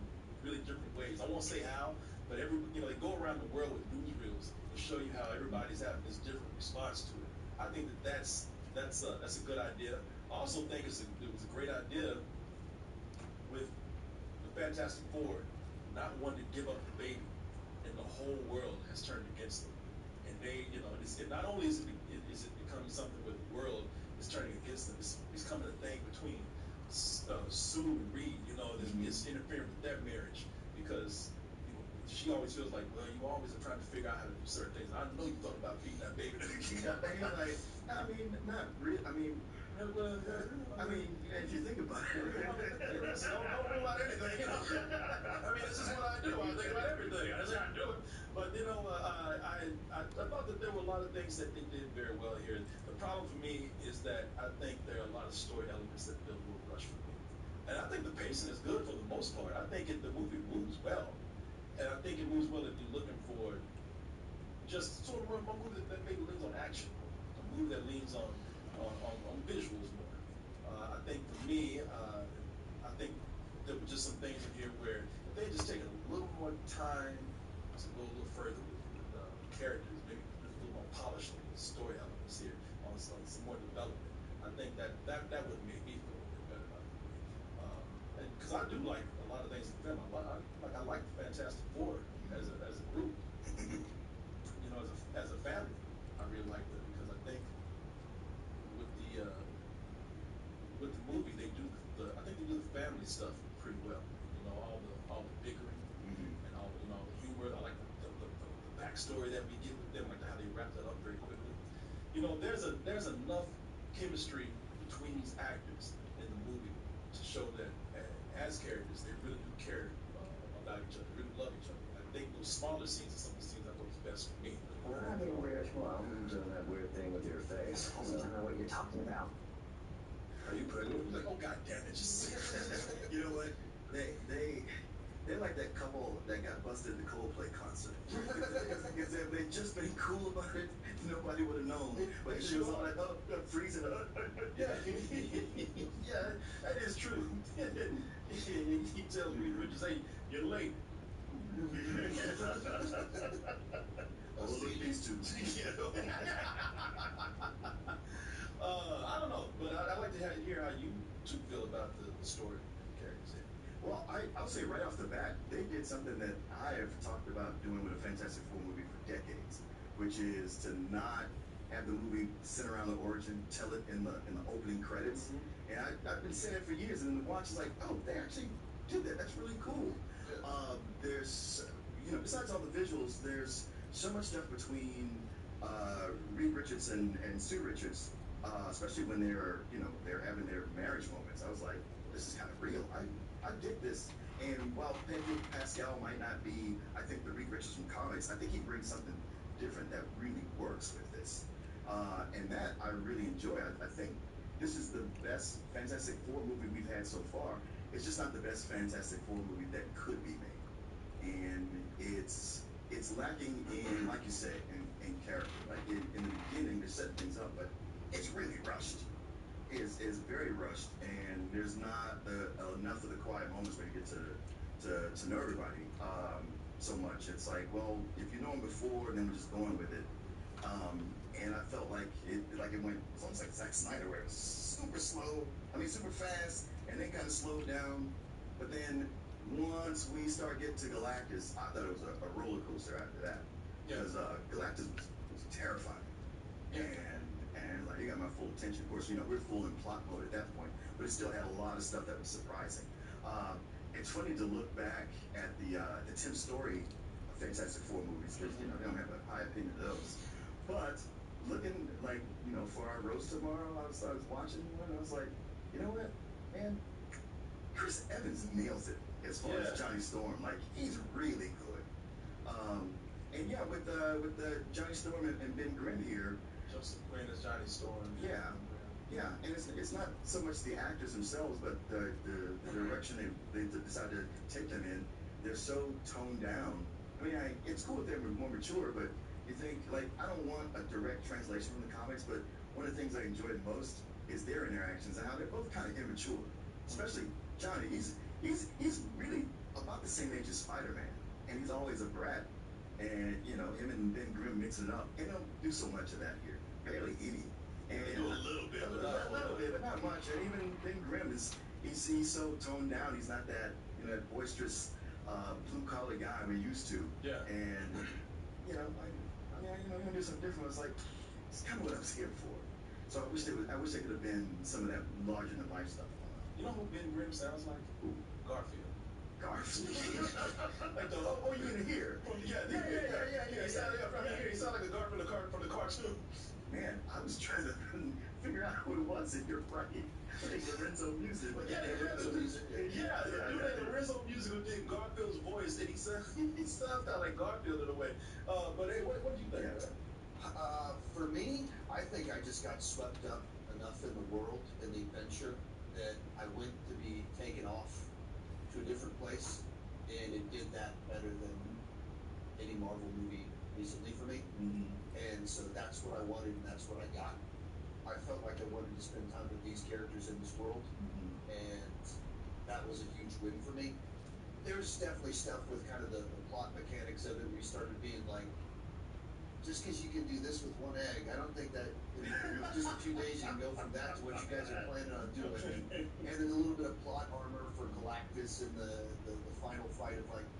Speaker 13: really different ways. I won't say how, but they go around the world with newsreels and show you how everybody's having this different response to it. I think that's a good idea. I also think it was a great idea with the Fantastic Four not wanting to give up the baby, and the whole world has turned against them. And they, not only is it becoming something where the world is turning against them, it's becoming a thing between Sue and Reed. It's interfering with their marriage because she always feels like, well, you always are trying to figure out how to do certain things. I know you thought about beating that baby.
Speaker 14: Like, not really. If you think about it,
Speaker 13: don't rule out anything. It's just what I do. I think about everything. I say I do it. But I thought that there were a lot of things that they did very well here. The problem for me is that I think there are a lot of story elements that feel a little rushed for me. And I think the pacing is good for the most part. I think the movie moves well. And I think it moves well if you're looking for just sort of a movie that maybe leans on action, a movie that leans on visuals more. I think for me, I think there were just some things in here where if they had just taken a little more time to go a little further with the characters, maybe a little more polished on the story elements here, on some more development, I think that would have made me feel a little bit better about the movie. Because I do like a lot of things in the film. I like the Fantastic Four as a group. As a family, I really like them because I think with the movie they do the family stuff pretty well. All the bickering and all the humor. I like the backstory that we get with them, like how they wrap that up very quickly. There's enough chemistry between these actors in the movie to show that as characters they really do care about each other, really love each other. I think those smaller scenes are some of the scenes that works best for me.
Speaker 12: Weird. Well, I'm doing that weird thing with your face. I don't know what you're talking about.
Speaker 13: Are you pregnant? He's like, oh god damn it!
Speaker 14: You know what? They're like that couple that got busted at the Coldplay concert. Because if they'd just been cool about it, nobody would have known. But she was all like, freezing up.
Speaker 13: Yeah, that is true. He tells me, Richard, say, you're late.
Speaker 14: Oh, look, these two.
Speaker 13: I don't know, but I'd like to hear how you two feel about the story characters here.
Speaker 14: Well, I'll say right off the bat, they did something that I have talked about doing with a Fantastic Four movie for decades, which is to not have the movie center around the origin, tell it in the opening credits. And I've been saying it for years, and the watch is like, oh, they actually did that. That's really cool. There's, besides all the visuals, there's so much stuff between Reed Richards and Sue Richards, especially when they're having their marriage moments. I was like, this is kind of real. I dig this. And while Pedro Pascal might not be, I think, the Reed Richards from comics, I think he brings something different that really works with this. And that I really enjoy. I think this is the best Fantastic Four movie we've had so far. It's just not the best Fantastic Four movie that could be made. And it's lacking in, like you said, in character. Like in the beginning, they're setting things up, but it's really rushed. It's very rushed, and there's not enough of the quiet moments where you get to know everybody so much. It's like, well, if you know them before, and then we're just going with it. And I felt like it went, it's almost like Zack Snyder, where it was super slow. Super fast, and then kind of slowed down. But then once we start getting to Galactus, I thought it was a roller coaster after that. Because Galactus was terrifying. And like, he got my full attention. Of course, we're full in plot mode at that point, but it still had a lot of stuff that was surprising. It's funny to look back at the Tim Story Fantastic Four movies, because they don't have a high opinion of those. But looking like for our roast tomorrow, I was watching one, and I was like, you know what, man, Chris Evans nails it as far as Johnny Storm. Like, he's really good. And yeah, with the Johnny Storm and Ben Grimm here,
Speaker 13: Joseph Quinn as Johnny Storm.
Speaker 14: Yeah. Yeah, and it's not so much the actors themselves, but the direction they decide to take them in. They're so toned down. I mean, it's cool if they're more mature, but you think, like, I don't want a direct translation from the comics, but one of the things I enjoyed most is their interactions and how they're both kind of immature. Especially Johnny, he's really about the same age as Spider-Man, and he's always a brat. And you know, him and Ben Grimm mixing it up. They don't do so much of that here, barely any. And
Speaker 13: They do a little bit,
Speaker 14: but not much. And even Ben Grimm he's so toned down. He's not that that boisterous blue collar guy we're used to.
Speaker 13: Yeah.
Speaker 14: And you know, you want to do something different. It's like it's kind of what I was here for. So I wish there could have been some of that larger than life stuff.
Speaker 13: You know who Ben Grimm sounds like?
Speaker 14: Who?
Speaker 13: Garfield.
Speaker 14: Like you mean here?
Speaker 13: Yeah. He sounded like a Garfield from the cartoon.
Speaker 14: Man, I was trying to figure out who it was, and you're right. I think Lorenzo Music.
Speaker 13: Lorenzo Music who did Garfield's voice, and he sounds kind of like Garfield in a way. But hey, what do you think?
Speaker 15: For me, I think I just got swept up enough in the world, in the adventure, that I went to be taken off to a different place, and it did that better than any Marvel movie recently for me.
Speaker 14: Mm-hmm.
Speaker 15: And so that's what I wanted, and that's what I got. I felt like I wanted to spend time with these characters in this world, and that was a huge win for me. There's definitely stuff with kind of the plot mechanics of it where you started being like, just because you can do this with one egg, I don't think that in just a few days you can go from that to what you guys are planning on doing. And then a little bit of plot armor for Galactus in the final fight of like,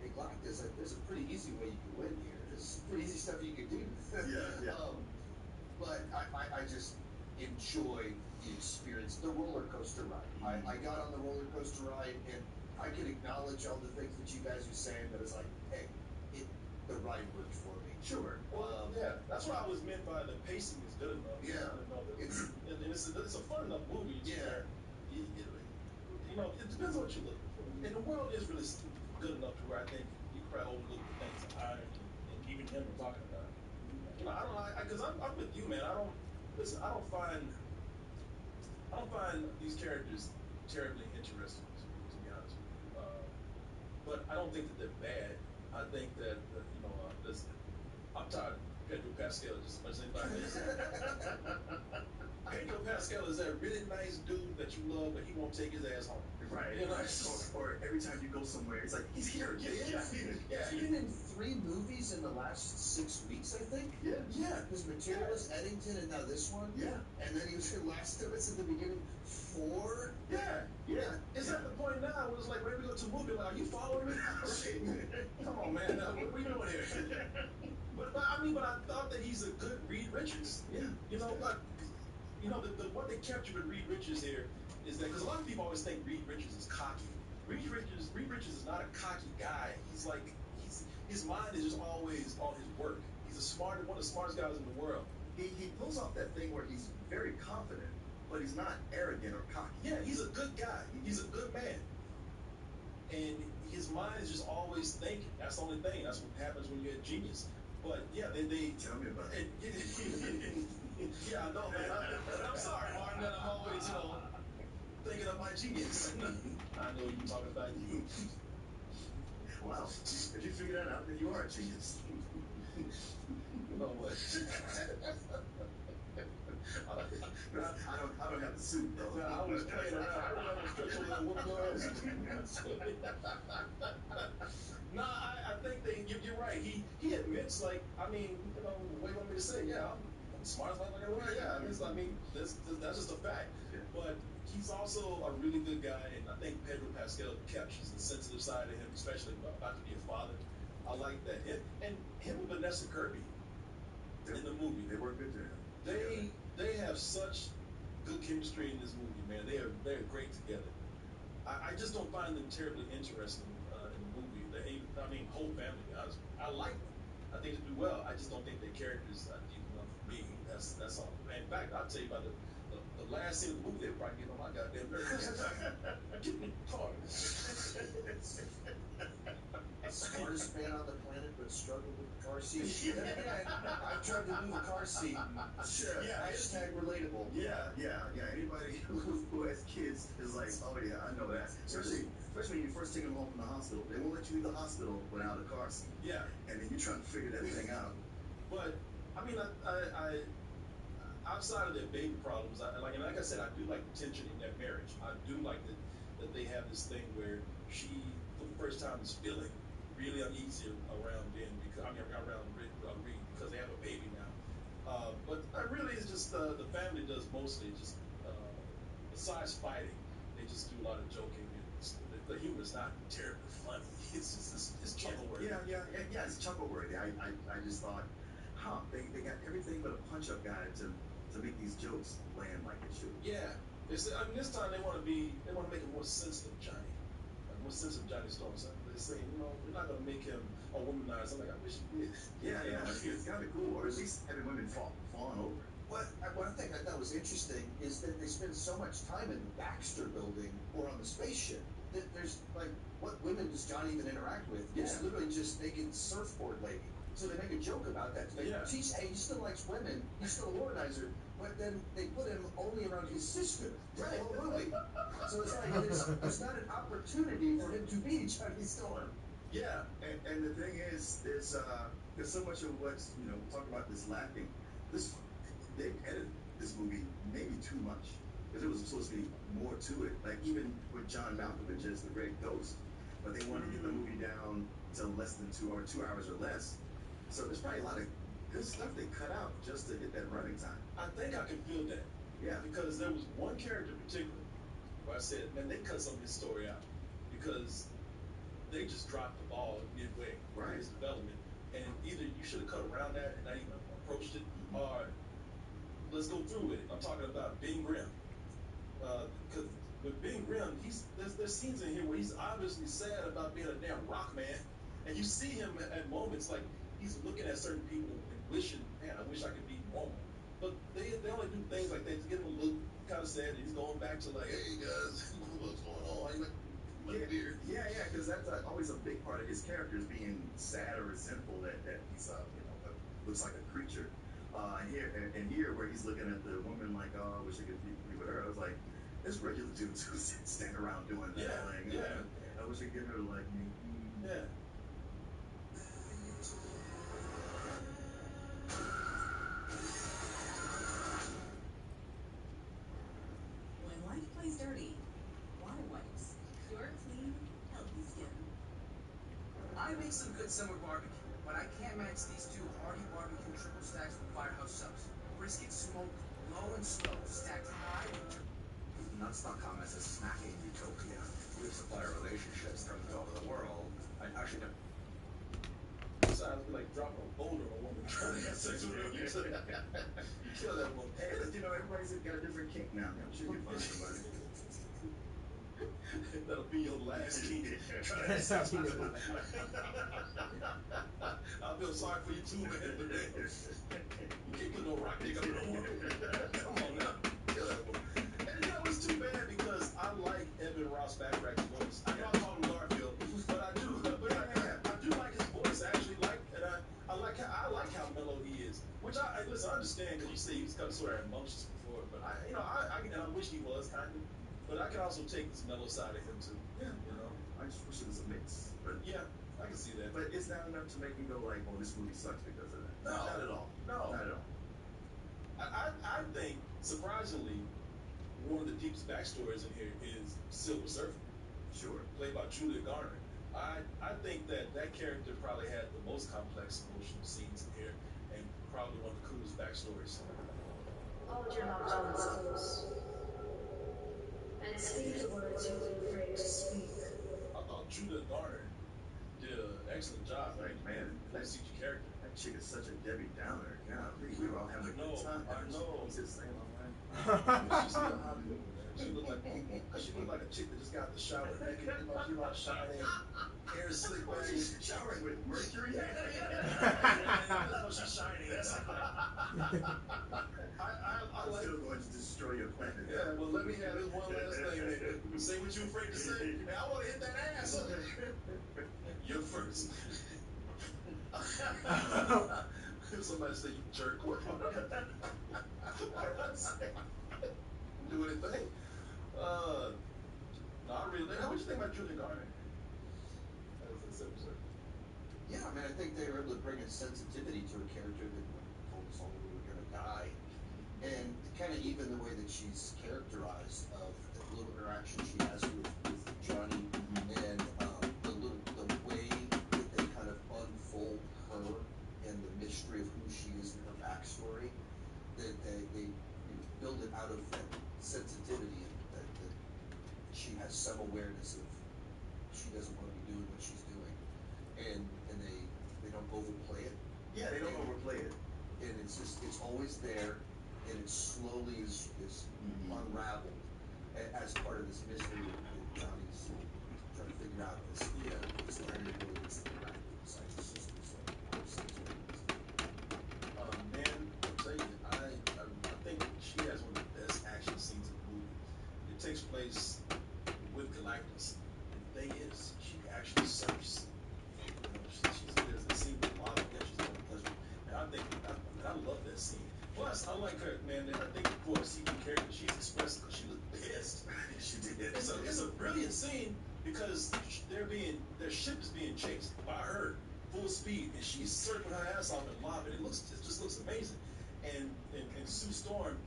Speaker 15: hey Galactus, there's a pretty easy way you can win here. There's some pretty easy stuff you can do. But I just enjoyed the experience, the roller coaster ride. I got on the roller coaster ride, and I can acknowledge all the things that you guys are saying, but it's like, hey, the ride worked for me.
Speaker 13: Sure. Well, that's what I was meant by the pacing is good enough.
Speaker 15: Yeah.
Speaker 13: It's a fun enough movie.
Speaker 15: Yeah.
Speaker 13: You know, it depends on what you look for. And the world is really good enough to where I think you probably overlook the things that I and even him are talking about. You know, I don't like, because I'm with you, man. I don't find these characters terribly interesting, to be honest with you. But I don't think that they're bad. I think that listen, I'm tired of Pedro Pascal just as much as anybody else. Pedro Pascal is that really nice dude that you love, but he won't take his ass home.
Speaker 14: Right.
Speaker 13: You know?
Speaker 14: Or every time you go somewhere, it's like, he's here.
Speaker 15: Yeah. He's been in 3 movies in the last 6 weeks, I think.
Speaker 14: Yeah.
Speaker 15: His Materialist, Eddington, and now this one.
Speaker 14: Yeah.
Speaker 15: And then he was in Last of Us at the beginning. 4.
Speaker 13: Yeah. It's at the point now where it's like, when we go to a movie, like, are you following me? Come on, man. What are we doing here? But I thought that he's a good Reed Richards.
Speaker 14: Yeah.
Speaker 13: You know, like, the what they captured with Reed Richards here is that, because a lot of people always think Reed Richards is cocky. Reed Richards is not a cocky guy. He's like, his mind is just always on his work. He's one of the smartest guys in the world.
Speaker 14: He pulls off that thing where he's very confident, but he's not arrogant or cocky.
Speaker 13: Yeah, he's a good guy. He's a good man. And his mind is just always thinking. That's the only thing. That's what happens when you're a genius. But yeah, they
Speaker 14: tell me about it.
Speaker 13: Yeah, I know, man. I'm sorry, Martin, that I'm always, thinking of my genius. I know you're talking about you.
Speaker 14: Wow. If you figure that out, then you are a genius.
Speaker 13: You know what?
Speaker 14: I don't have the suit, though.
Speaker 13: I was playing around. I remember stretch over and whoop your ass. No, I think that you're right. He admits, like, what do you want me to say? Yeah, I'm smart as like I wear. Yeah, that's just a fact.
Speaker 14: Yeah.
Speaker 13: But he's also a really good guy, and I think Pedro Pascal captures the sensitive side of him, especially about to be a father. I like that. And him and Vanessa Kirby in the movie.
Speaker 14: They work good together.
Speaker 13: They have such good chemistry in this movie, man. They're great together. I just don't find them terribly interesting in the movie. Whole family. I like them. I think they do well. I just don't think their characters are deep enough for me. That's all. In fact, I'll tell you about the last scene of the movie. They'll probably get on my goddamn nerves. Get me hard.
Speaker 15: smartest man on the planet, but struggled with the car seat. Then again, I've tried to move a car seat.
Speaker 14: Sure.
Speaker 15: Yeah, hashtag relatable.
Speaker 14: Yeah. Anybody who has kids is like, oh yeah, I know that. Especially when you first take them home from the hospital. They won't let you leave the hospital without a car seat.
Speaker 13: Yeah.
Speaker 14: And then you're trying to figure that thing out.
Speaker 13: But I mean, I outside of their baby problems, like I said, I do like the tension in their marriage. I do like that they have this thing where she, for the first time, is feeling really uneasy around Ben around Reed because they have a baby now. But really, it's just the family does mostly just besides fighting, they just do a lot of joking. And the humor is not terribly funny. It's just it's chuckle worthy.
Speaker 14: Yeah. It's chuckle worthy. I just thought, they got everything but a punch up guy to make these jokes land like it should.
Speaker 13: Yeah. I mean, this time they want to make it more sensitive, Johnny. More sensitive Johnny Storm. So they're saying, we're not going to make him a womanizer. I'm like, I wish you did.
Speaker 14: Yeah. It's kind of cool, or at least having women falling over.
Speaker 15: One thing I thought was interesting is that they spend so much time in the Baxter building or on the spaceship. There's like, what women does John even interact with? It's literally just naked surfboard lady. So they make a joke about that. He still likes women. He's still a womanizer. But then they put him only around his sister the whole movie. So it's like there's not an opportunity for him to be Johnny Storm.
Speaker 14: Yeah, and the thing is, there's so much of what's talking about this lacking. They edited this movie maybe too much because it was supposed to be more to it. Like even with John Malkovich as the Red Ghost, but they wanted to get the movie down to less than 2 hours or less. So there's probably a lot of good stuff they cut out just to hit that running time.
Speaker 13: I think I can feel that.
Speaker 14: Yeah.
Speaker 13: Because there was one character in particular where I said, man, they cut some of his story out because they just dropped the ball midway in his development. And either you should have cut around that and not even approached it, or let's go through with it. I'm talking about Bing Grimm. Because with Bing Grimm, there's scenes in here where he's obviously sad about being a damn rock man. And you see him at moments like he's looking at certain people and wishing, man, I wish I could be normal. But they only do things like that to get him a look kind of sad. He's going back to like, hey guys, what's going on?
Speaker 14: Yeah, because that's always a big part of his character is being sad or resentful that he's looks like a creature. And here where he's looking at the woman like, oh, I wish I could be with her. I was like, there's regular dudes who stand around doing that. I wish I could get her to like me.
Speaker 13: Yeah.
Speaker 16: When life plays dirty, water wipes. Pure, clean, healthy skin.
Speaker 17: I make some good summer barbecue, but I can't match these two hearty barbecue triple stacks from Firehouse Subs. Brisket smoked low and slow, stacked high.
Speaker 18: Nuts.com is a snacking utopia. We supply relationships from all over the world. I actually don't.
Speaker 13: Sounds like dropping a boulder on a woman trying to have sex with her. You kill that woman.
Speaker 14: Hey, everybody's got a different kink now. I'm sure you find somebody.
Speaker 13: That'll be your last kink. I feel sorry for you too, man. You can't put no rock dick up in no woman. Come on now. Kill that woman. And it's too bad because I like Evan Ross Backrack's voice. I know I'm talking Garfield, but I do like his voice. I actually like, and I like how mellow he is. Which I understand because you say he was kind of sort of rambunctious before, but I wish he was kind of. But I can also take this mellow side of him too.
Speaker 14: Yeah, I just wish it was a mix. But
Speaker 13: yeah, I can see that.
Speaker 14: But it's not enough to make me go like, oh, this movie sucks because of that.
Speaker 13: No,
Speaker 14: not at all.
Speaker 13: No,
Speaker 14: not at all.
Speaker 13: I think surprisingly, one of the deepest backstories in here is Silver Surfer.
Speaker 14: Sure.
Speaker 13: Played by Julia Garner. I think that character probably had the most complex emotional scenes in here, and probably one of the coolest backstories.
Speaker 11: Hold your mouth on close. And speak the words you were afraid to speak.
Speaker 13: I thought Julia Garner did an excellent job.
Speaker 14: Like, man,
Speaker 13: that CG character.
Speaker 14: That chick is such a Debbie Downer. God, we were all having a good time.
Speaker 13: I know.
Speaker 14: He's just saying, all right.
Speaker 13: She looked like a chick that just got out the shower naked. She was shining, hair slick back.
Speaker 14: She's showering with mercury.
Speaker 13: That's what she's shining.
Speaker 14: I'm still going to destroy your planet.
Speaker 13: Yeah, well, let me have this one last thing, man. Say what you're afraid to say. Hey, I want to hit that ass. You're first. If somebody say you jerk, what? What did I say? Do anything? No, I really. What you think about Julia Garner? As a civil servant.
Speaker 15: Yeah, I mean, I think they were able to bring a sensitivity to a character that told us all we were going to die. And kind of even the way that she's characterized, of the little interaction she has with Johnny, and the way that they kind of unfold her and the mystery of who she is and her backstory, that they build it out of that sensitivity, and that she has some awareness of she doesn't want to be doing what she's doing, and they don't overplay it.
Speaker 14: Yeah, they don't overplay it.
Speaker 15: And it's always there, and it slowly is unraveled as part of this mystery that Johnny's trying to figure out this variable that's interacting inside the system. So
Speaker 13: Man, I'll tell you, I think she has one of the best action scenes in the movie. It takes place with Galactus. And the thing is, she actually surfs. There's a scene with a lot of she's going to pleasure. And I love that scene. Plus, I like her, man. I think for a CG character, she's expressed because she looked pissed.
Speaker 14: She did.
Speaker 13: It's a brilliant scene because their ship is being chased by her full speed, and she's surfing her ass off and lobbing. It just looks amazing. And Sue Storm,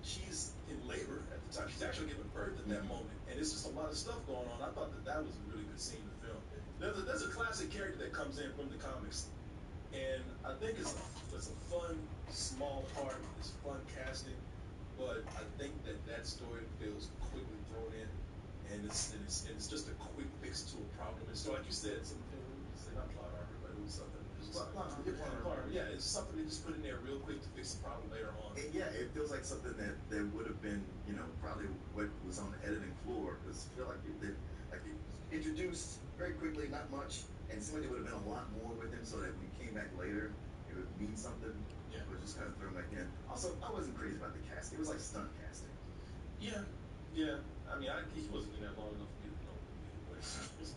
Speaker 13: she's in labor at the time. She's actually giving birth at that moment, and it's just a lot of stuff going on. I thought that was a really good scene in the film. There's a classic character that comes in from the comics, and I think it's a fun, small part. It's fun casting, but I think that story feels quickly thrown in, and it's just a quick fix to a problem. And so, like you said, not plot armor, but it was something. Yeah, it's something they just put in there real quick to fix the problem later on.
Speaker 14: It feels like something that would have been, probably what was on the editing floor, because I feel like it introduced very quickly, not much, and somebody would have been a lot more with him, so that when he came back later, it would mean something. Yeah, but just kind of throw him back in. Also, I wasn't crazy about the casting. It was like stunt casting.
Speaker 13: Yeah. I mean, he wasn't in that long enough for me to know who he was.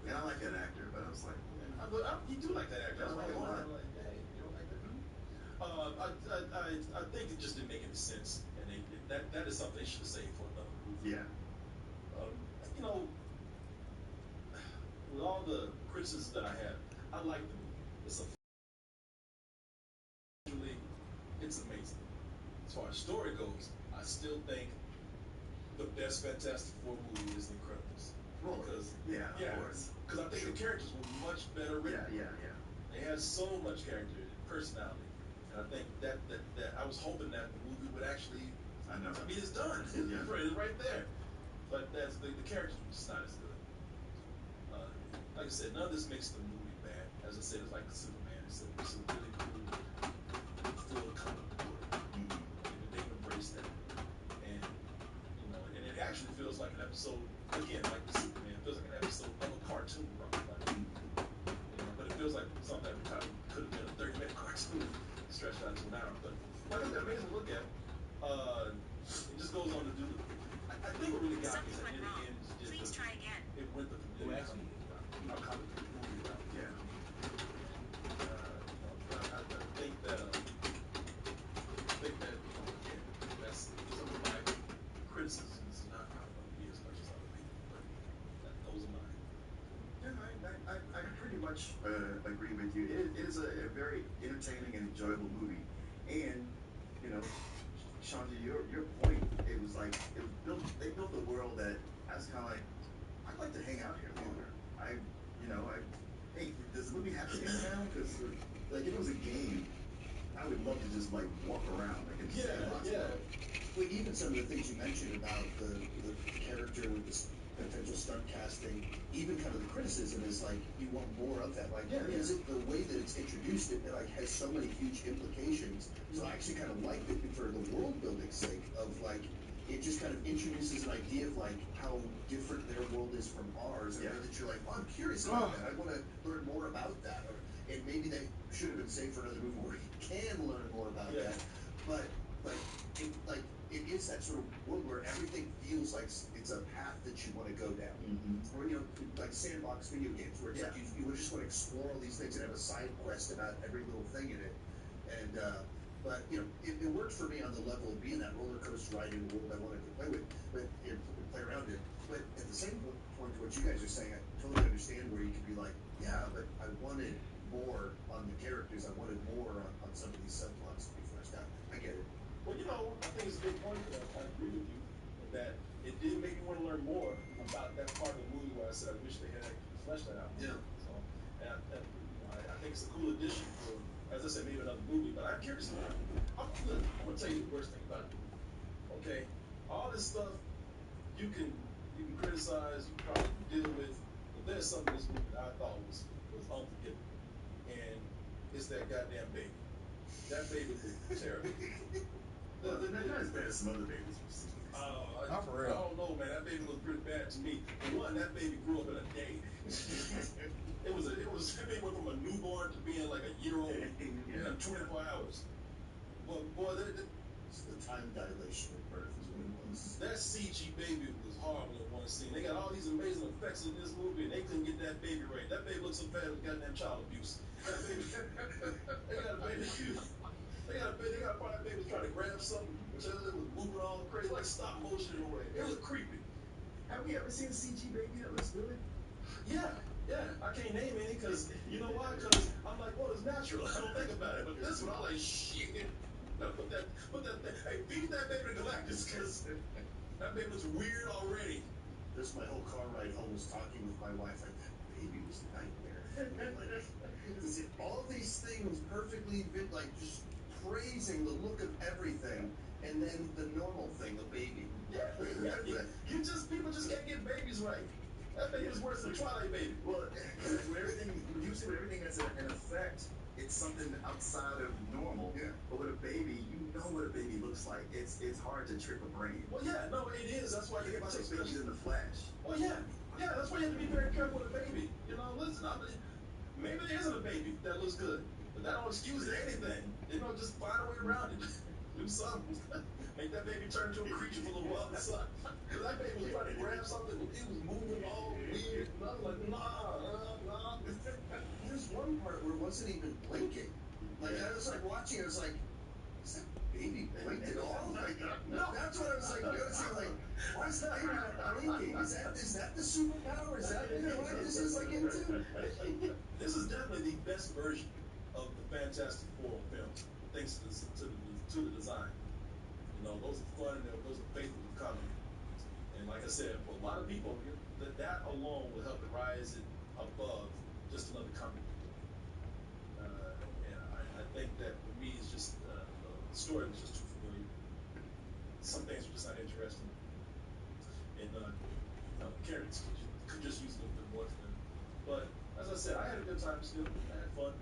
Speaker 14: And I like that actor, but I was like,
Speaker 13: you do like that actor. I was like, hey, you don't like that dude? I think it just didn't make any sense, and that is something they should have saved for another movie.
Speaker 14: Yeah.
Speaker 13: With all the criticisms that I have, I like the movie. It's amazing. As far as story goes, I still think the best Fantastic Four movie is The Incredibles.
Speaker 14: Well, of course.
Speaker 13: Because I think the characters were much better written.
Speaker 14: Yeah.
Speaker 13: They had so much character and personality, and I think that I was hoping that the movie would actually. I mean, it's done. It's right there. But the characters were just not as good. Like I said, none of this makes the movie bad. As I said, it's like Superman. It's a really cool, full comic book. And they embrace that. And it actually feels like an episode, again, like Superman, it feels like an episode of a cartoon, but it feels like something that could have been a 30-minute cartoon stretched out to an hour. But it's amazing to look at. It just goes on to do. I think what really got me is that in the end, it went the comic book movie route. Yeah. I think that that's some of my criticisms. Not going to be as much as other people, but those are mine.
Speaker 14: Yeah, I pretty much agree with you. It is a very entertaining and enjoyable movie, and Sean, to your point, it was like they built a world that I was kind of like, I'd like to hang out here longer. Hey, does the movie have to end now? Because if it was a game, I would love to just walk around and
Speaker 15: Well, even some of the things you mentioned about the character with this potential stunt casting, even kind of the criticism is you want more of that. Is it the way that it's introduced? It has so many huge implications. So I actually kind of liked it for the world building sake of it just kind of introduces an idea of how different their world is from ours, and that you're I'm curious about that. I want to learn more about that, and maybe that should have been saved for another movie where you can learn more about that. But it is that sort of world where everything feels like it's a path that you want to go down. Or, like sandbox video games where it's like you just want to explore all these things and have a side quest about every little thing in it. And, but, it worked for me on the level of being that roller coaster ride in a world I wanted to play with, but play around in. But at the same point to what you guys are saying, I totally understand where you could be like, yeah, but I wanted more on the characters. I wanted more on some of these subplots to be fleshed out. I get it.
Speaker 13: Well, I think it's a big point that I agree with you in that it did make me want to learn more about that part of the movie where I said I wish they had actually fleshed that out.
Speaker 15: Yeah.
Speaker 13: So, and I think it's a cool addition for, as I said, maybe another movie. But I'm curious. I'm gonna tell you the worst thing about it. Okay, all this stuff you can criticize, you can probably deal with, but there's something in this movie that I thought was unforgivable, and it's that goddamn baby. That baby was terrible.
Speaker 14: Well, they're not as bad as some other babies we've seen.
Speaker 2: Not for real.
Speaker 13: I don't know, man. That baby looked pretty bad to me. For one, that baby grew up in a day. That baby went from a newborn to being like a year old in 24 hours. Well, boy,
Speaker 15: it's the time dilation of birth is what it was.
Speaker 13: That CG baby was horrible in one scene. They got all these amazing effects in this movie, and they couldn't get that baby right. That baby looks so bad it was goddamn child abuse. That baby, they got a baby. They got a part of that baby was trying to grab something, which it was moving all crazy, like stop motion in a way. It was creepy.
Speaker 14: Have we ever seen a CG baby that looks good?
Speaker 13: Yeah. I can't name any because you know why? Because I'm like, well, it's natural. I don't think about it. But this one, I'm like, shit. No, put that thing. Hey, feed that baby to Galactus because that baby looks weird already.
Speaker 15: This my whole car ride home was talking with my wife like that baby was a nightmare. All these things perfectly like just praising the look of everything, and then the normal thing, the baby.
Speaker 13: Yeah. People just can't get babies right. That baby is worse than a Twilight baby.
Speaker 14: Well, usually with everything that's an effect, it's something outside of normal.
Speaker 15: Yeah.
Speaker 14: But with a baby, you know what a baby looks like. It's hard to trick a brain.
Speaker 13: Well, yeah, no, it is. That's why you have to take
Speaker 14: babies in the flash.
Speaker 13: Well, yeah, that's why you have to be very careful with a baby. Listen, maybe there isn't a baby that looks good, but that don't excuse anything. Just find a way around it. Do something. Make that baby turn into a creature for a little while. Because that baby was trying to grab something, it was moving all weird. And I was like, nah.
Speaker 15: There's one part where it wasn't even blinking. Like, I was like watching, I was like, is that baby blinked at all? Like, no, that's what I was like noticing. Like, why is that baby not blinking? Is that the superpower? Is that what this is like into?
Speaker 13: This is definitely the best version of the Fantastic Four films, thanks to the design. Those are fun and those are faithful to comedy. And like I said, for a lot of people, that alone will help it rise it above just another comedy. And I think that for me, it's just the story was just too familiar. Some things were just not interesting, and the characters could just use a little bit more to them. But as I said, I had a good time still. I had fun,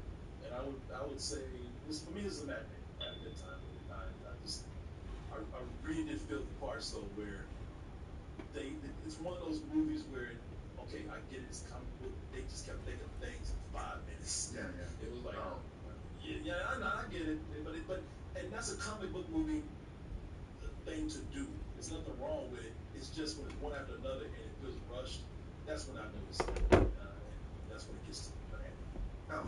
Speaker 13: and I would say this for me. This is a matinee. I had a good time. I really did feel the parts though where it's one of those movies where, okay, I get it, it's comic book. They just kept thinking of things in 5 minutes.
Speaker 14: Yeah.
Speaker 13: It was like, I get it, but that's a comic book movie thing to do. There's nothing wrong with it. It's just when it's one after another and it feels rushed. That's when I notice it, and that's when it gets to me. But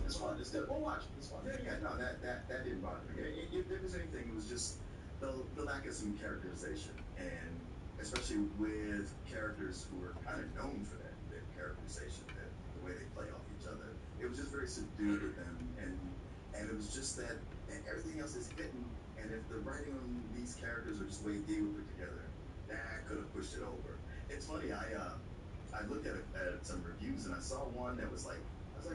Speaker 13: it's fun. It's good. Go watch it. It's fun.
Speaker 14: Yeah. No, that didn't bother me. If there was anything, it was just the lack of some characterization, and especially with characters who are kind of known for that characterization, that the way they play off each other. It was just very subdued with them, and it was just that, and everything else is hidden. And if the writing on these characters or just the way they were put together, that could have pushed it over. It's funny. I looked at some reviews and I saw one that was like,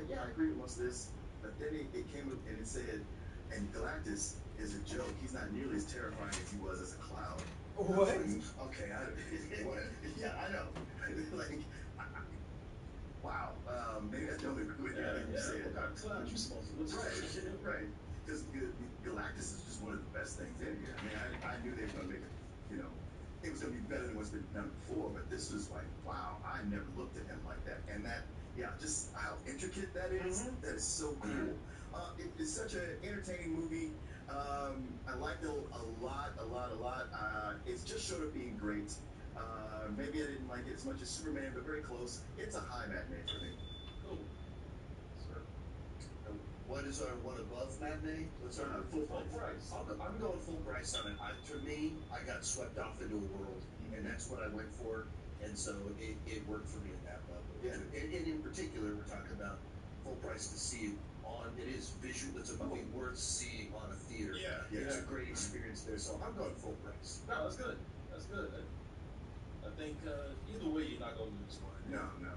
Speaker 14: yeah, I agree with most of this, but then it came up and it said, and Galactus is a joke. He's not nearly as terrifying as he was as a cloud.
Speaker 2: What?
Speaker 14: Okay, yeah, I know. Wow. Maybe I don't agree with everything you said.
Speaker 13: What kind of cloud you smoking?
Speaker 14: Right. Because Galactus is just one of the best things in here. I mean, I knew they were going to make it, it was going to be better than what's been done before, but this was like, wow, I never looked at him like that. And that, just how intricate that is, that is so cool. It's such an entertaining movie. I liked it a lot. It's just short of being great. Maybe I didn't like it as much as Superman, but very close. It's a high matinee for me.
Speaker 13: Cool.
Speaker 14: Sir.
Speaker 15: What is our one above matinee? What's our
Speaker 14: Full price.
Speaker 15: I'm going full price on it. To me, I got swept off into a world, and that's what I went for, and so it worked for me at that level.
Speaker 14: Yeah.
Speaker 15: And in particular, we're talking about full price to see it on. It is visual. It's a movie worth seeing on a theater.
Speaker 13: Yeah.
Speaker 15: It's a great experience there. So I'm going full price.
Speaker 13: No, that's good. That's good. I think either way, you're not gonna lose money.
Speaker 14: No.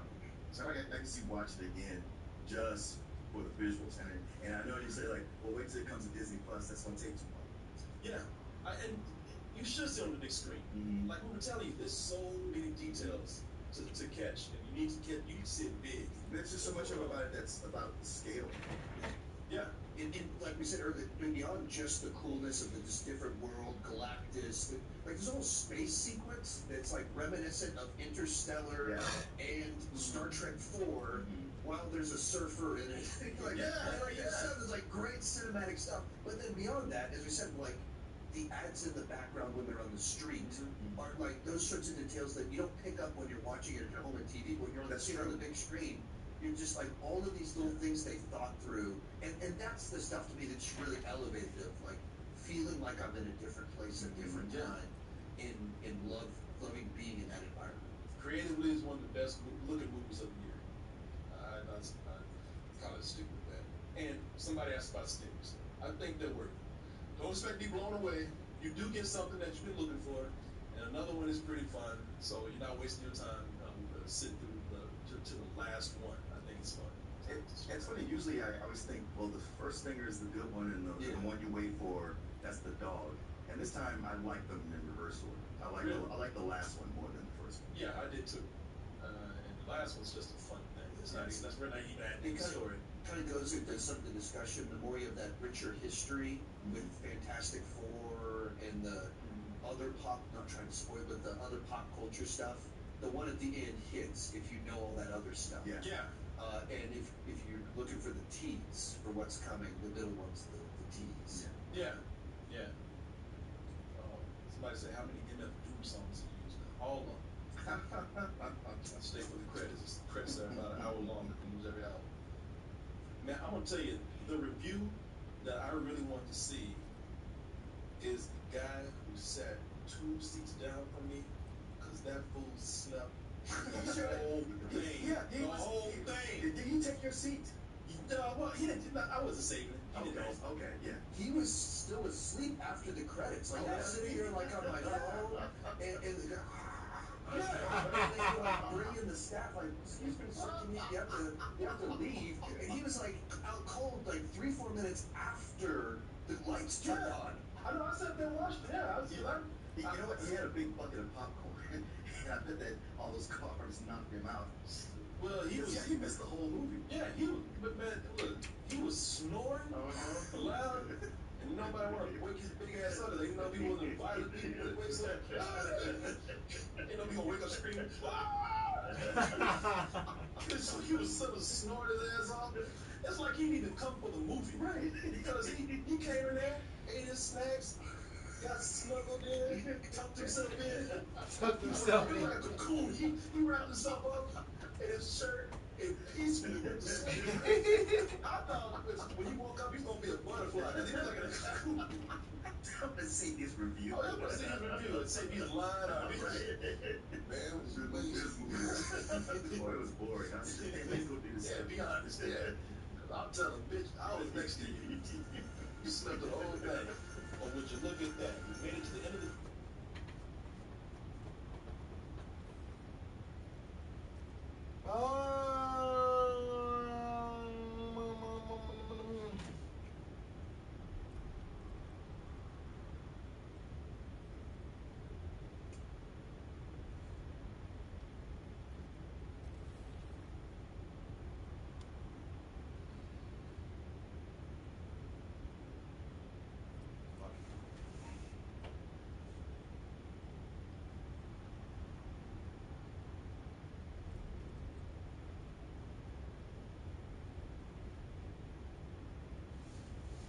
Speaker 14: So I can see watching it again just for the visuals. And I know you say like, well, wait till it comes to Disney Plus. That's gonna take too long.
Speaker 13: Yeah, and you should see it on the big screen.
Speaker 14: Mm-hmm.
Speaker 13: Like we were telling you, there's so many details to catch, and you need to see it big.
Speaker 14: There's just so much about it that's about the scale.
Speaker 13: Yeah.
Speaker 15: Like we said earlier, beyond just the coolness of this different world, Galactus, like there's a whole space sequence that's like reminiscent of Interstellar and Star Trek 4, while there's a surfer in it. There's like great cinematic stuff. But then beyond that, as we said, like the ads in the background when they're on the street are like those sorts of details that you don't pick up when you're watching it at home on TV, when you're seeing it on the big screen. You're just like all of these little things they thought through, and that's the stuff to me that's really elevated of like feeling like I'm in a different place at a different time, in loving being in that environment.
Speaker 13: Creatively, is one of the best looking movies of the year. I'm kind of stick with that. And somebody asked about stickers. I think they're worth it. Don't expect to be blown away. You do get something that you've been looking for, and another one is pretty fun. So you're not wasting your time sitting through to the last one. I think it's fun.
Speaker 14: It's funny. Usually, I always think, well, the first stinger is the good one, and the one you wait for, that's the dog. And this time, I like them in reverse order. I like the last one more than the first one.
Speaker 13: Yeah, I did too. And the last one's just a fun thing. It's not even. That's really not even adding to the story.
Speaker 15: Kind of goes into some of the discussion, the more you have that richer history with Fantastic Four and the other pop. Not trying to spoil, but the other pop culture stuff. The one at the end hits if you know all that other stuff.
Speaker 14: Yeah.
Speaker 15: And if you're looking for the tease for what's coming, the middle one's the tease.
Speaker 13: Yeah. Somebody said, how many MF Doom songs did you use? All of them. I stay for the credits. The credits are about an hour long. You can use every hour. Man, I'm gonna tell you, the review that I really want to see is the guy who sat 2 seats down from me, because that fool slept the whole thing. The whole thing.
Speaker 14: Did he take your seat?
Speaker 13: Well, he didn't. I wasn't saving it. He didn't know.
Speaker 14: Okay, yeah.
Speaker 15: He was still asleep after the credits. Like I'm sitting here like on my phone, and the guy. And they like bring in the staff, like, excuse me, sir, you have to leave. And he was like out cold, like 3-4 minutes after the lights turned on.
Speaker 13: I know. I sat there and watched it.
Speaker 14: You know what? He had a big bucket of popcorn, and I bet that all those cars knocked him out.
Speaker 13: Well, he
Speaker 14: missed the whole movie.
Speaker 13: Yeah, but man, look, he was snoring loud, and nobody wanted to wake his big ass up. They didn't know he wasn't violent. He wakes up. They know he gonna wake up screaming. So he was sort of snoring his ass off. It's like he needed to come for the movie,
Speaker 14: right?
Speaker 13: Because he came in there, ate his snacks, got snuggled in, tucked himself in. He was like a cocoon. He wrapped himself up in his shirt and peacefully went to sleep. I thought when he woke up, he's gonna be a butterfly. He was like in a cocoon.
Speaker 14: I'm gonna see his review.
Speaker 13: I'm gonna see his review and see if he's lying or
Speaker 14: man, it was really this movie. Boy, it was boring. I said, hey, let's go do this.
Speaker 13: Yeah, be honest. Yeah. I'll tell him, bitch, I was next to you. You slept the whole thing. Or would you look at that? You made it to the end of the.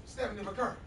Speaker 2: Stephanie McCurry.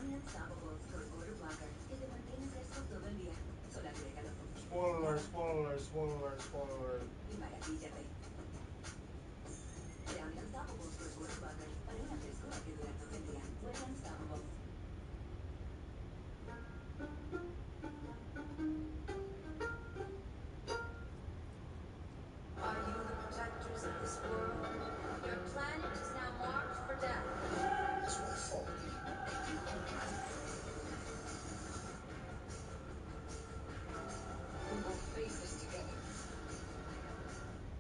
Speaker 16: Un Unstoppables Cold Water Blocker que te mantiene fresco todo el día. Solo agrégalo.
Speaker 2: Spoiler alert, spoiler alert, spoiler alert, spoiler alert.
Speaker 16: Y maravíllate. Crea un Unstoppables Cold Water Blocker para una frescura que dura todo el día. Huele Unstoppables.
Speaker 11: Are you the protectors of this world? Your planet is now marked for death.
Speaker 15: It's my fault. We both face this together.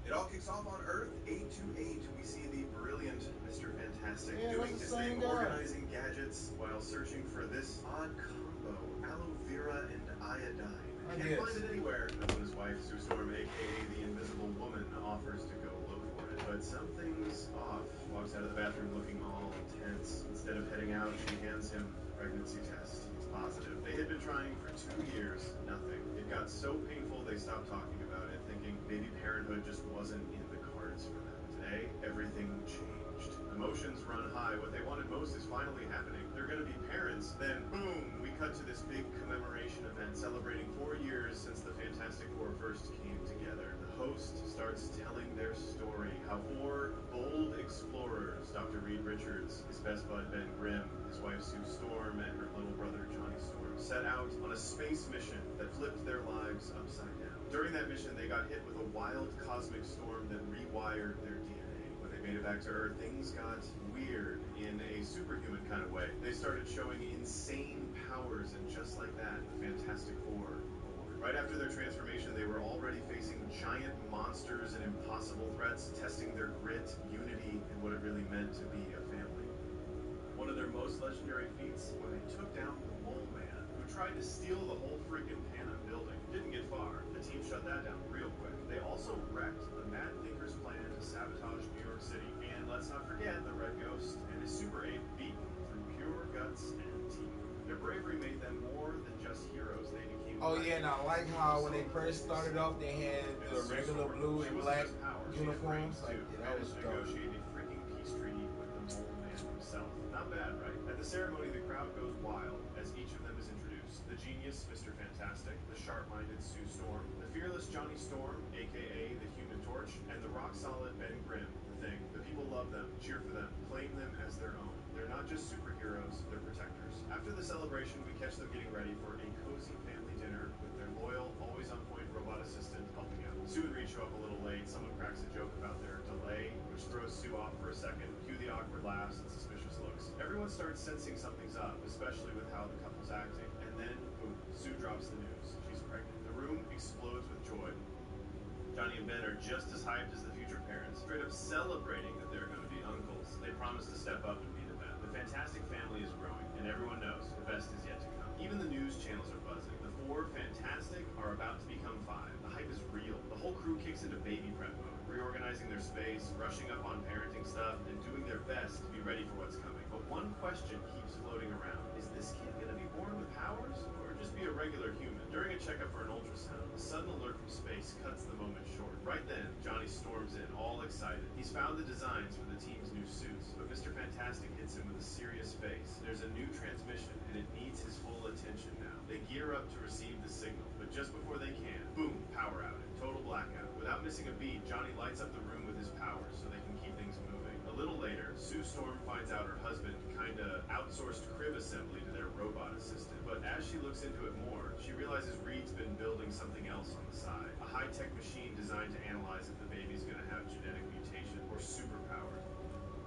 Speaker 8: It all kicks off on Earth 828. We see the brilliant Mr. Fantastic
Speaker 2: Yeah,
Speaker 8: doing
Speaker 2: that's
Speaker 8: his
Speaker 2: the same
Speaker 8: thing,
Speaker 2: guy.
Speaker 8: organizing gadgets while searching for this odd combo, aloe vera and iodine. Can't find it anywhere. That's when his wife, Sue Storm, aka the Invisible Woman, offers to go look for it. But something's off. She walks out of the bathroom looking all tense. Instead of heading out, she hands him a pregnancy test. It's positive. They had been trying for 2 years. Nothing. It got so painful they stopped talking about it, thinking maybe parenthood just wasn't in the cards for them. Today, everything changed. Emotions run high. What they wanted most is finally happening. They're going to be parents. Then, boom, we cut to this big commemoration event celebrating 4 years since the Fantastic Four first came together. The host starts telling their story, how 4 bold explorers, Dr. Reed Richards, his best bud Ben Grimm, his wife Sue Storm, and her little brother Johnny Storm, set out on a space mission that flipped their lives upside down. During that mission, they got hit with a wild cosmic storm that rewired their DNA. When they made it back to Earth, things got weird in a superhuman kind of way. They started showing insane powers, and just like that, the Fantastic Four were born. Right after their transformation, they were already facing giant monsters and impossible threats, testing their grit, unity, and what it really meant to be a family. One of their most legendary feats, when they took down the Mole Man, who tried to steal the whole freaking Panem building. Didn't get far. The team shut that down real quick. They also wrecked the Mad Thinker's plan to sabotage New York City. And let's not forget the Red Ghost and his Super Ape beaten through pure guts and teeth. Their bravery made them more than just heroes. They became
Speaker 2: Oh yeah, and I like how when they first started off, they had the regular blue and black uniforms. Like, yeah, that was dope.
Speaker 8: Negotiate a freaking peace treaty with the Mole Man himself. Not bad, right? At the ceremony, the crowd goes wild as each of them is introduced. The genius, Mr. Fantastic, the sharp-minded Sue Storm, the fearless Johnny Storm, aka the Human Torch, and the rock-solid Ben Grimm, the Thing. The people love them, cheer for them, claim them as their own. They're not just superheroes, they're protectors. After the celebration, we catch them getting ready for a cozy family dinner with their loyal, always-on-point robot assistant helping out. Sue and Reed show up a little late. Someone cracks a joke about their delay, which throws Sue off for a second. Cue the awkward laughs and suspicious looks. Everyone starts sensing something's up, especially with how the couple's acting. And then, boom, Sue drops the news. She's pregnant. The room explodes with joy. Johnny and Ben are just as hyped as the future parents, straight up celebrating that they're going to be uncles. They promise to step up and be the best. The Fantastic family is growing, and everyone knows the best is yet to come. Even the news channels are buzzing. The 4 Fantastic are about to become 5. The hype is real. The whole crew kicks into baby prep mode, reorganizing their space, brushing up on parenting stuff, and doing their best to be ready for what's coming. But one question keeps floating around. Is this kid going to be born with powers, or just be a regular human? During a checkup for an ultrasound, a sudden alert from space cuts the moment short. Right then, Johnny storms in, all excited. He's found the designs for the team's new suits, but Mr. Fantastic hits him with a serious face. There's a new transmission, and it needs his full attention now. They gear up to receive the signal, but just before they can, boom, power outage, total blackout. Without missing a beat, Johnny lights up the room with his powers so they can keep things moving. A little later, Sue Storm finds out her husband kinda outsourced crib assembly to their robot assistant, but as she looks into it more, she realizes Reed's been building something else on the side. A high-tech machine designed to analyze if the baby's gonna have genetic mutation or superpowers.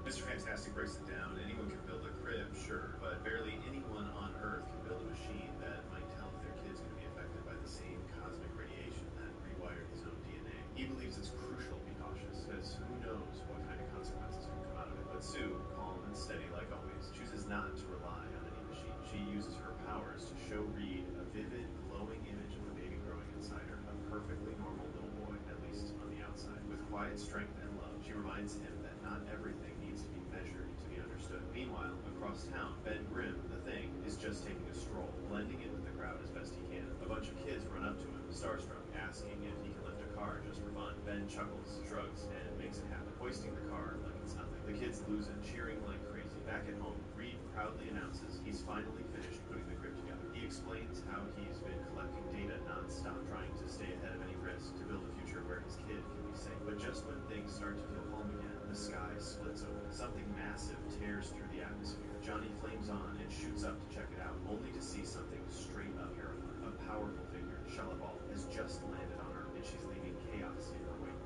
Speaker 8: Mr. Fantastic breaks it down. Anyone can build a crib, sure, but barely anyone on Earth can build a machine that might tell if their kid's going to be affected by the same cosmic radiation that rewired his own DNA. He believes it's crucial to be cautious, because who knows what kind of consequences could come out of it. But Sue, calm and steady like always, chooses not to rely on any machine. She uses her powers to show Reed a vivid, glowing image of the baby growing inside her. A perfectly normal little boy, at least on the outside. With quiet strength and love, she reminds him that not everything needs to be measured to be understood. Meanwhile, across town, Ben Grimm, the Thing, is just taking a stroll, blending in with the crowd as best he can. A bunch of kids run up to him, starstruck, asking if he can lift a car just for fun. Ben chuckles, shrugs, and makes it happen, hoisting the car like it's nothing. The kids lose it, cheering like crazy. Back at home, Reed proudly announces he's finally finished putting the crypt together. He explains how he's been collecting data non-stop, trying to stay ahead of any risk to build a future where his kid can be safe. But just when things start to feel calm again, the sky splits open. Something massive tears through the atmosphere. Johnny flames on and shoots up to check it out, only to see something straight up terrifying. A powerful figure, Shalabal, has just landed on Earth, and she's leaving chaos in her wake.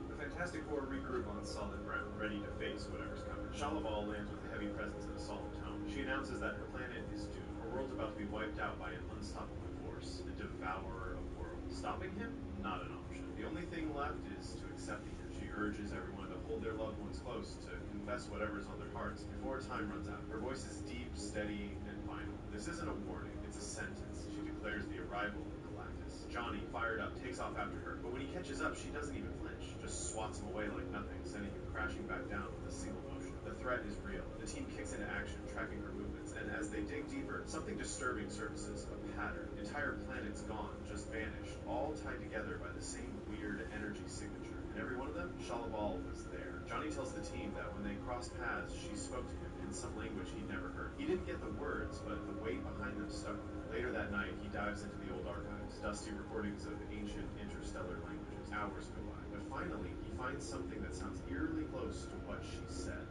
Speaker 8: The Fantastic Four regroup on solid ground, ready to face whatever's coming. Shalabal lands with a heavy presence and a solemn tone. She announces that her planet is doomed. Her world's about to be wiped out by an unstoppable force, the Devourer of Worlds. Stopping him? Not an option. The only thing left is to accept the end. She urges everyone to hold their loved ones close, to confess whatever's on their hearts before time runs out. Her voice is deep, steady, and final. This isn't a warning, it's a sentence. She declares the arrival of Galactus. Johnny, fired up, takes off after her, but when he catches up, she doesn't even flinch, just swats him away like nothing, sending him crashing back down with a single motion. The threat is real. The team kicks into action, tracking her movements, and as they dig deeper, something disturbing surfaces, a pattern. Entire planets gone, just vanished, all tied together by the same weird energy signature. And every one of them, Shalabal was there. Johnny tells the team that when they crossed paths, she spoke to him in some language he'd never heard. He didn't get the words, but the weight behind them stuck with him. Later that night, he dives into the old archives, dusty recordings of ancient interstellar languages. Hours go by, but finally, he finds something that sounds eerily close to what she said.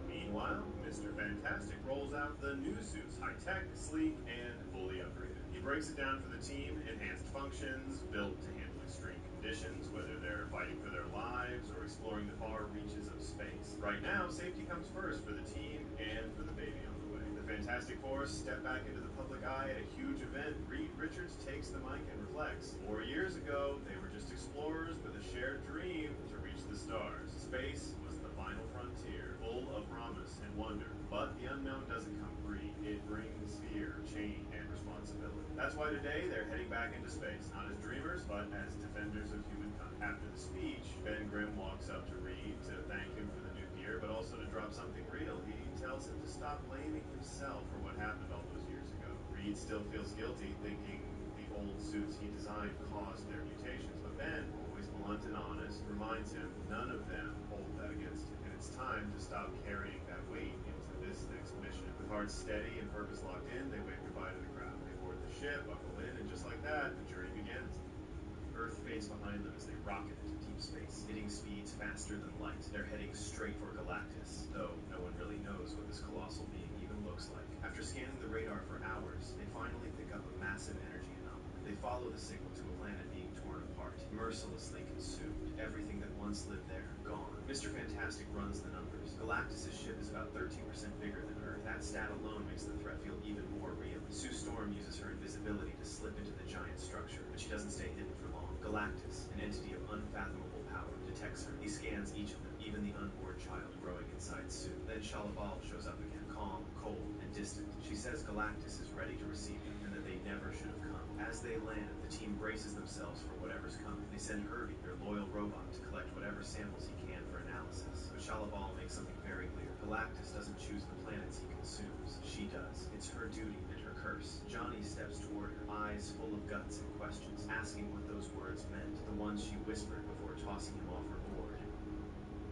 Speaker 8: Meanwhile, Mr. Fantastic rolls out the new suits, high-tech, sleek, and fully upgraded. He breaks it down for the team, enhanced functions, built to handle extreme conditions, whether they're fighting for their lives or exploring the far reaches of space. Right now, safety comes first for the team and for the baby on the way. The Fantastic Four step back into the public eye at a huge event. Reed Richards takes the mic and reflects. 4 years ago, they were just explorers with a shared dream to reach the stars. Space was the final frontier, full of promise and wonder. But the unknown doesn't come free. It brings fear, change, and responsibility. That's why today they're heading back into space, not as dreamers, but as defenders of humankind. After the speech, Ben Grimm walks up to Reed to thank him for the new gear, but also to drop something real. He tells him to stop blaming himself for what happened all those years ago. Reed still feels guilty, thinking the old suits he designed caused their mutations, but Ben, always blunt and honest, reminds him none of them hold that against him, and it's time to stop carrying that weight into this next mission. With hearts steady and purpose locked in, they wave goodbye to the crowd. They board the ship, buckle in, and just like that, the journey begins. Earth fades behind them as they rocket into deep space, hitting speeds faster than light. They're heading straight for Galactus, though no one really knows what this colossal being even looks like. After scanning the radar for hours, they finally pick up a massive energy anomaly. They follow the signal to a planet being torn apart, mercilessly consumed. Everything that once lived there, gone. Mr. Fantastic runs the numbers. Galactus' ship is about 13% bigger than Earth. That stat alone makes the threat feel even more real. Sue Storm uses her invisibility to slip into the giant structure, but she doesn't stay hidden for long. Galactus, an entity of unfathomable power, detects her. He scans each of them, even the unborn child growing inside Sue. Then Shalabal shows up again, calm, cold, and distant. She says Galactus is ready to receive them, and that they never should have come. As they land, the team braces themselves for whatever's coming. They send Herbie, their loyal robot, to collect whatever samples he can for analysis. But Shalabal makes something very clear. Galactus doesn't choose the planets he consumes. She does. It's her duty and her curse. Johnny steps toward her, eyes full of guts and questions, asking what those words meant, the ones she whispered before tossing him off her board.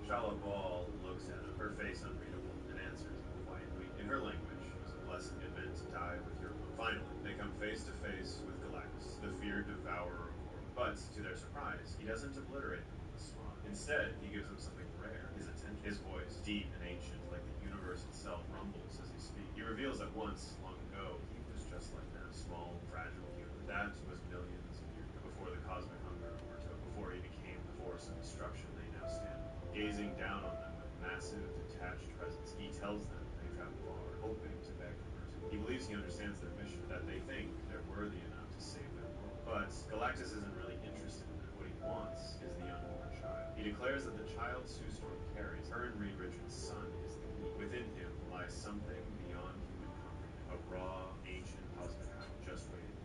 Speaker 8: Shalabal looks at him, her face unreadable, and answers in a quiet weep. In her language, it was a blessing. It meant to die with your love. Finally, they come face to face with Galactus, the feared devourer of worlds. But, to their surprise, he doesn't obliterate them with a smile. Instead, he gives them something rare, his attention. His voice, deep and ancient, like the universe itself, rumbles as he speaks. He reveals that once, long ago, he was just like them, small, fragile human. That was millions of years ago, before the cosmic hunger overtook, before he became the force of destruction they now stand upon. Gazing down on them with massive, detached presence, he tells them they travel far, hoping to beg for mercy. He believes he understands their mission, that they think they're worthy enough to save their world. But Galactus isn't really interested in that. What he wants is the unborn child. He declares that the child Sue Storm carries, her and Reed Richards' son, is the key. Within him lies something beyond human comprehend, a raw, ancient cosmic power just waiting.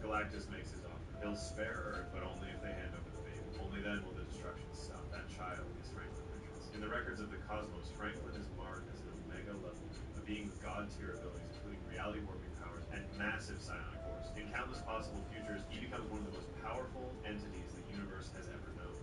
Speaker 8: Galactus makes his offer. He'll spare Earth, but only if they hand over the baby. Only then will the destruction stop. That child is Franklin Richards. In the records of the cosmos, Franklin is marked as an Omega Level 2, a being with God-tier abilities, including reality-warping powers and massive psionic force. In countless possible futures, he becomes one of the most powerful entities the universe has ever known.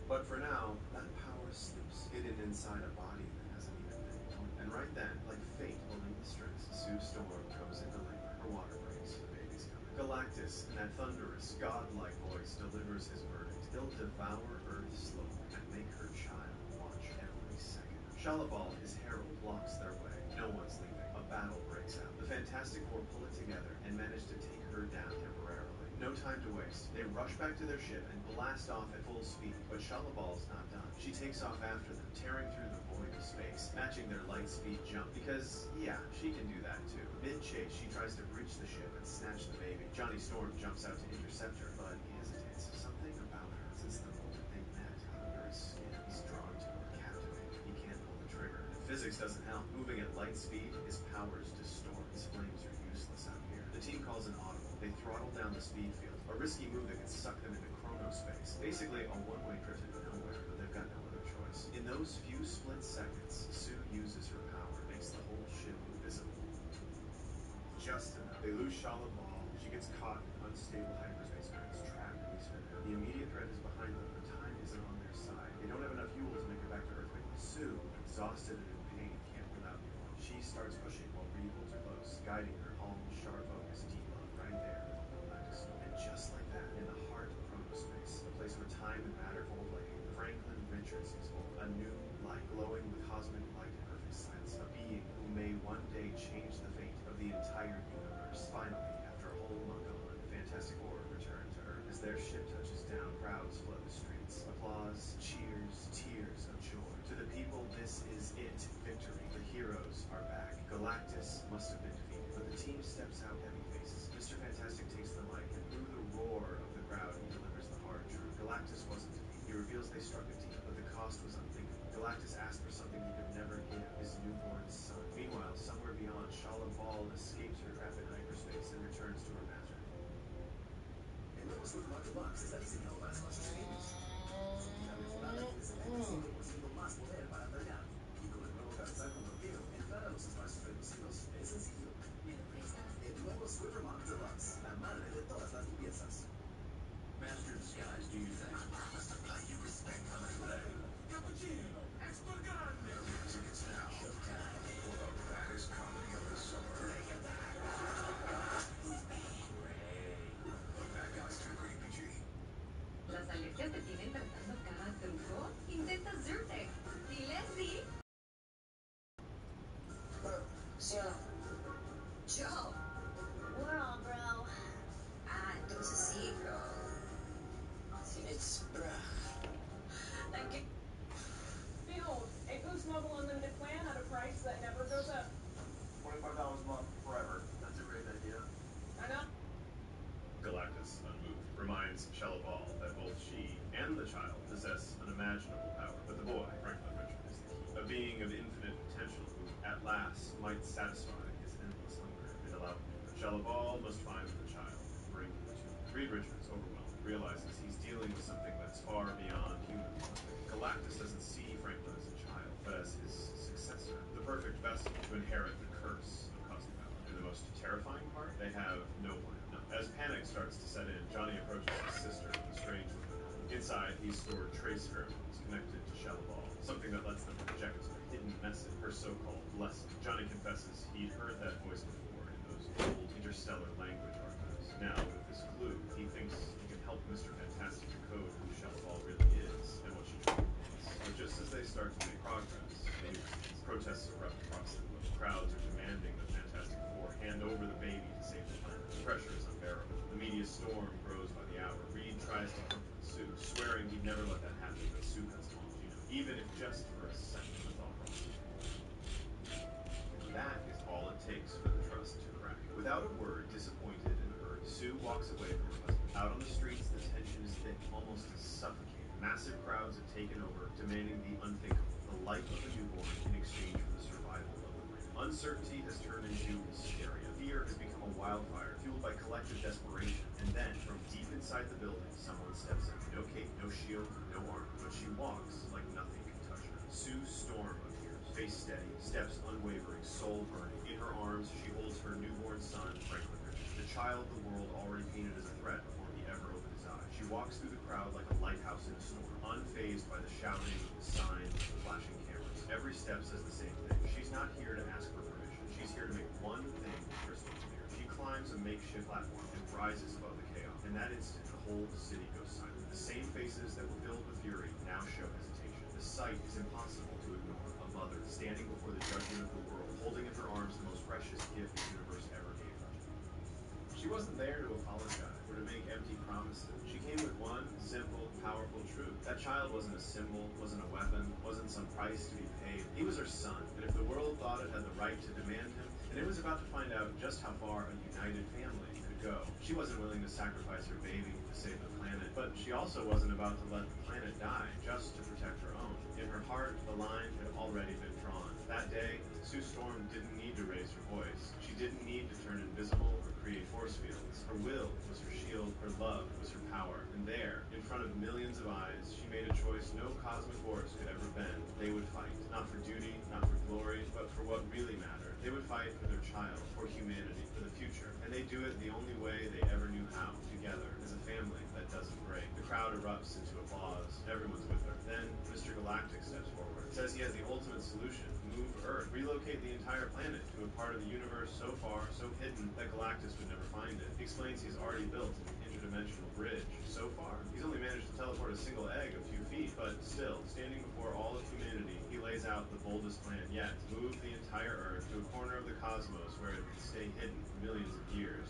Speaker 8: But for now, that power sleeps hidden inside a body that hasn't even been born. And right then, like fate pulling the strings, Sue Storm goes into labor. Her water breaks. The baby's coming. Galactus, in that thunderous, godlike voice, delivers his verdict. He'll devour Earth slowly and make her child watch every second. Shalabal, his herald, blocks their way. No one's leaving. A battle breaks out. The Fantastic Four pull it together and manage to take her down temporarily. No time to waste. They rush back to their ship and blast off at full speed, but Shalabal's not done. She takes off after them, tearing through the void of space, matching their light speed jump, because, yeah, she can do that too. Mid-chase, she tries to breach the ship and snatch the baby. Johnny Storm jumps out to intercept her, but he hesitates. Something about her, since the moment they met, under his skin, he's drawn to her, captivated. He can't pull the trigger. And physics doesn't help. Moving at light speed, his powers distort. His flames are useless out here. The team calls an audible. They throttle down the speed field, a risky move that could suck them into chronospace. Basically, a one-way trip to nowhere, but they've got no other choice. In those few split seconds, Sue uses her power, makes the whole ship invisible. Just enough. They lose Shalabal. She gets caught in unstable hyperspace currents, trapped beneath spinner. The immediate threat is behind them, but time isn't on their side. They don't have enough fuel to make it back to Earth quickly. Sue, exhausted and in pain, can't hold out anymore. She starts pushing while Reed holds her close, guiding her, calm, sharp-focused deep-love right there in the galactic storm. And just like that, in the heart of chronospace, a place where time and matter fold like hair, Franklin Richards is born. A new light, glowing with cosmic light and perfect science. A being who may one day change the fate of the entire universe. Finally, after a whole month on, the Fantastic Four return to Earth. As their ship touches down, crowds flood the streets. Applause, cheers, tears of joy. To the people, this is it. Victory. The heroes are back. Galactus must have been defeated, but the team steps out heavy faces. Mr. Fantastic takes the mic, and through the roar of the crowd, he delivers the hard truth. Galactus wasn't defeated. He reveals they struck a deal, but the cost was unthinkable. Galactus asked for something he could never give, his newborn son. Meanwhile, somewhere beyond, Shalabal escapes her trap in hyperspace and returns to her master.
Speaker 12: El nuevo Superman Deluxe está diseñado para espacios pequeños. Su tira mejorada tiene 75% más poder para frenar. Y con el nuevo cabezal con bloqueo, entrar a los espacios reducidos es sencillo. ¿Me lo prestas? El nuevo Superman Deluxe, la madre de todas las limpiezas.
Speaker 18: Master disguise, do you think? I promise to pay you respect for my name. Cappuccino, extra grande. Tickets now. Showtime for the baddest comedy of the summer. Bring it back. The Bad Guys category PG.
Speaker 19: ¿Las alergias te tienen tratando cada truco? Intenta Zyrtec. Dile así.
Speaker 3: ¿Sí o no?
Speaker 19: Joe.
Speaker 11: We're on, bro.
Speaker 19: Ah, entonces sí, bro.
Speaker 3: It's bruh.
Speaker 20: Behold, a Boost Mobile Unlimited plan at a price that never goes up.
Speaker 18: $25 a month forever. That's a great idea.
Speaker 20: I know.
Speaker 8: Galactus, unmoved, reminds Shalabal that both she and the child possess unimaginable power, but the boy, Franklin Richard, is the key. A being of infinite potential who, at last, might satisfy his endless hunger and allow him to do it. Shalabal must find the child and bring him to him. Reed Richards, overwhelmed, realizes he's dealing with something that's far beyond human logic. Galactus doesn't see Franklin as a child, but as his successor, the perfect vessel to inherit the curse of cosmic power. And the most terrifying part? They have no plan. No. As panic starts to set in, Johnny approaches his sister with a strange-looking helmet. Inside, he's stored trace pheromones connected to Shalabal, something that lets them project a hidden message, her so-called blessing. Johnny confesses he'd heard that voice before in those old interstellar language archives. Now, with this clue, he thinks he can help Mr. Fantastic decode who Shalabal really is and what she truly wants. But just as they start to make progress, news hits. Protests erupt across the globe. Crowds are demanding the Fantastic Four hand over the baby to save the planet. The pressure is unbearable. The media storm grows by the hour. Reed tries to comfort Sue, swearing he'd never let that happen, but Sue cuts him off. Even if just for a second, the thought process. That is all it takes for the trust to crack. Without a word, disappointed and hurt, Sue walks away from her husband. Out on the streets, the tension is thick, almost suffocating. Massive crowds have taken over, demanding the unthinkable, the life of a newborn in exchange for the survival of the planet. Uncertainty has turned into hysteria. Fear has become a wildfire, fueled by collective desperation. And then, from deep inside the building, someone steps in. No cape, no shield, no armor, but she walks like nothing can touch her. Sue Storm appears, face steady, steps unwavering, soul burning. In her arms, she holds her newborn son, Franklin Richards, the child the world already painted as a threat before he ever opened his eyes. She walks through the crowd like a lighthouse in a storm, unfazed by the shouting, the signs, the flashing cameras. every step says the same thing. She's not here to ask for permission. She's here to make one thing crystal clear. She climbs a makeshift platform and rises above the chaos. In that instant, the whole city goes silent. The same faces that were filled with fury now show hesitation. The sight is impossible to ignore. A mother standing before the judgment of the world, holding in her arms the most precious gift the universe ever gave her. She wasn't there to apologize or to make empty promises. She came with one simple, powerful truth. That child wasn't a symbol, wasn't a weapon, wasn't some price to be paid. He was her son, and if the world thought it had the right to demand him, then it was about to find out just how far a united family could go. She wasn't willing to sacrifice her baby to save the planet, but she also wasn't about to let the planet die just to protect her own. In her heart, the line had already been drawn. That day, Sue Storm didn't need to raise her voice. She didn't need to turn invisible or create force fields. Her will was her shield, her love was her power. And there, in front of millions of eyes, she made a choice no cosmic force could ever bend. They would fight, not for duty, not for glory, but for what really mattered. They would fight for their child, for humanity, for the future. And they do it the only way they ever knew how, together, as a family that doesn't break. The crowd erupts into applause. Everyone's with her. Then, Mr. Galactic steps forward, says he has the ultimate solution. Move Earth, relocate the entire planet to a part of the universe so far, so hidden, that Galactus would never find it. He explains he's already built an interdimensional bridge. So far, he's only managed to teleport a single egg a few feet, but still, standing before all of humanity, he lays out the boldest plan yet. Move the entire Earth to a corner of the cosmos where it can stay hidden for millions of years.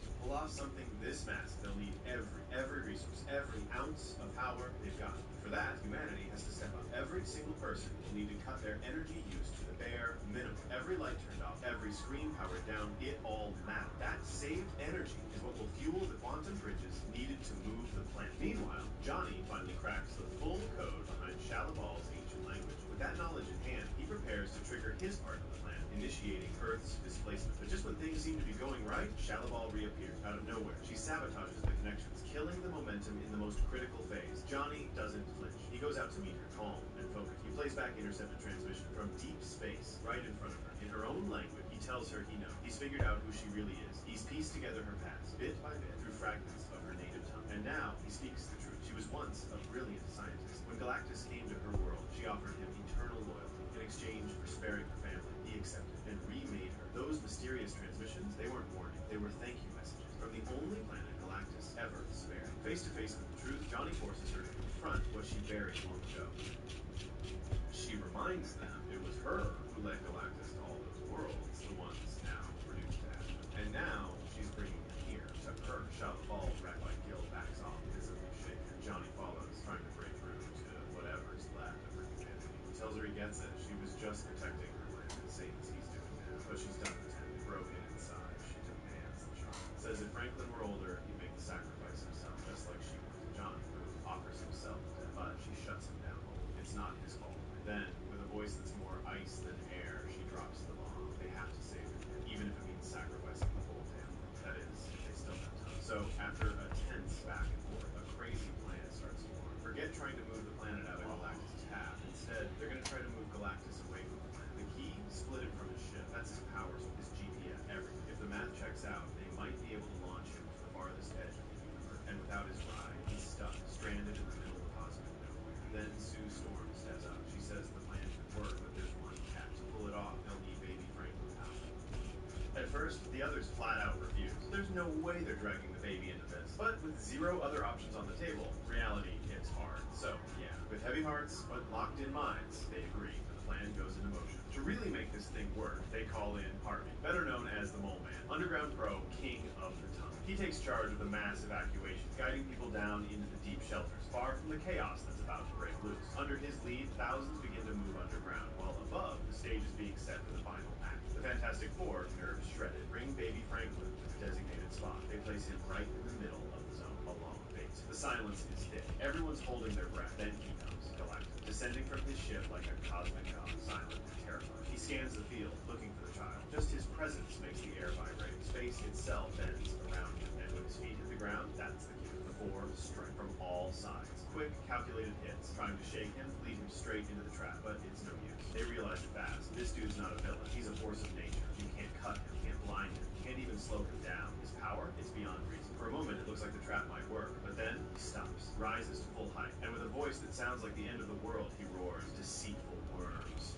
Speaker 8: To pull off something this massive, they'll need every resource, every ounce of power they've got. For that, humanity has to step up. Every single person will need to cut their energy use to the bare minimum. Every light turned off, every screen powered down, it all matters. That saved energy is what will fuel the quantum bridges needed to move the planet. Meanwhile, Johnny finally cracks the full code behind Shalabal's ancient language. With that knowledge in hand, he prepares to trigger his part of the plan, initiating Earth's displacement. But just when things seem to be going right, Shalabal reappears out of nowhere. She sabotages the connections, killing the momentum in the most critical phase. Johnny doesn't flinch. He goes out to meet her, calm and focused. He plays back intercepted transmission from deep space right in front of her. In her own language, he tells her he knows. He's figured out who she really is. He's pieced together her past, bit by bit, through fragments of her native tongue. And now, he speaks the truth. She was once a brilliant scientist. When Galactus came to her world, she offered him eternal loyalty in exchange for sparing her family. He accepted and remade her. Those mysterious transmissions, they weren't warning. They were thank you messages from the only planet Galactus ever spared. Face to face with the truth, Johnny forces her to confront what she buried long ago. She reminds them it was her who led Galactus to all those worlds, the ones now reduced to ash. And now she's bringing him here to her. Shalabal's rabbi guild backs off, visibly shaken. Johnny follows, trying to break through to whatever's left of her humanity. He tells her he gets it. She was just protecting her planet, same as he's doing now. But she's done pretending. Broken inside, she demands the child. Says if Franklin were older, he'd make the sacrifice himself, just like she would. Johnny, who offers himself to death, but she shuts him down. It's not his fault. Then, with a voice that's more ice than air, she drops the bomb. They have to save him, even if it means sacrificing the whole damn world. That is, if they still have time. So, after a tense back and forth, a crazy plan starts to form. Forget trying to move the planet out of Galactus' path. Instead, they're going to try to move Galactus away from the planet. The key? Split him from his ship. That's his powers, his GPS, everything. If the math checks out, they might be able to launch him to the farthest edge of the universe. And without his ride, he's stuck, stranded in the middle of cosmic nowhere. Then Sue Storm steps up. She says the plan can work, but there's one catch. To pull it off, they'll need baby Franklin out. At first, the others flat out refuse. There's no way they're dragging the baby into this. But with zero other options on the table, reality hits hard. So, yeah, with heavy hearts but locked in minds, they agree, and the plan goes into motion. To really make this thing work, they call in Harvey, better known as the Mole Man, underground pro, king of the tunnel. He takes charge of the mass evacuation, guiding people down into the deep shelters, far from the chaos that's about to break loose. Under his lead, thousands begin to move underground, while above, the stage is being set for the final act. The Fantastic Four, nerves shredded, bring baby Franklin to the designated spot. They place him right in the middle of the zone, along fate. The silence is thick. Everyone's holding their breath. Then he comes, Galactus, descending from his ship like a cosmic god, silent and terrified. He scans the field, looking for the child. Just his presence makes the air vibrate. Space itself bends around him, and when his feet hit the ground, that's the cue. The four strike from all sides. Quick, calculated hits, trying to shake him, lead him straight into the trap, but it's no use. They realize it fast. This dude's not a villain. He's a force of nature. You can't cut him, can't blind him, can't even slow him down. His power, it's beyond reason. For a moment, it looks like the trap might work, but then he stops, rises to full height, and with a voice that sounds like the end of the world, he roars, deceitful world. storms.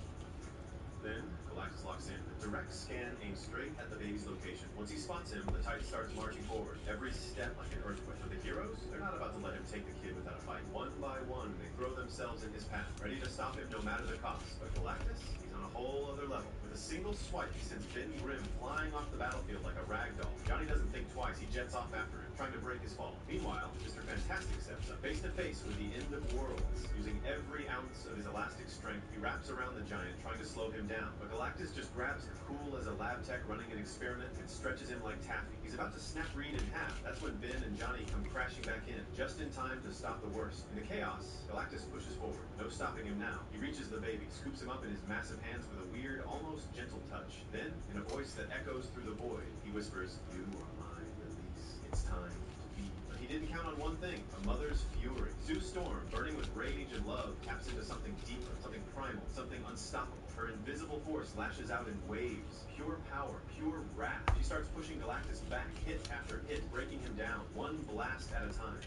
Speaker 8: Then, Galactus locks in. Direct scan aims straight at the baby's location. Once he spots him, the Titan starts marching forward. Every step like an earthquake. But the heroes, they're not about to let him take the kid without a fight. One by one, they throw themselves in his path, ready to stop him no matter the cost. But Galactus, he's on a whole other level. With a single swipe, he sends Ben Grimm flying off the battlefield like a rag doll. Johnny doesn't think twice. He jets off after him, trying to break his fall. Meanwhile, Mr. Fantastic steps up, face to face with the end of worlds. Using every ounce of his elastic strength, he wraps around the giant, trying to slow him down. But Galactus just grabs him, cool as a lab tech running an experiment, and stretches him like taffy. He's about to snap Reed in half. That's when Ben and Johnny come crashing back in, just in time to stop the worst. In the chaos, Galactus pushes forward. No stopping him now. He reaches the baby, scoops him up in his massive hands with a weird, almost gentle touch. Then, in a voice that echoes through the void, he whispers, "You are my release. It's time to be." But he didn't count on one thing, a mother's fury. Sue Storm, burning with rage and love, taps into something deeper, something primal, something unstoppable. Her invisible force lashes out in waves. Pure power, pure wrath. She starts pushing Galactus back, hit after hit, breaking him down, one blast at a time.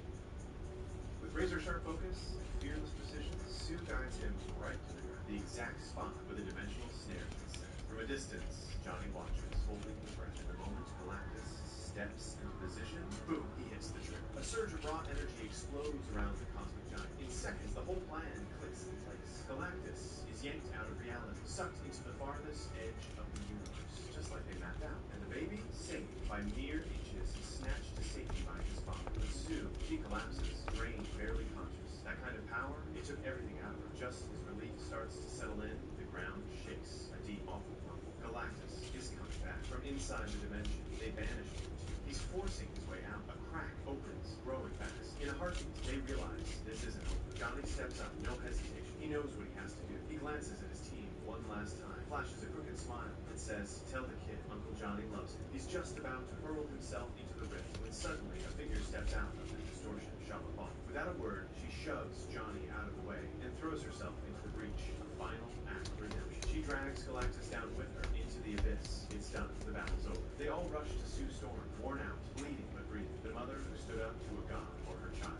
Speaker 8: With razor-sharp focus and fearless precision, Sue guides him right to the ground, the exact spot where the dimensional snare is set. From a distance, Johnny watches, holding his breath. And the moment Galactus steps into position, boom, he hits the trigger. A surge of raw energy explodes around the cosmic giant. In seconds, the whole plan clicks in place. Galactus is yanked out of reality, sucked into the farthest edge of the universe, just like they mapped out. And the baby, saved by mere inches, is snatched to safety by his father. But Sue, she collapses, brain barely conscious. That kind of power, it took everything out of her. Just as relief starts to settle in, the ground shakes. A deep, awful rumble. Galactus is coming back from inside the dimension they banished him to. He's forcing his way out. A crack opens, growing fast. In a heartbeat, they realize this isn't over. Johnny steps up, no hesitation. He knows what he has to do. He glances at his team one last time, flashes a crooked smile, and says, "Tell the kid Uncle Johnny loves him." He's just about to hurl himself into the rift when suddenly a figure steps out of the distortion, Shala Ball. Without a word, she shoves Johnny out of the way and throws herself into the breach. A final act of redemption. She drags Galactus down with her into the abyss. It's done. The battle's over. They all rush to Sue Storm, worn out, bleeding but breathing. The mother who stood up to a god for her child.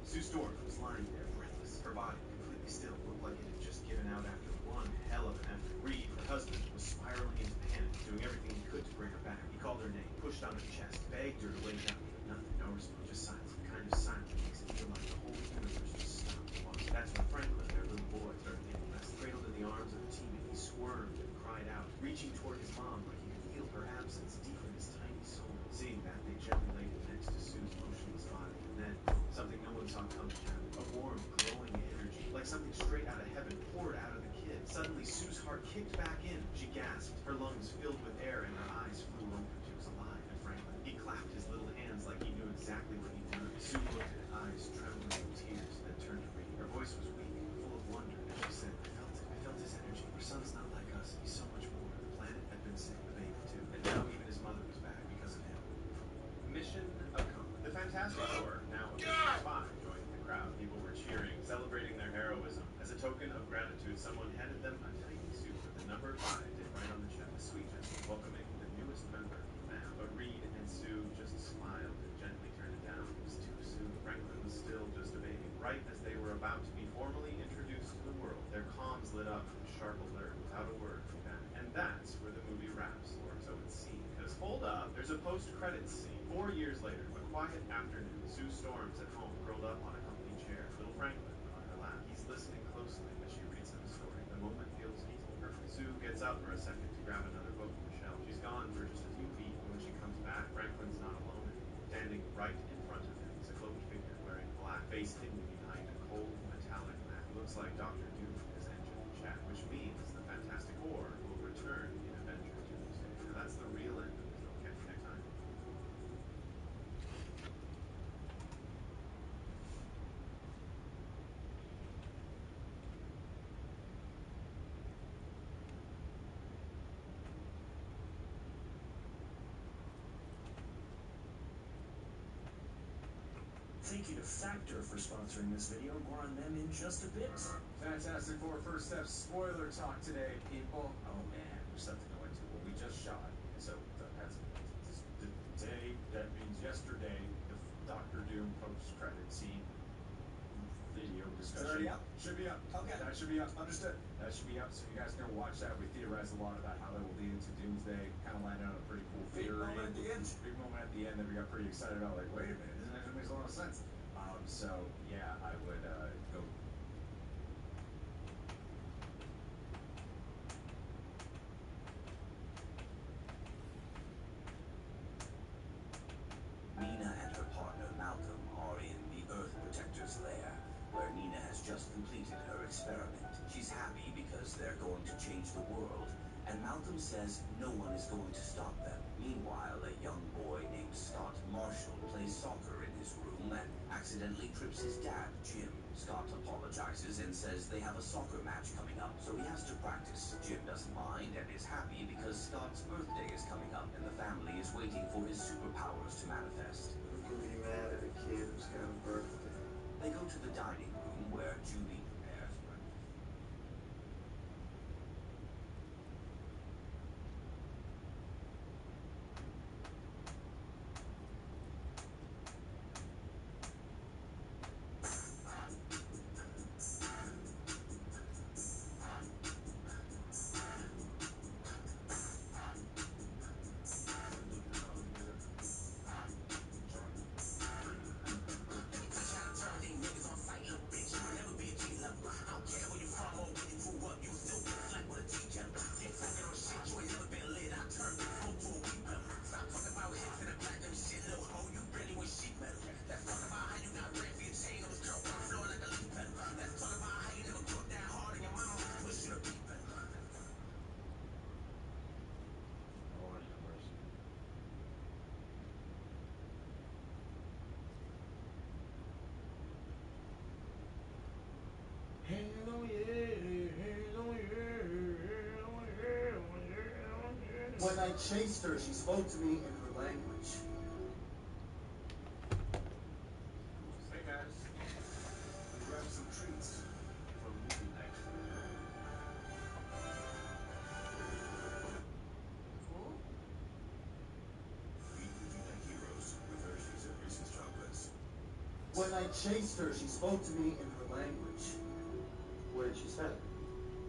Speaker 8: Sue Storm was lying there, breathless. Her body completely still, looked like it had just given out after one hell of an effort. Reed, her husband, was spiraling into panic, doing everything he could to bring her back. He called her name, pushed on her chest, begged her to wake up. But nothing, no response, just silence. The kind of silence that makes it feel like the whole universe just stopped to watch. That's when Franklin, their little boy, started getting less. Cradled in the arms of the teammate, he squirmed and cried out, reaching toward his mom like he could feel her absence deep in his tiny soul. Seeing that, they gently laid him next to Sue's motionless body. And then, something no one saw coming happened. A warm, glowing energy, like something straight out of heaven, poured out of the kid. Suddenly, Sue's heart kicked back in. She gasped, her lungs filled with air, and her eyes flew open. She was alive. And Franklin, he clapped his little hands like he knew exactly what he'd done. Sue looked at eyes trembling with tears, then turned to Reed. Her voice was weak, full of wonder, and she said, "I felt it. I felt his energy. Our son's not like us. He's so much more. The planet had been saved, the baby too. And now even his mother was back because of him." Mission accomplished. The Fantastic Four, now officially 5, joined the crowd. People were cheering, celebrating their heroism. As a token of gratitude, someone handed them a tiny suit with the number 5 did right on the chest. A sweet gesture, welcoming the newest member of the fam. But Reed and Sue just smiled and gently turned it down. It was too soon. Franklin was still just a baby. Right as they were about to be formally introduced to the world, their comms lit up with a sharp alert, without a word from them. And that's where the movie wraps, or so it seemed. Because hold up, there's a post-credits scene. 4 years later, a quiet afternoon, Sue Storm's at home, curled up on a comfy chair. Little Franklin on her lap. He's listening closely as she reads him a story. The moment feels easy, perfect. Sue gets up for a second to grab another book from the shelf. She's gone for just a few feet, and when she comes back, Franklin's not alone anymore. Standing right in front of him is a cloaked figure wearing black, face hidden behind a cold, metallic mask. Looks like Dr. Doom has entered the chat, which means the Fantastic Four will return in Avengers Doomsday. Now that's the real end of the film. Catch you next time.
Speaker 12: Thank you to Factor for sponsoring this video. More on them in just a bit.
Speaker 6: Fantastic Four First Step spoiler talk today, people. Oh man, there's something to go into. Well, we just shot, so that's the day. That means yesterday, the Doctor Doom post-credit scene. video
Speaker 3: Is
Speaker 6: discussion.
Speaker 3: it already up?
Speaker 6: Should be up.
Speaker 3: Okay.
Speaker 6: That should be up. Understood. That should be up, so you guys can watch that. We theorized a lot about how that will lead into Doomsday. Kind of landed on a pretty cool
Speaker 3: Big
Speaker 6: theory.
Speaker 3: moment at the end.
Speaker 6: Big moment at the end that we got pretty excited about. Like, wait a minute, this actually makes a lot of sense. So yeah, I would go.
Speaker 18: Nina and her partner Malcolm are in the Earth Protector's lair, where Nina has just completed her experiment. She's happy because they're going to change the world, and Malcolm says no one is going to stop them. Meanwhile, a young boy named Scott Marshall plays soccer in his room and accidentally trips his dad, Jim. Scott apologizes and says they have a soccer match coming up, so he has to practice. Jim doesn't mind and is happy because Scott's birthday is coming up and the family is waiting for his superpowers to manifest.
Speaker 12: You can be mad at a kid who's got a birthday.
Speaker 18: They go to the dining room where Julie prepares breakfast.
Speaker 1: Lord have mercy. Hands on your head, hands on your head, hands on your head, on your head, on your head.
Speaker 15: When I chased her, she spoke to me in her language.
Speaker 8: Hey guys, we grabbed some treats for movie night.
Speaker 16: Cool.
Speaker 18: Meet movie night heroes with Hershey's and Reese's chocolates.
Speaker 15: When I chased her, she spoke to me in her language.
Speaker 12: What did she say?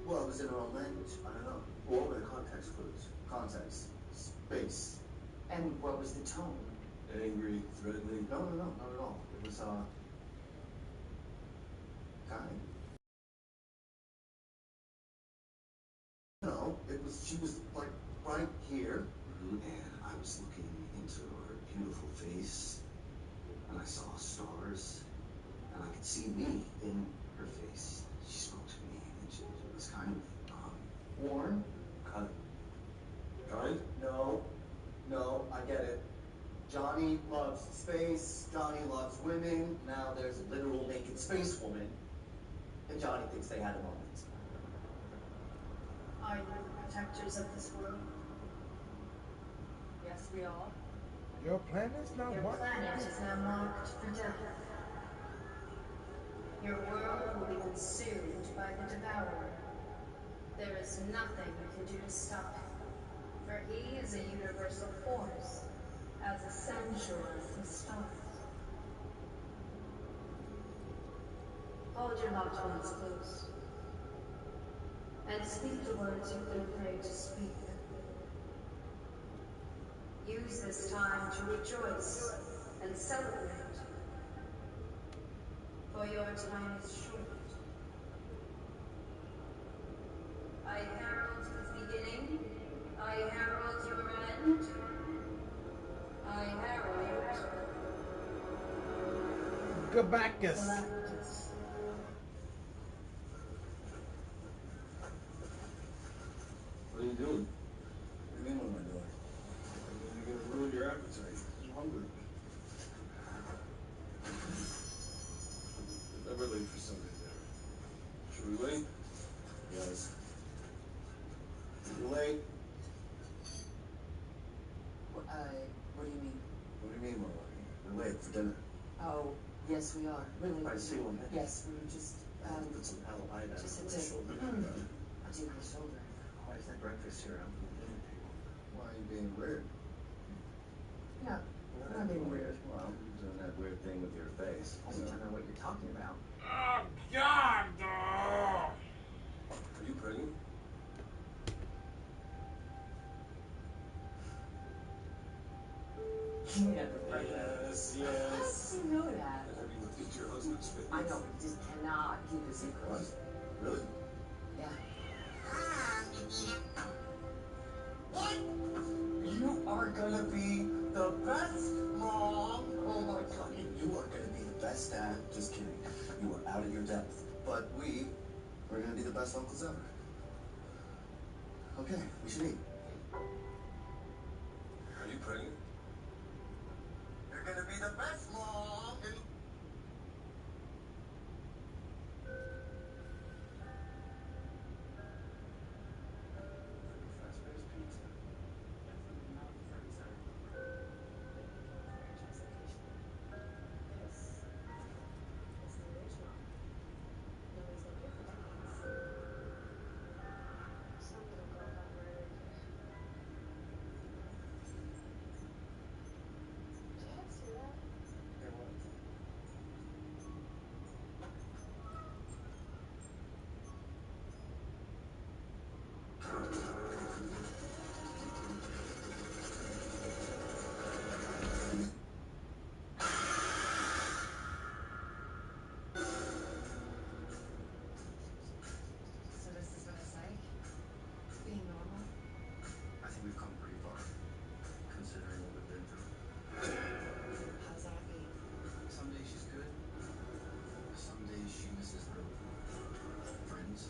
Speaker 15: Well, it was in her own language.
Speaker 12: I don't know. What were the context clues?
Speaker 15: Context. Space.
Speaker 21: And what was the tone?
Speaker 12: Angry, threatening? No, not at all. It was, kind. No, it was, she was, like, right here.
Speaker 14: And I was looking into her beautiful face, and I saw stars, and I could see me in her face. She spoke to me, and it was kind of,
Speaker 15: Warren?
Speaker 14: kind.
Speaker 15: No, I get it. Johnny loves space, Johnny loves women, now there's a literal naked space woman, and Johnny thinks they had a moment.
Speaker 11: Are you the protectors of this world?
Speaker 20: Yes, we are.
Speaker 2: Your planet's not
Speaker 11: Your
Speaker 2: marked.
Speaker 11: planet is now marked for death. Your world will be consumed by the Devourer. There is nothing you can do to stop him, for he is a universal force, as essential as the stars. Hold your loved ones close, and speak the words you've been afraid to speak. Use this time to rejoice and celebrate, for your time is short. I herald his beginning, I herald your end, I herald
Speaker 2: Gabacus.
Speaker 11: Galactus.
Speaker 12: What are you doing? What do you mean, what am I doing? You're gonna ruin your appetite. I'm hungry. Never late for Sunday dinner. Should we wait?
Speaker 15: Yes. You're late.
Speaker 21: What do you mean?
Speaker 12: What do you mean, Mama? We're late for dinner.
Speaker 21: Oh, yes, we are. Really?
Speaker 12: Right, see one minute.
Speaker 21: Yes, we were just,
Speaker 12: Put some alibi down
Speaker 21: just
Speaker 12: on
Speaker 21: had
Speaker 12: my
Speaker 21: to
Speaker 12: shoulder.
Speaker 21: do my shoulder.
Speaker 12: Why is that breakfast here out from the dinner table? Why are you being weird?
Speaker 21: No, I'm not being weird.
Speaker 12: Well, you're doing that weird thing with your face.
Speaker 21: I don't know what you're talking about.
Speaker 2: Ah,
Speaker 21: You never pregnant.
Speaker 13: Yes,
Speaker 21: How
Speaker 13: yes.
Speaker 21: did you know that?
Speaker 18: I never looked into your husband's face.
Speaker 21: I know, but you just cannot keep a secret.
Speaker 18: What? Really?
Speaker 21: Yeah.
Speaker 10: What? You are gonna be the best mom. Oh my god.
Speaker 12: You are gonna be the best dad. Just kidding. You are out of your depth. But we're gonna be the best uncles ever. Okay, we should eat.
Speaker 18: Are you pregnant?
Speaker 10: You're gonna be the best mom.
Speaker 6: Fazbear's Pizza.
Speaker 16: Definitely not for dessert. Maybe for a franchise location. This is the original. Nobody's been here for decades. Some little girl got murdered here. Did you guys see that?
Speaker 6: Hey, what?
Speaker 16: So this is what it's like? Being normal?
Speaker 12: I think we've come pretty far, considering what we've been through.
Speaker 16: How's that mean?
Speaker 12: Some days she's good. Some days she misses her friends.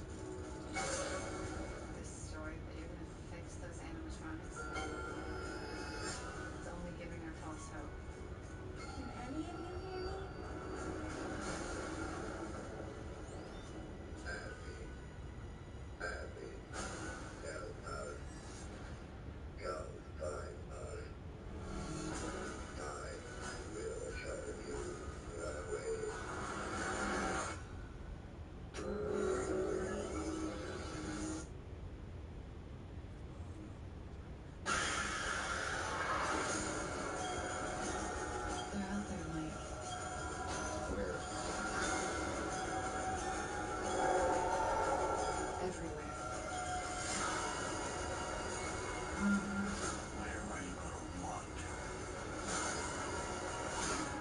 Speaker 16: This story that you're gonna fix those animatronics? It's only giving her false hope. Can any of you hear me? They're out there, Mike.
Speaker 12: Where?
Speaker 16: Everywhere.
Speaker 18: Where are you gonna want?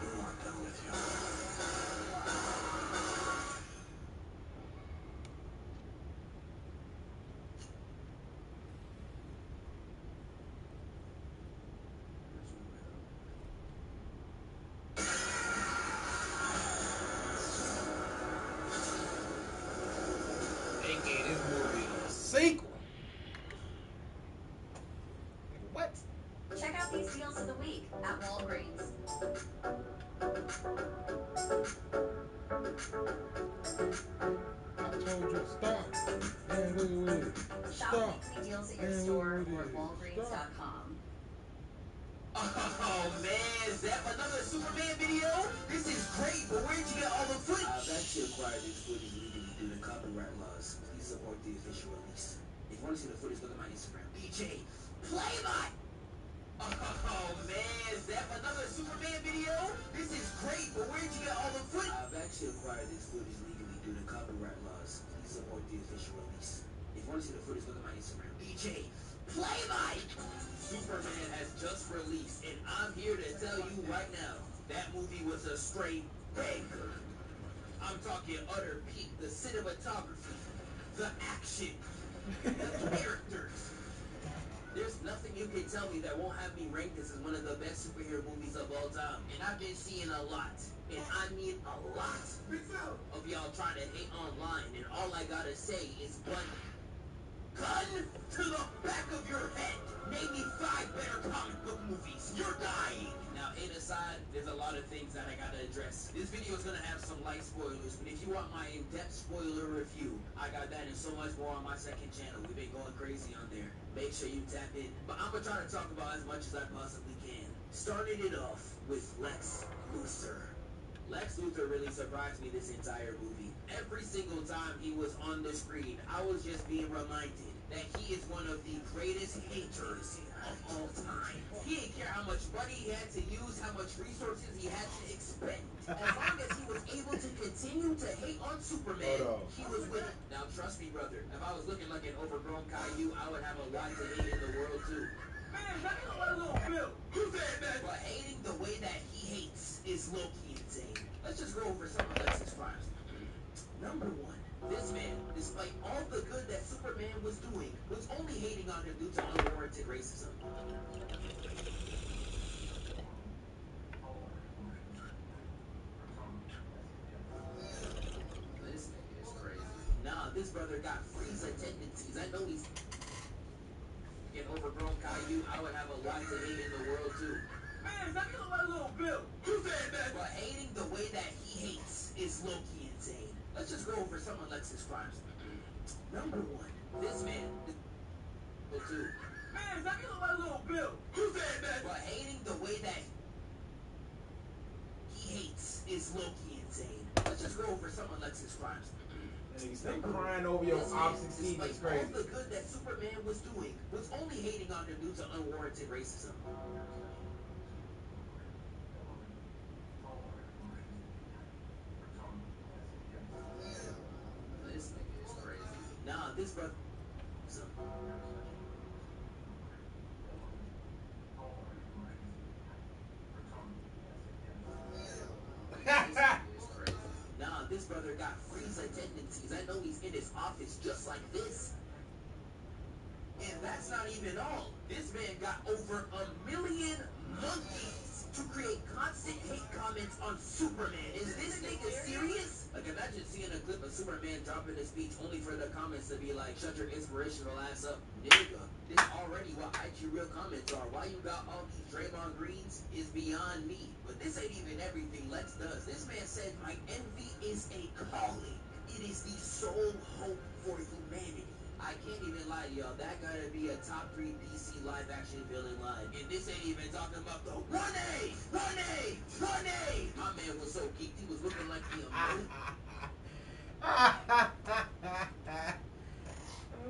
Speaker 18: You want them with you.
Speaker 2: They gave this movie a sequel. What?
Speaker 19: Check out these deals of the week at Walgreens.
Speaker 2: I told you to stop. And look at it.
Speaker 19: Shop
Speaker 2: Stop.
Speaker 19: weekly deals at your
Speaker 2: And
Speaker 19: store
Speaker 2: look
Speaker 19: or
Speaker 2: at it.
Speaker 19: Walgreens.com.
Speaker 4: Oh man, Zap, another Superman video? This is great, but where'd you get all the footage?
Speaker 22: I've actually acquired this footage legally due to copyright laws. Please support the official release. If you want to see the footage, look at my Instagram.
Speaker 4: BJ, play my... Oh man, Zap, another Superman video? This is great, but where'd you get all the footage?
Speaker 22: I've actually acquired this footage legally due to copyright laws. Please support the official release. If you want to see the footage, look at my Instagram.
Speaker 4: BJ, play my... Superman has just released, and I'm here to tell you right now, that movie was a straight banger. I'm talking utter peak, the cinematography, the action, the characters. There's nothing you can tell me that won't have me rank this as one of the best superhero movies of all time. And I've been seeing a lot, and I mean a lot, of y'all trying to hate online, and all I gotta say is gun to the back of your head. Name me 5 better comic book movies. You're dying. Now, hate aside, there's a lot of things that I gotta address. This video is gonna have some light spoilers, but if you want my in-depth spoiler review, I got that and so much more on my second channel. We've been going crazy on there. Make sure you tap in. But I'm gonna try to talk about as much as I possibly can. Starting it off with Lex Luthor. Lex Luthor really surprised me this entire movie. Every single time he was on the screen, I was just being reminded that he is one of the greatest haters of all time. He didn't care how much money he had to use, how much resources he had to expend. As long as he was able to continue to hate on Superman, he was winning. Now trust me, brother, if I was looking like an overgrown Caillou, I would have a lot to hate in the world too.
Speaker 6: Man, back up a little Bill.
Speaker 4: Who said that? But hating
Speaker 22: is low-key insane. Let's just go over some of Lex's crimes. Number one, this man, despite all the good that Superman was doing, was only hating on him due to unwarranted racism. This nigga is crazy. Nah, this brother got Frieza tendencies. I know he's an overgrown Caillou. I would have a lot to hate in the world too.
Speaker 4: Man, that look like Little Bill. Who said that?
Speaker 22: But hating the way that he hates is low-key insane. Let's just go over some of Lex's crimes. Number one, this man, two.
Speaker 4: Man, that look like Little Bill. Who said that?
Speaker 22: But hating the way that he hates is low-key insane. Let's just go over some of Lex's crimes.
Speaker 2: And you stay crying over your opposite seat is crazy.
Speaker 22: All the good that Superman was doing was only hating on him due to unwarranted racism. This nigga is crazy. Nah, this brother. Nah, this brother got Frieza tendencies. I know he's in his office just like this. And that's not even all. This man got over 1 million monkeys to create constant hate comments on Superman. Is this nigga serious? Like, imagine seeing a clip of Superman dropping a speech only for the comments to be like, shut your inspirational ass up, nigga. This already what IG real comments are. Why you got all these Draymond Greens is beyond me. But this ain't even everything Lex does. This man said, my envy is a calling. It is the sole hope for humanity. I can't even lie to y'all, that gotta be a top 3 DC live action villain line. And this ain't even talking about the 1A! 1A! 1A! My man was so geeked, he was looking like the emoji.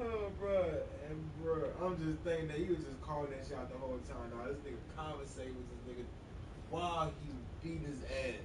Speaker 2: Oh, bro, and bro, I'm just thinking that he was just calling that shit out the whole time. Now this nigga conversating with this nigga while he beat his ass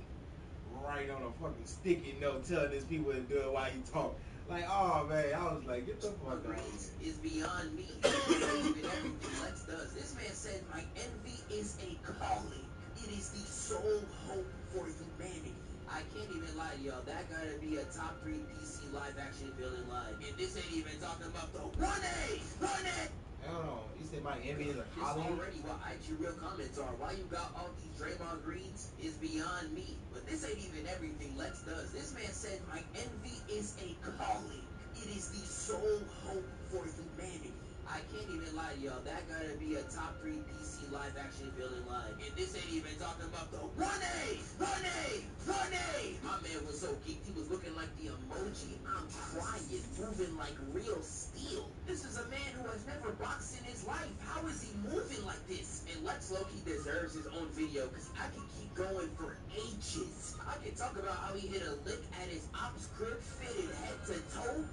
Speaker 2: right on a fucking sticky note, telling his people to do it while he talk. Like, oh man, I was like, get the fuck out of here.
Speaker 22: Is beyond me. Even everything Lex does. This man said, my envy is a calling. It is the sole hope for humanity. I can't even lie to y'all, that gotta be a top 3 DC live action villain line. And this ain't even talking about the 1A! 1A!
Speaker 2: I don't know. He said my envy is a
Speaker 22: This
Speaker 2: calling.
Speaker 22: already what IG real comments are. Why you got all these Draymond Greens is beyond me. But this ain't even everything Lex does. This man said, my envy is a calling. It is the sole hope for humanity. I can't even lie to y'all, that gotta be a top 3 DC live action villain line. And this ain't even talking about the 1A! 1A! 1A! My man was so geeked, he was looking like the emoji. I'm crying, moving like real steel. This is a man who has never boxed in his life. How is he moving like this? And Lex Loki deserves his own video, because I can keep going for ages. I can talk about how he hit a lick at his ops crib, fitted head to toe.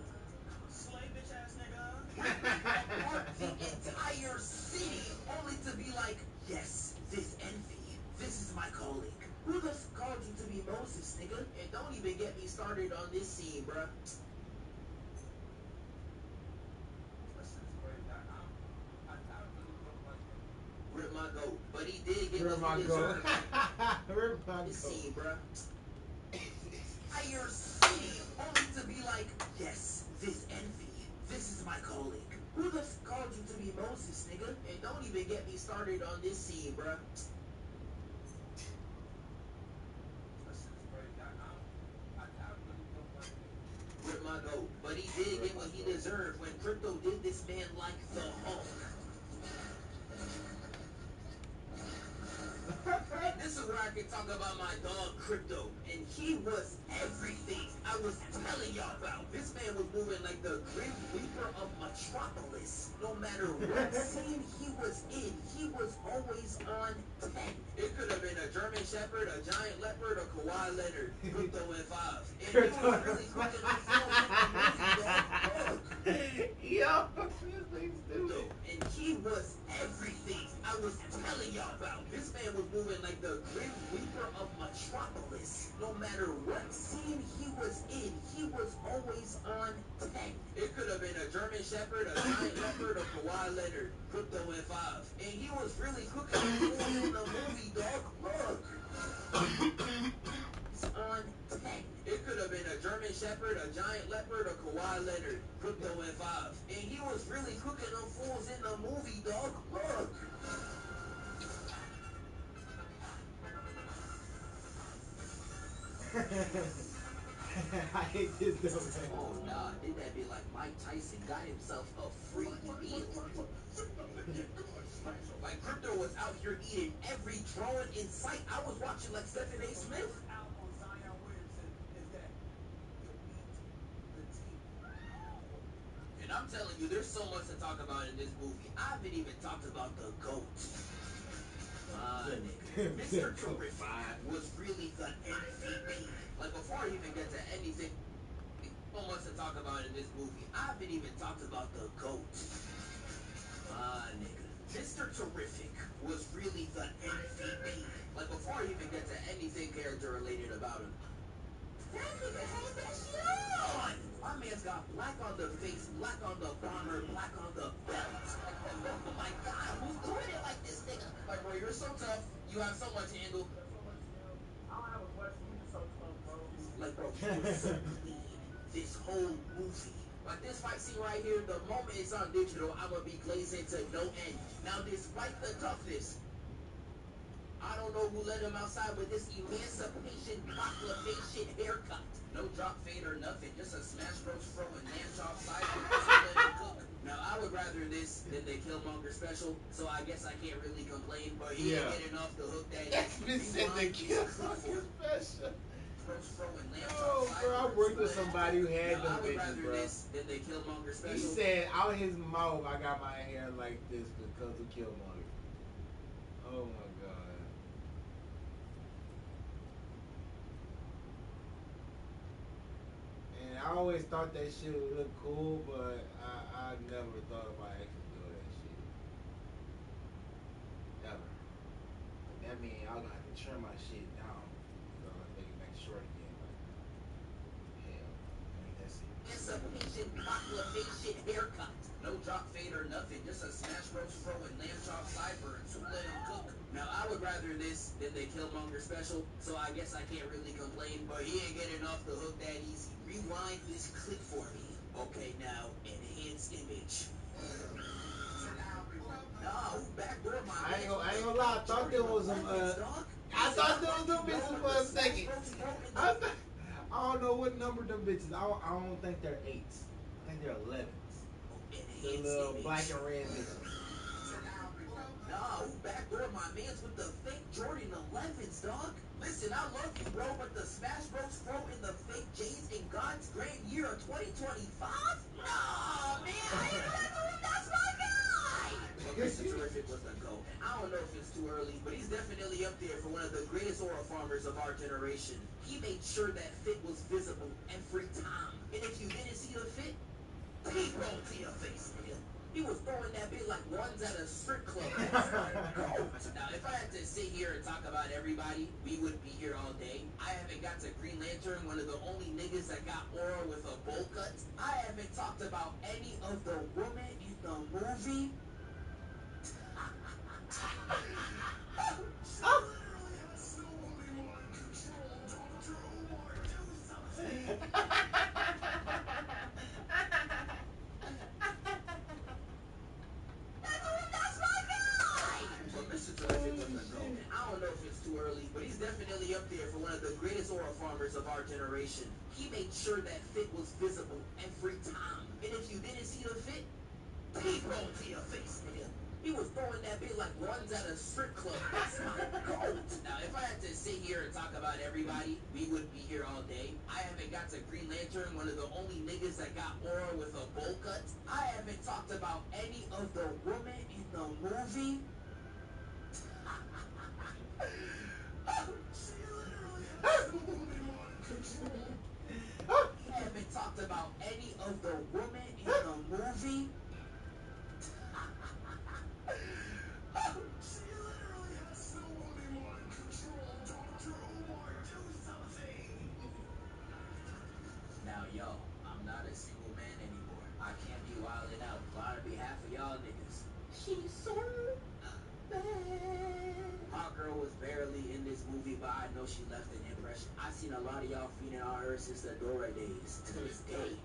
Speaker 4: Slay bitch ass nigga.
Speaker 22: The entire city, only to be like, yes, this envy, this is my calling. Who the f called you to be Moses, nigga? And don't even get me started on this scene, bruh. Rip my goat, but he did get
Speaker 2: Rip
Speaker 22: what
Speaker 2: my
Speaker 22: he
Speaker 2: goat.
Speaker 22: deserved.
Speaker 2: Rip my
Speaker 22: This
Speaker 2: goat.
Speaker 22: scene, bruh. Entire city, only to be like, yes, this envy, this is my calling. Who the f called you to be Moses, nigga? And don't even get me started on this scene, bruh. Rip my goat, but he did get what he deserved when Crypto did this man like the Hulk. And this is where I can talk about my dog Crypto, and he was everything I was telling y'all about. This man was moving like the Grim Reaper of Metropolis. No matter what scene he was in, he was always on 10. It could have been a German Shepherd, a giant leopard, or Kawhi Leonard. Crypto in 5. And he was really cooking the film with the movie, dog.
Speaker 2: Yo, this thing's stupid.
Speaker 22: And he was everything I was telling y'all about. This man was moving like the Grim Reaper of Metropolis. No matter what scene he was in, he was always on 10. It could have been a German Shepherd, a giant leopard, or Kawhi Leonard. Crypto in 5. And he was really cooking the food in the movie, dog. Look. shepherd, a giant leopard, a Kawhi Leonard, Crypto and Five. And he was really cooking them fools in the movie, dog. Look.
Speaker 2: I hate this though, man.
Speaker 22: Oh nah, did that be like Mike Tyson got himself a free meal? Like Crypto was out here eating every drawing in sight. I was watching like Stephen A. Smith.
Speaker 4: Out on Zion Williamson is that you beat the team.
Speaker 22: And I'm telling you, there's so much to talk about in this movie. I haven't even talked about the GOAT. Mr. Terrific was really the MVP. Like before I even get to anything, so much to talk about in this movie. I haven't even talked about the GOAT. Mr. Terrific was really the MVP. Like before I even get to anything character related about him. That nigga had that shit on! My man's got black on the face, black on the bomber, black on the belt. Oh my god, who's doing it like this nigga? Like bro, you're so tough. You have so much handle.
Speaker 4: I don't have a question. You just so tough, bro.
Speaker 22: Like bro, he was so clean. This whole movie. Like this fight scene right here, the moment it's on digital, I'ma be glazing to no end. Now despite the toughness, I don't know who let him outside with this Emancipation Proclamation haircut. No drop fade or nothing, just a smash bros throw and lamb chop side with let him cook. Now I would rather this than the Killmonger special, so I guess I can't really complain. But he ain't getting off the hook that
Speaker 2: X-Men said the Killmonger special. Oh, bro, I worked with somebody who had them bitches, bro. He said out his mouth, I got my hair like this because of Killmonger. Oh my god. And I always thought that shit would look cool, but I never thought about actually doing that shit. Ever. That means I'm gonna have to trim my shit down. So I'm gonna make it back short again. Hell, ain't that serious.
Speaker 22: Emancipation Proclamation haircut. No drop fade or nothing, just a smash bros throw and lamb chop sideburns. Who let him cook? Now I would rather this than the Killmonger special, so I guess I can't really complain. But he ain't getting off the hook that easy. Rewind this clip for me. Okay, now enhance image. No, backdoor my
Speaker 2: I ain't gonna lie, I thought there was some I thought there was them bitches for a second. I don't know what number them bitches. I don't think they're 8s. I think they're 11s. The little black and red bitches.
Speaker 22: No, backdoor my mans with the fake Jordan 11s, dog. Listen, I love you, bro, but the Smash Bros. Pro in the fake J's in God's great year of 2025? No, man, that's my guy! But Mr. Terrific was the GOAT. I don't know if it's too early, but he's definitely up there for one of the greatest aura farmers of our generation. He made sure that fit was visible every time. And if you didn't see the fit, he rolled to your face, nigga. He was throwing that bit like ones at a strip club. Now, if I had to sit here and talk about everybody, we would be here all day. I haven't got to Green Lantern, one of the only niggas that got aura with a bowl cut. I haven't talked about any of the women in the movie. I don't know if it's too early, but he's definitely up there for one of the greatest aura farmers of our generation. He made sure that fit was visible every time. And if you didn't see the fit, he rolled to your face, nigga. He was throwing that bit like ones at a strip club. That's my GOAT. Now, if I had to sit here and talk about everybody, we would be here all day. I haven't got to Green Lantern, one of the only niggas that got aura with a bowl cut. I haven't talked about any of the women in the movie. I haven't talked about any of the women in the movie.
Speaker 18: She literally has no body mind control. Dr. Omar, do something.
Speaker 22: Now, yo, I'm not a single man anymore. I can't be wilding out. On behalf of y'all niggas. She's so bad. Hot girl was barely but I know she left an impression. I've seen a lot of y'all feeding on her since the Dora days to this day.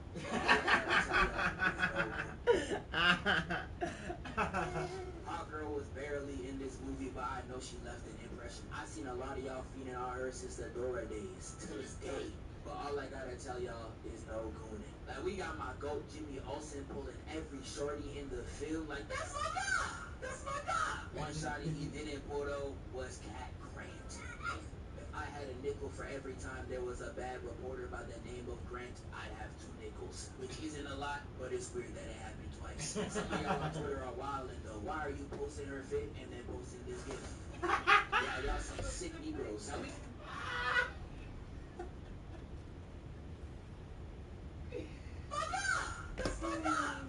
Speaker 22: Hot girl was barely in this movie, but I know she left an impression. I've seen a lot of y'all feeding on her since the Dora days to this day. But all I gotta tell y'all is no gooning. Like, we got my GOAT Jimmy Olsen pulling every shorty in the field like, that's my guy! That's my guy! One shorty he didn't pull though was Cat Grant. If I had a nickel for every time there was a bad reporter by the name of Grant, I'd have 2 nickels. Which isn't a lot, but it's weird that it happened twice. Some of y'all on Twitter are wildin' though. Why are you posting her fit and then posting this gift? Yeah, y'all some sick Negroes. Now we...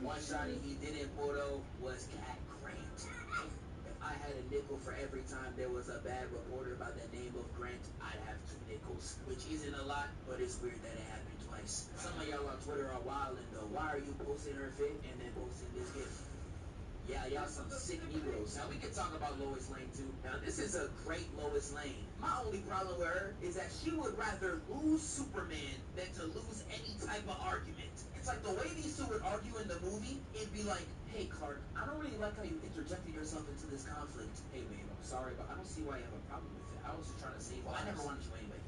Speaker 22: One shotty he didn't pull though was Cat Grant. If I had a nickel for every time there was a bad reporter by the name of Grant, I'd have 2 nickels. Which isn't a lot, but it's weird that it happened twice. Some of y'all on Twitter are wildin' though. Why are you posting her fit and then posting this gift? Yeah, y'all some sick Negroes. Now we can talk about Lois Lane too. Now this is a great Lois Lane. My only problem with her is that she would rather lose Superman than to lose any type of argument. It's like the way these two would argue in the movie, it'd be like, hey Clark, I don't really like how you interjected yourself into this conflict. Hey babe, I'm sorry, but I don't see why you have a problem with it. I was just trying to save you. I never wanted you anyway.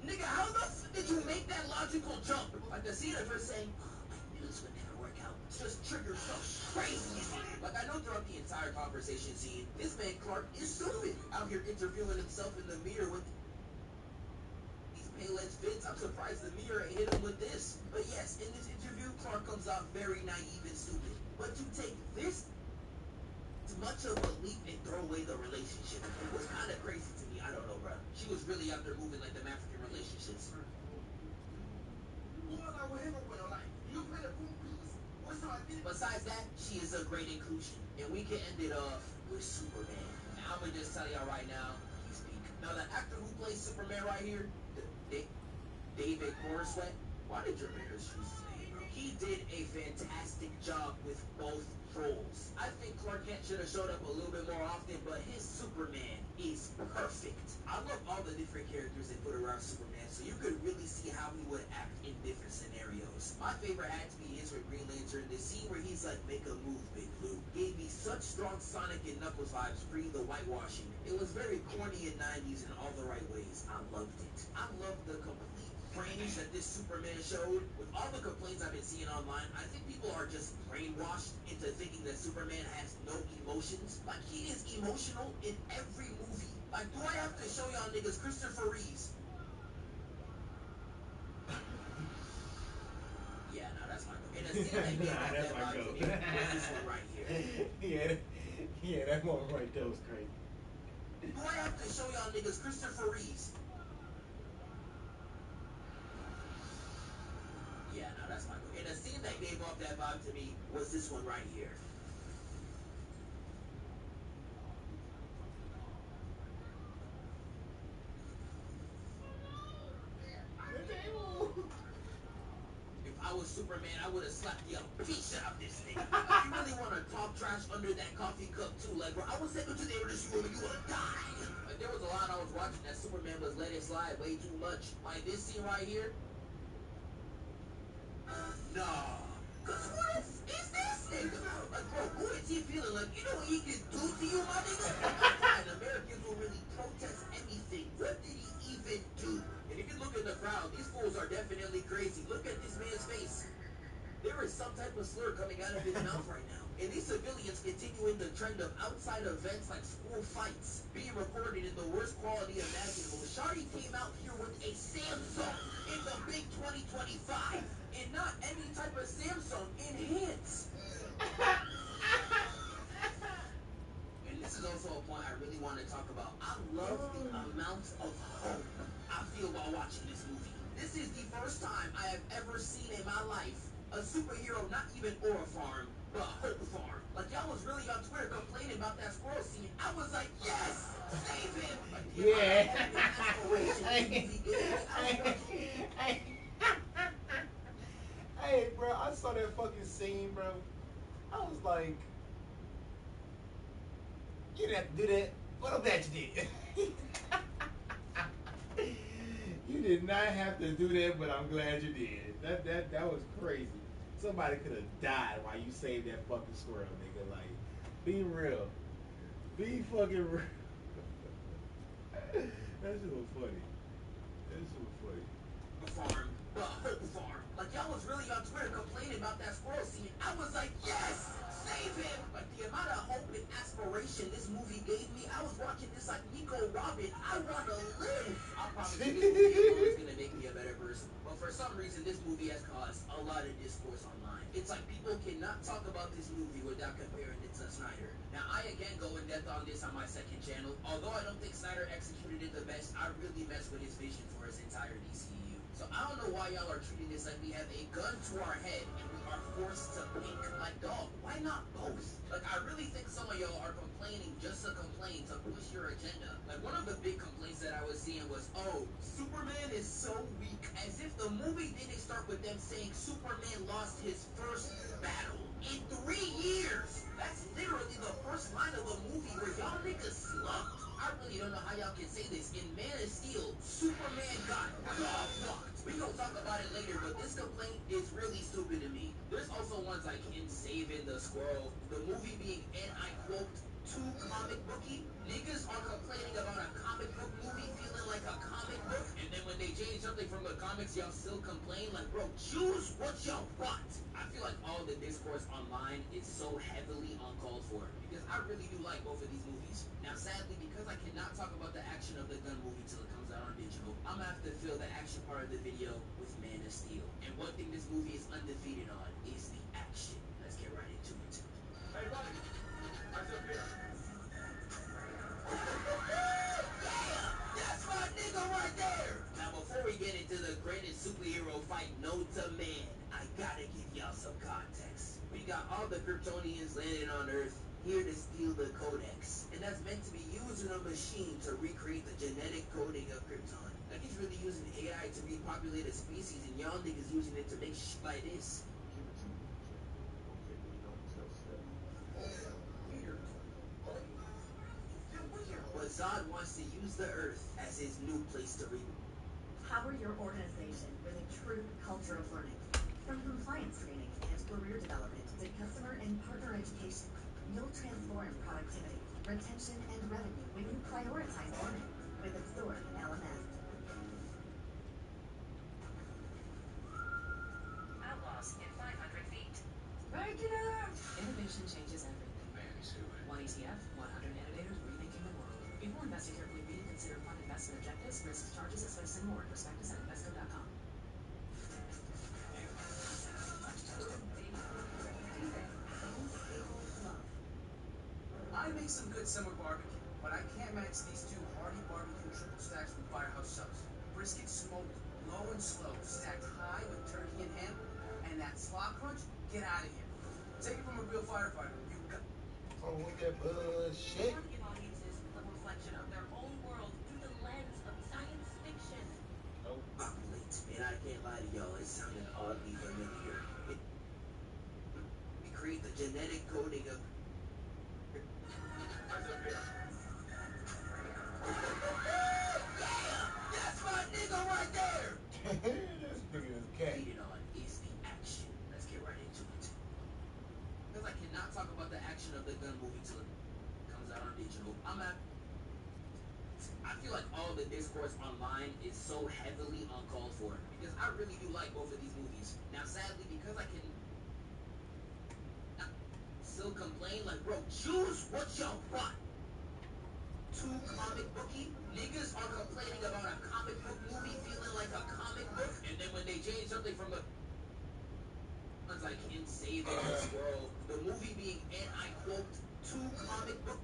Speaker 22: Nigga, how the f did you make that logical jump? Like the scene of her saying, oh, I knew this would never work out. Just triggers so crazy. Like I know throughout the entire conversation scene, this man Clark is stupid. Out here interviewing himself in the mirror with these pale-edged fits. I'm surprised the mirror ain't hit him with this. But yes, in this interview, Clark comes out very naive and stupid. But to take this much of a leap and throw away the relationship was kind of crazy to me. I don't know, bro. She was really out there moving like them African relationships. Besides that, she is a great inclusion. And we can end it off with Superman. Now, I'm going to just tell y'all right now, he's peak. Now, the actor who plays Superman right here, David Corenswet, why did your parents choose his name, bro? He did a fantastic job with both roles. I think Clark Kent should have showed up a little bit more often, but his Superman is perfect. I love all the different characters they put around Superman, so you could really see how he would act in different scenarios. My favorite had to be his with Green Lantern. The scene where he's like, make a move, Big Blue, gave me such strong Sonic and Knuckles vibes, pre the whitewashing. It was very corny in 90s in all the right ways. I loved it. I loved the complete range that this Superman showed. With all the complaints I've been seeing online, I think people are just brainwashed into thinking that Superman has no emotions. Like, he is emotional in every movie. Like, do I have to show y'all niggas Christopher Reeves? Yeah, no, that's my goal. And a scene that gave off that vibe to me was this one right here.
Speaker 2: Yeah, that moment right there was crazy.
Speaker 22: Do I have to show y'all niggas Christopher Reeves? Yeah, no, that's my goal. And a scene that gave off that vibe to me was this one right here. If I was Superman, I would have slapped the piece out of this nigga. You really want to talk trash under that coffee cup too? Like, bro, I was sent to the emergency room and you wanna die. Like, there was a lot I was watching that Superman was letting slide way too much. Like this scene right here. Nah. Cause what is this nigga? Like, bro, who is he feeling? Like, you know what he can do to you, my nigga? Fine, Americans will really protest anything. What did he even do? And if you look at the crowd, these fools are definitely crazy. Look at this man's face. There is some type of slur coming out of his mouth right now. And these civilians continuing the trend of outside events like school fights being recorded in the worst quality imaginable. Shawty came out here with a Samsung in the big 2025. And not any type of Samsung, enhance. And this is also a point I really want to talk about. I love the amount of hope I feel while watching this movie. This is the first time I have ever seen in my life a superhero, not even Aura Farm, but Hope Farm. Like, y'all was really on Twitter complaining about that squirrel scene. I was like, yes, save him. Like,
Speaker 2: Yeah. Hey, bro, I saw that fucking scene, bro. I was like, you didn't have to do that, but I'm glad you did. did not have to do that, but I'm glad you did. That was crazy. Somebody could have died while you saved that fucking squirrel, nigga. Like, be real. Be fucking real. That shit was funny. That shit was funny.
Speaker 22: Farm, the Hope Farm. Like, y'all was really on Twitter complaining about that squirrel scene. I was like, yes! Save him! Like, the amount of hope and aspiration this movie gave me, I was watching this like Nico Robin. I want to live! I promise you, this movie alone is going to make me a better person. But for some reason, this movie has caused a lot of discourse online. It's like people cannot talk about this movie without comparing it to Snyder. Now, I again go in depth on this on my second channel. Although I don't think Snyder executed it the best, I really messed with his vision for his entire DCU. So I don't know why y'all are treating this like we have a gun to our head and we are forced to pick. Like, dog, why not both? Like, I really think some of y'all are complaining just to complain, to push your agenda. Like, one of the big complaints that I was seeing was, oh, Superman is so weak. As if the movie didn't start with them saying Superman lost his first battle in 3 years. That's literally the first line of the movie where y'all niggas slumped. I really don't know how y'all can say this. In Man of Steel, Superman got fucked. We gonna talk about it later, but this complaint is really stupid to me. There's also ones like in Saving the Squirrel, the movie being, and I quote, too comic booky. Niggas are complaining about a comic book movie feeling like a comic book, and then when they change something from the comics, y'all still complain. Like, bro, choose what y'all want. I feel like all the discourse online is so heavily uncalled for, because I really do like both of these movies. Now, sadly, because I cannot talk about the action of the gun movie till it comes out on digital, I'm gonna have to fill the action part of the video with Man of Steel. And one thing this movie is undefeated on is the action. Let's get right into it.
Speaker 8: Hey, buddy. Eyes up here.
Speaker 22: That's my nigga right there! Now, before we get into the greatest superhero fight known to man, I gotta give y'all some context. We got all the Kryptonians landing on Earth, here to steal the Codex. And that's meant to be used in a machine to recreate the genetic coding of Krypton. Like, he's really using AI to repopulate a species, and y'all niggas using it to make shit like this.
Speaker 14: Give it to me, Jay. Okay, but you don't tell Steph. Weird.
Speaker 22: But Zod wants to use the Earth as his new place to re-
Speaker 19: Power your organization with a true culture of learning. From compliance screening and career development to customer and partner education, you'll transform productivity, retention, and revenue when you prioritize learning with Absorb LMS.
Speaker 5: Outlaws in 500 feet.
Speaker 19: Regular!
Speaker 5: Innovation changes everything. One ETF, 100 innovators rethinking the world. Before investing carefully, read and consider fund investment objectives, risks, charges, expenses, and more. Prospectus at Invesco.com.
Speaker 17: I make some good summer barbecue, but I can't match these two hearty barbecue triple stacks from Firehouse Subs. Brisket smoked low and slow, stacked high with turkey and ham, and that slaw crunch, get out of here. Take it from a real firefighter. You got...
Speaker 2: Oh, with that bullshit.
Speaker 5: Want to give audiences a reflection of their own world through the lens of science fiction.
Speaker 2: Nope.
Speaker 22: I'm late, and I can't lie to y'all, it sounded oddly familiar. We create the genetic coding of...
Speaker 8: Eyes up here.
Speaker 22: That's my nigga right there!
Speaker 2: This nigga is gay.
Speaker 22: Leading on is the action. Let's get right into it. Because I cannot talk about the action of the gun movie till it comes out on digital, I feel like all the discourse online is so heavily uncalled for, because I really do like both of these movies. Now, sadly, because I can still complain, like, bro, choose what y'all want. Too comic booky. Niggas are complaining about a comic book movie feeling like a comic book, and then when they change something from the ones like in Saving the Squirrel, the movie being, and I quote, too comic book.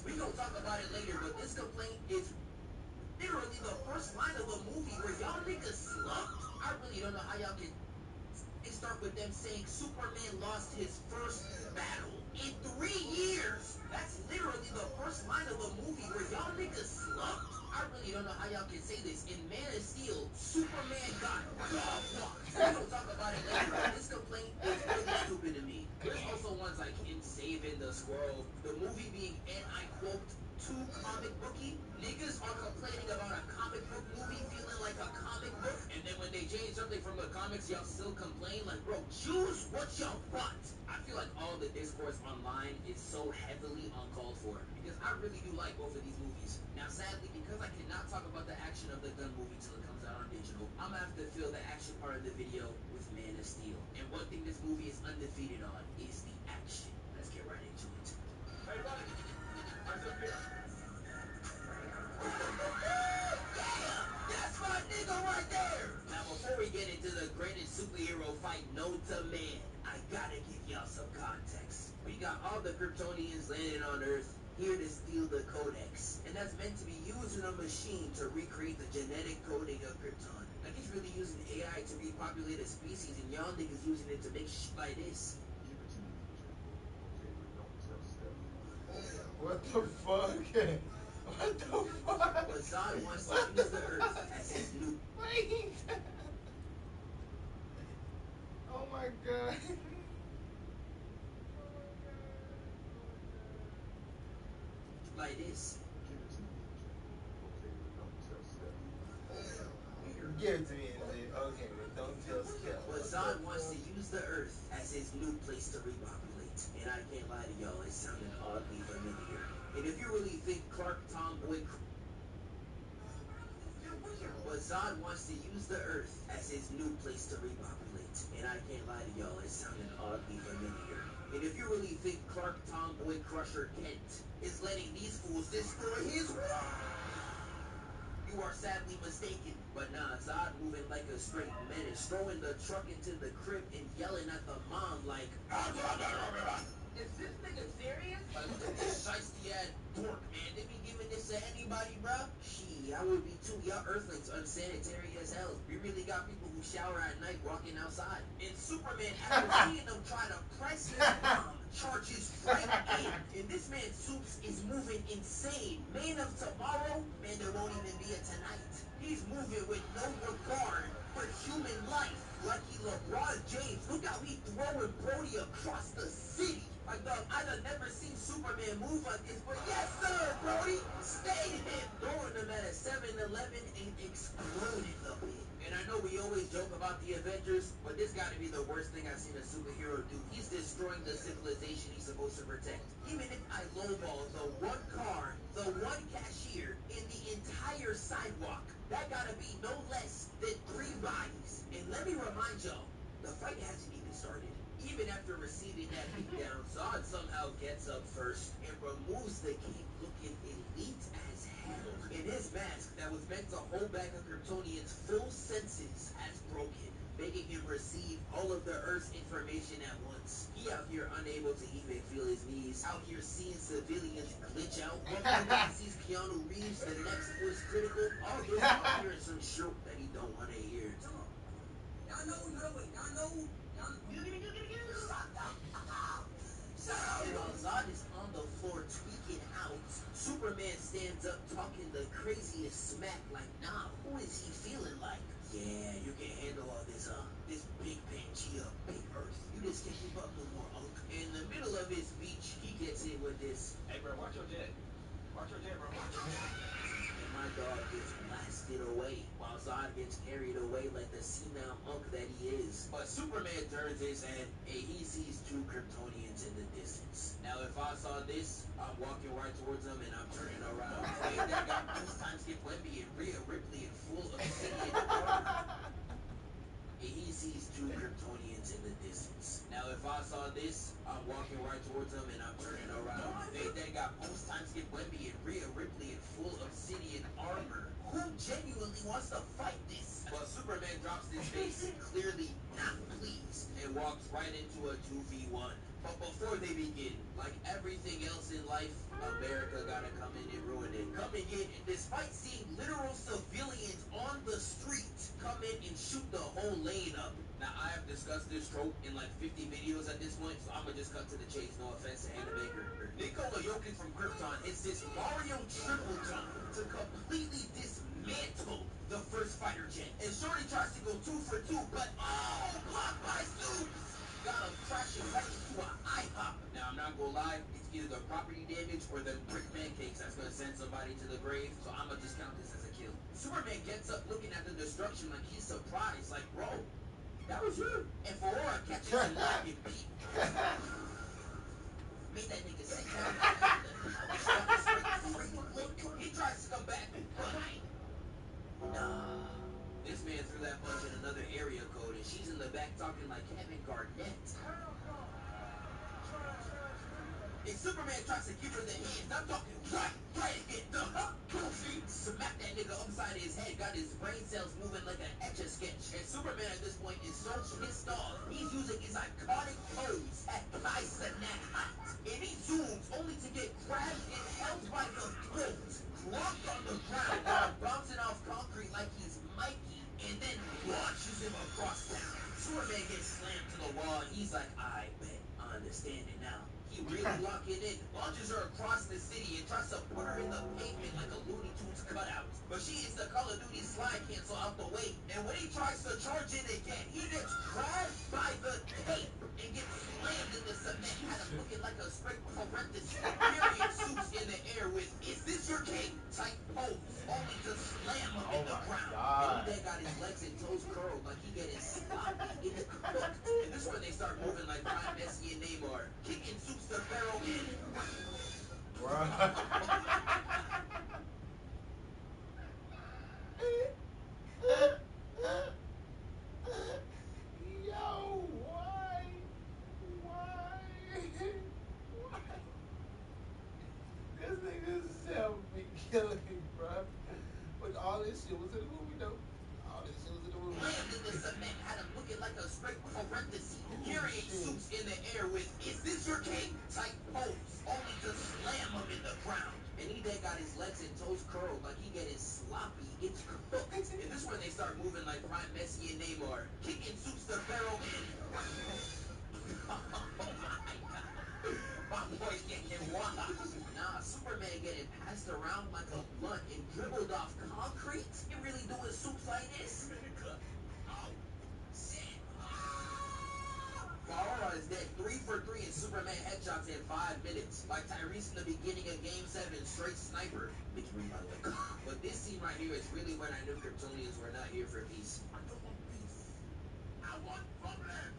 Speaker 22: We gonna talk about it later, but this complaint is literally the first line of the movie where y'all niggas slumped. I really don't know how y'all can start with them saying Superman lost his first battle in 3 years. That's literally the first line of the movie where y'all niggas slumped. I really don't know how y'all can say this. In Man of Steel, Superman got fucked. We gonna talk about it later, but this complaint is really stupid to me. There's also movie being, and I quote, too comic booky. Niggas are complaining about a comic book movie feeling like a comic book, and then when they change something from the comics, y'all still complain. Like, bro, choose what y'all want. I feel like all the discourse online is so heavily uncalled for, because I really do like both of these movies. Now, sadly, because I cannot talk about the action of the Gun movie till it comes out on digital, I'm gonna have to fill the action part of the video with Man of Steel. And one thing this movie is undefeated on is the action. Let's get right into it.
Speaker 18: Hey, buddy. Eyes up here.
Speaker 22: Yeah! That's my nigga right there! Now, before we get into the greatest superhero fight known to man, I gotta give y'all some context. We got all the Kryptonians landing on Earth, here to steal the Codex. And that's meant to be used in a machine to recreate the genetic coding of Krypton. Like, it's really using AI to repopulate a species, and y'all niggas using it to make shit like this.
Speaker 18: Keep it to me, okay, but don't tell Steph.
Speaker 2: What the fuck? What the fuck?
Speaker 22: But Zod wants to use the Earth as his new...
Speaker 2: Wait. Oh my god.
Speaker 22: like this.
Speaker 18: Give it to me, okay, but don't tell Steph.
Speaker 2: Give it to me, okay, but don't tell Skip.
Speaker 22: But Zod wants to use the Earth as his new place to repopulate. And I can't lie to y'all, it sounded oddly familiar. And if you really think Clark Tomboy... But Zod wants to use the Earth as his new place to repopulate. And I can't lie to y'all, it sounded oddly familiar. And if you really think Clark Tomboy Crusher Kent is letting these fools destroy his world, you are sadly mistaken. But nah, Zod moving like a straight menace, throwing the truck into the crib and yelling at the mom like, is this nigga serious? Like, look at this shiesty-ass dork, man. They be giving this to anybody, bruh? Shit, I would be too. Y'all Earthlings unsanitary as hell. We really got people who shower at night walking outside. And Superman, after seeing them try to press his mom, charges right in. And this man, Supes, is moving insane. Man of tomorrow, man, there won't even be a tonight. He's moving with no regard for human life. Like he LeBron James. Look how he throwing Brody across the city. Like, dog, I done never seen Superman move like this, but yes, sir, Brody. Stayed him. Throwing him at a 7-Eleven and exploded the pit. And I know we always joke about the Avengers, but this gotta be the worst thing I've seen a superhero do. He's destroying the civilization he's supposed to protect. Even if I lowball the one car, the one cashier, in the entire sidewalk, that gotta be no less than 3 bodies. And let me remind y'all, the fight hasn't even started. Even after receiving that beatdown, Zod somehow gets up first and removes the cape looking elite as hell. And his mask that was meant to hold back a Kryptonian's full senses has broken, making him receive all of the Earth's information at once. He out here unable to even feel his knees, out here seeing civilians glitch out. He sees Keanu Reeves, the next voice critical, all this while hearing some shit that he don't want to hear.
Speaker 17: Y'all know,
Speaker 22: While Zod is on the floor tweaking out, Superman stands up talking the craziest smack like, nah, who is he feeling like? Yeah, you can handle all this, this big Pangea, big Earth. You just can't keep up no more, Unk. In the middle of his speech, he gets in with this,
Speaker 18: Hey, bro, watch your jet. Watch your jet, bro. Watch your jet.
Speaker 22: and my dog gets blasted away, while Zod gets carried away like the senile Unk that he is. But Superman turns his head, and he sees 2 Kryptonians in the distance. Now, if I saw this, I'm walking right towards them, and I'm turning around. They got Bruce times Skip Wemby and Rhea Ripley in full obsidian armor. And he sees 2 Kryptonians in the distance. Now, if I saw this, I'm walking right towards them, and I'm turning around. They got Bruce times Skip Wemby and Rhea Ripley in full obsidian armor. Who genuinely wants to fight this? But Superman drops his face, clearly not pleased, and walks right into a 2v1. But before they begin, like everything else in life, America gotta come in and ruin it. Come in, and despite seeing literal civilians on the street, come in and shoot the whole lane up. Now, I have discussed this trope in like 50 videos at this point, so I'm gonna just cut to the chase. No offense to Hannah Baker. Nikola Jokic from Krypton hits this Mario triple jump to completely dismantle the first fighter jet. And Shorty tries to go 2 for 2, but blocked by Supes. Got him crashing right into an IHOP. Now, I'm not gonna lie, it's either the property damage or them brick pancakes that's gonna send somebody to the grave, so I'ma just count this as a kill. Superman gets up looking at the destruction like he's surprised, like, bro, that was you. And Aurora catches him laughing, Pete. Made that nigga sit down. He tries to come back, but nah. This man threw that punch in another area code, and she's in the back talking like Kevin Garnett. If Superman tries to give her the hands, I'm talking right hit the goofy. Smack that nigga upside his head, got his brain cells moving like an etch-a-sketch. And Superman at this point is so pissed off, he's using his iconic pose at Kai-Cenat height. And he zooms only to get grabbed and held by the throat, dropped on the ground while bouncing off concrete like he's Mikey, and then launches him across town. Superman gets slammed to the wall, and he's like, I bet, I understand it now. He really locking in, launches her across the city and tries to put her in the pavement like a Looney Tunes cutout. But she hits the Call of Duty slide cancel out the way. And when he tries to charge in again, he gets grabbed by the tape and gets slammed in the cement. Had him looking like a straight parenthesis. Period suits in the air with, is this your king? Type pose. Only to slam him in the ground. And he then got his legs and toes curled like he getting sloppy. It's cooked. And this is when they start moving like Prime Messi and Neymar. Kicking suits the Pharaoh in.
Speaker 2: Yo, why? This nigga's self-killing, bro. But all this shit was in the movie, though. All this shit was in the movie.
Speaker 22: Slammed in the cement, had him looking like a straight parenthesis. Carrying suits in the air with, is this your king? Type pose. Only to slam him in the ground. And he then got his legs and toes curled like he getting sloppy. It's cooked. And this is when they start moving like Prime Messi and Neymar. Kicking suits the Pharaoh in. Oh my God. My boy's getting washed. Nah, Superman getting passed around like a blunt and dribbled off concrete? You really doing suits like this? Aurora is dead 3 for 3 in Superman headshots in 5 minutes. Like Tyrese in the beginning of Game 7, straight sniper. Big ring, by the way. But this scene right here is really when I knew Kryptonians were not here for peace. I don't want peace. I want problems,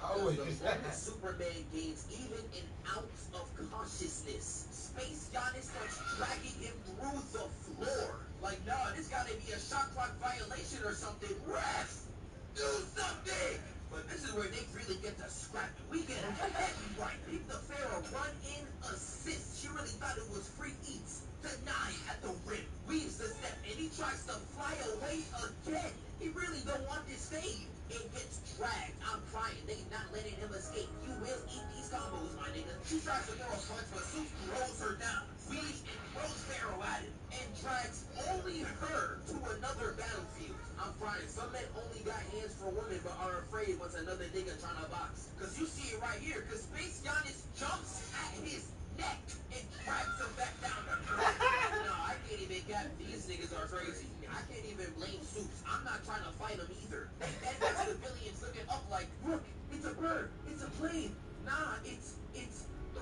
Speaker 22: always. Because the moment Superman gains even an ounce of consciousness, Space Giannis starts dragging him through the floor. Like, nah, this gotta be a shot clock violation or something. Ref! Do something! But this is where they really get to scrapping. We get a heavy right. Leave the Pharaoh run in assist. She really thought it was free eats. Denied at the rim. Weaves the step and he tries to fly away again. He really don't want this fade. It gets dragged. I'm crying. They not letting him escape. You will eat these combos, my nigga. She tries to throw a punch, but Zeus throws her down. Weaves and throws Pharaoh at him. And drags only her to another battlefield. I'm crying. Some men only got hands for women, but are afraid once another nigga trying to box. Cause you see it right here. Cause Space Giannis jumps at his neck and drags him back down to earth. No, I can't even get these niggas are crazy. I can't even blame Zeus. I'm not trying to fight him either. And got civilians looking up like, look, it's a bird, it's a plane. Nah, it's 3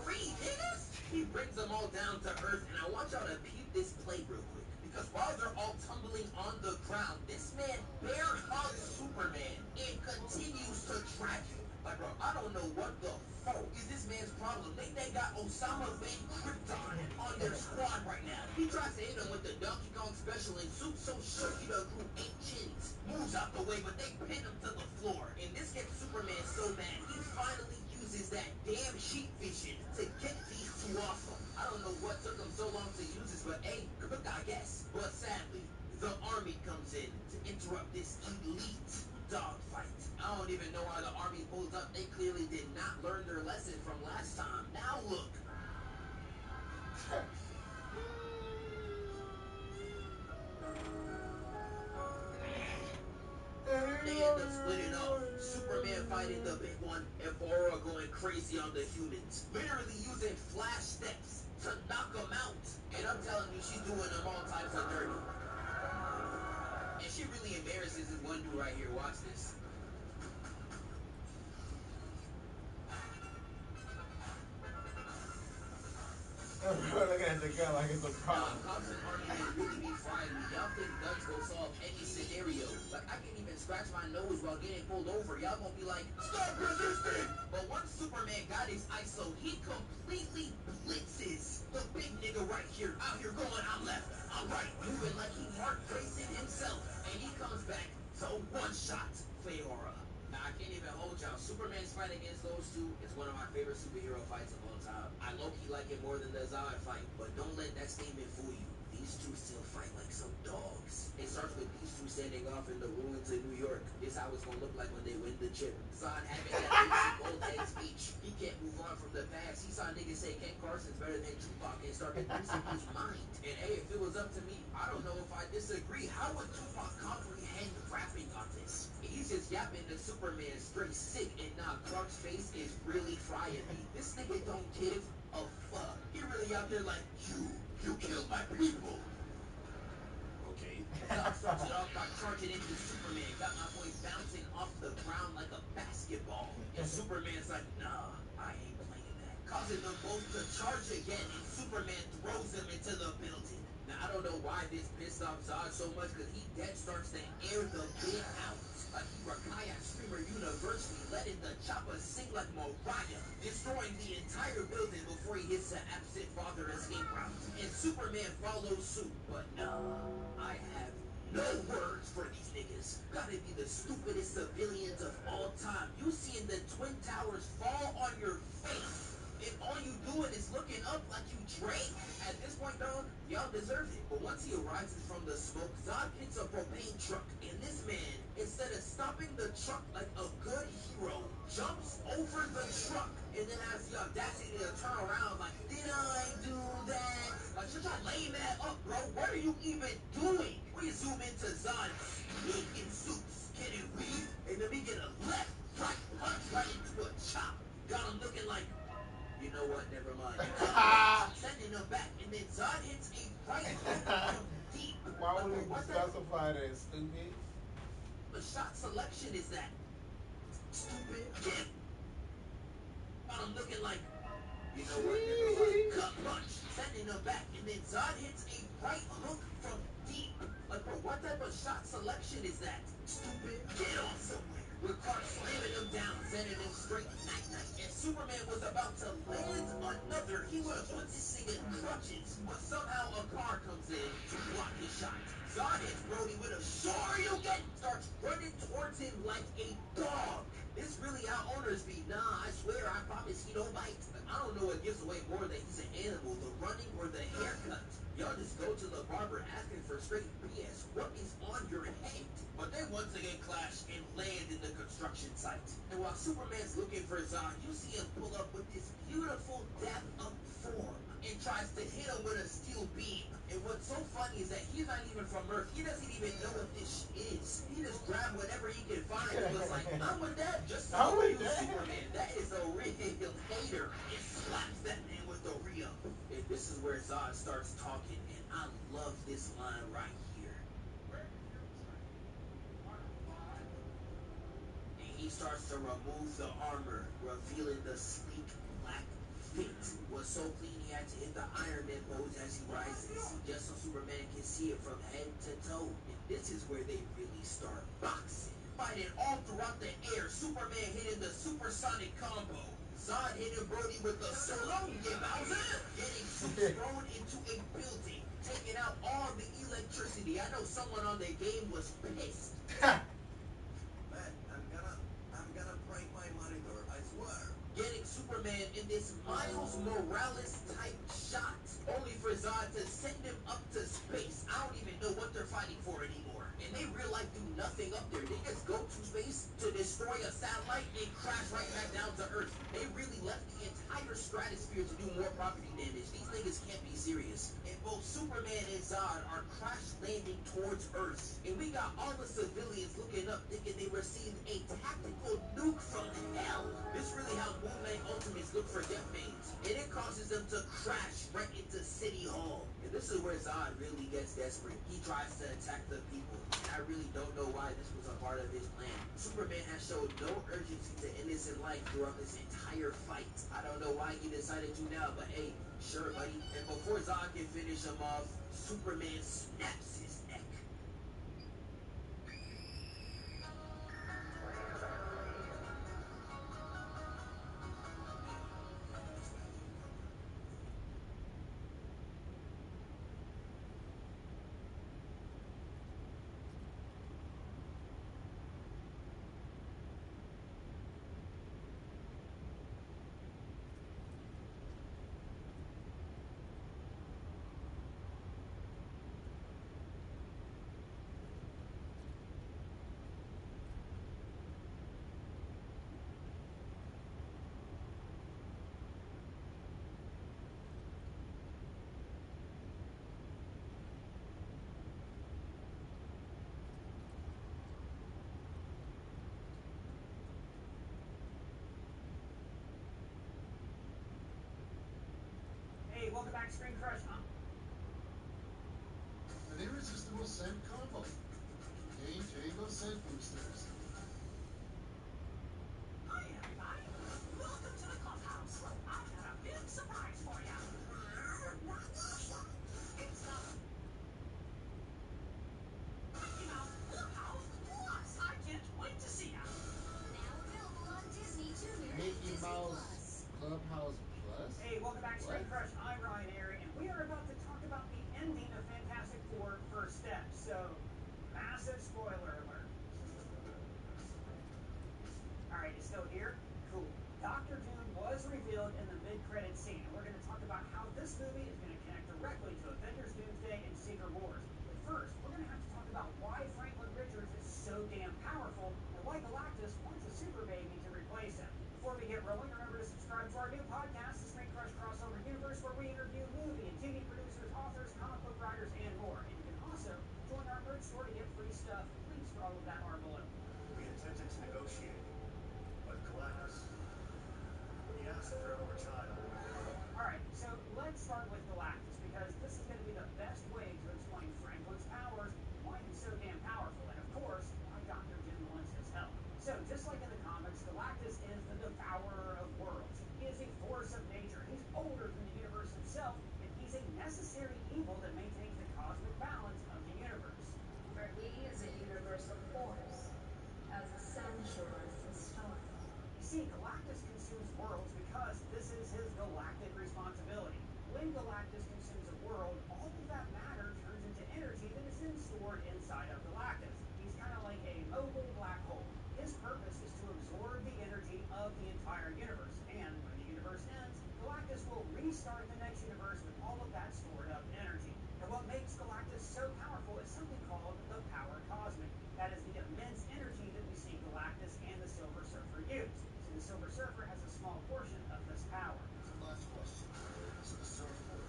Speaker 22: niggas. He brings them all down to earth, and I want y'all to peep this play real quick. Because while they're all tumbling on the ground, this man bear hugs Superman and continues to drag him. Like, bro, I don't know what the fuck is this man's problem. They got Osama bin Krypton on their squad right now. He tries to hit him with the Donkey Kong special and Soup so shook he done grew 8 chins. Moves out the way, but they pin him to the floor. And this gets Superman so mad, he finally uses that damn sheep vision to get these two off him. I don't know what took him so long to use this, but hey, cook, I guess. But sadly, the army comes in to interrupt this elite dogfight. I don't even know why the army pulls up. They clearly did not learn their lesson from last time. Now look. They end up splitting up. Superman fighting the big one, and Aurora going crazy on the humans. Literally using flash steps to knock them out. And I'm telling you, she's doing them all types of dirty. And she really embarrasses this one dude right here. Watch this.
Speaker 2: at the gun like it's a problem.
Speaker 22: Cops and army men really be frying me. Y'all think guns go solve any scenario. Like, I can't even scratch my nose while getting pulled over. Y'all gonna be like, stop resisting! But once Superman got his ISO, he completely blitzes. The big nigga right here, out here going, I'm left, I'm right, moving like he Mark Grayson himself. And he comes back to one-shot Feora. Now, I can't even hold y'all. Superman's fight against those two is one of my favorite superhero fights of all time. I low-key like it more than the Zod fight, but don't let that statement fool you. These two still fight like some dogs. It starts with these two standing off in the ruins of New York. This how it's gonna look like when they win the chip. Zod having that basic old head speech. He can't move on from the past. He saw niggas say Ken Carson's better than Tupac and started losing his mind. And hey, if it was up to me, I don't know if I disagree. How would Tupac comprehend rapping on this? He's just yapping to Superman straight sick, and now Clark's face is really frying me. This nigga don't give a fuck. He really out there like, you killed my people. Okay. Zod starts it off by charging into Superman, got my boy bouncing off the ground like a basketball. And Superman's like, nah, I ain't playing that. Causing them both to charge again, and Superman throws them into the building. Now, I don't know why this pissed off Zod so much, because he dead starts to air the bit out. Like he Rakaya Streamer University, letting the chopper sing like Mariah, destroying the entire building before he hits the absent father escape route. And Superman follows suit, but no, I have no words for these niggas. Gotta be the stupidest civilians of all time. You seeing the Twin Towers fall on your face, and all you doing is looking up like you Drake? At this point, dog, y'all deserve it. But once he arises from the smoke, Zod hits a propane truck, and this man, instead of stopping the truck like a good hero, jumps over the truck, and then has the audacity to turn around like, did I do that? Like, should y'all lay that up, bro? What are you even doing? We zoom into Zod sneaking suits, getting weed, and then we get a left, right punch right into a chop. Got him looking like, you know what, never mind. Sending him back, and then Zod hits a right hook from deep.
Speaker 2: Why would you specify that, stupid?
Speaker 22: The shot selection is that stupid. Yeah. I'm looking like, you know what, never mind. Cut punch, sending him back, and then Zod hits a right hook from deep. Like, bro, what type of shot selection is that? Stupid. Get on somewhere. With Clark slamming him down, sending him straight night-night. And Superman was about to land another. He would have put this thing in crutches, but somehow a car comes in to block his shot. Zod hits Brody with a sure you get, starts running towards him like a dog. This really how owners be. Nah, I swear, I promise he don't bite. Like, I don't know what gives away more that he's an animal, the running or the haircut. Y'all just go to the barber asking for straight BS. What is on your head? But they once again clash and land in the construction site. And while Superman's looking for Zod, you see him pull up with this beautiful depth of form and tries to hit him with a steel beam. And what's so funny is that he's not even from Earth. He doesn't even know what this is. He just grabbed whatever he can find and was like, I'm with that. Just so you, Superman. That is a real hater. It slaps that man with the re-up. And this is where Zod starts talking, and I love this line right here. And he starts to remove the armor, revealing the sleek black fit. Was so clean he had to hit the Iron Man pose as he rises, just so Superman can see it from head to toe. And this is where they really start boxing. Fighting all throughout the air, Superman hitting the supersonic combo. Zod hitting Brody with the Salon Bowser, getting thrown into a building, taking out all the electricity. I know someone on the game was pissed.
Speaker 12: Man, I'm gonna break my monitor, I swear.
Speaker 22: Getting Superman in this Miles Morales type shot, only for Zod to send him up to space. I don't even know what they're fighting for anymore. And they real life do nothing up there. They just go to space to destroy a satellite and crash right back down to Earth. They really left the entire stratosphere to do more property damage. These niggas can't be serious. And both Superman and Zod are crash landing towards Earth. And we got all the civilians looking up thinking they received a tactical nuke from hell. This really how Moon Knight Ultimates look for death veins. And it causes them to crash right into City Hall. And this is where Zod really gets desperate. He tries to attack the people. And I really don't know why this was a part of his plan. Superman has showed no urgency to innocent life. life throughout this entire fight. I don't know why you decided to now, but hey, sure, buddy. And before Zod can finish him off, Superman snaps his neck.
Speaker 7: Hey, welcome back to Screen Crush.
Speaker 10: An irresistible scent combo. Game Tango scent boosters.
Speaker 21: Hi, everybody. Welcome to the clubhouse. I've got a big surprise for you. It's the Mickey Mouse Clubhouse Plus. I can't wait to see ya.
Speaker 11: Now available on Disney Junior and
Speaker 2: Mickey
Speaker 11: Disney
Speaker 2: Mouse
Speaker 11: Plus.
Speaker 2: Clubhouse Plus?
Speaker 7: Hey, welcome back to
Speaker 2: What?
Speaker 7: Screen Crush. I'm Ryan Airy, and we are about to talk about the ending of Fantastic Four First Steps. So, massive spoiler alert. Alright, it's still here? Cool. Dr. Doom was revealed in the mid-credit scene, and we're going to talk about how this movie is going to connect directly to Avengers Doomsday and Secret Wars. But first, we're going to have to talk about why Franklin Richards is so damn powerful, and why Galactus wants a super baby to replace him. Before we get rolling, remember to subscribe to our new podcast, The Screen Crush Crossover Universe, where we interview movie and TV producers, authors, comic book writers, and more. And you can also join our merch store to get free stuff. Links for all of that are below.
Speaker 8: We attempted to negotiate, but Galactus, he asked for our child.
Speaker 7: Alright, so let's start with Galactus, because this is going to be the best way to explain Franklin's powers, why he's so damn powerful, and of course, why Dr. Doom wants his help. So, just like in the comics, Galactus is the devourer of worlds. He is a force of nature. He's older than the universe itself, and he's a necessary evil that maintains the cosmic balance of the universe.
Speaker 11: For he is a universal force, as essential as the stars.
Speaker 7: You see, Galactus consumes worlds because this is his galactic responsibility. When Galactus consumes a world, all of that matter turns into energy that is then stored inside of Galactus. He's kind of like a mobile black hole. His purpose is to absorb the energy of the entire universe, and when the universe ends, Galactus will restart the next universe with all of that stored up energy. And what makes Galactus so powerful is something called the power cosmic. That is the immense energy that we see Galactus and the Silver Surfer use. See, the Silver Surfer has a small portion of this power.
Speaker 10: So last question. So the surfboard,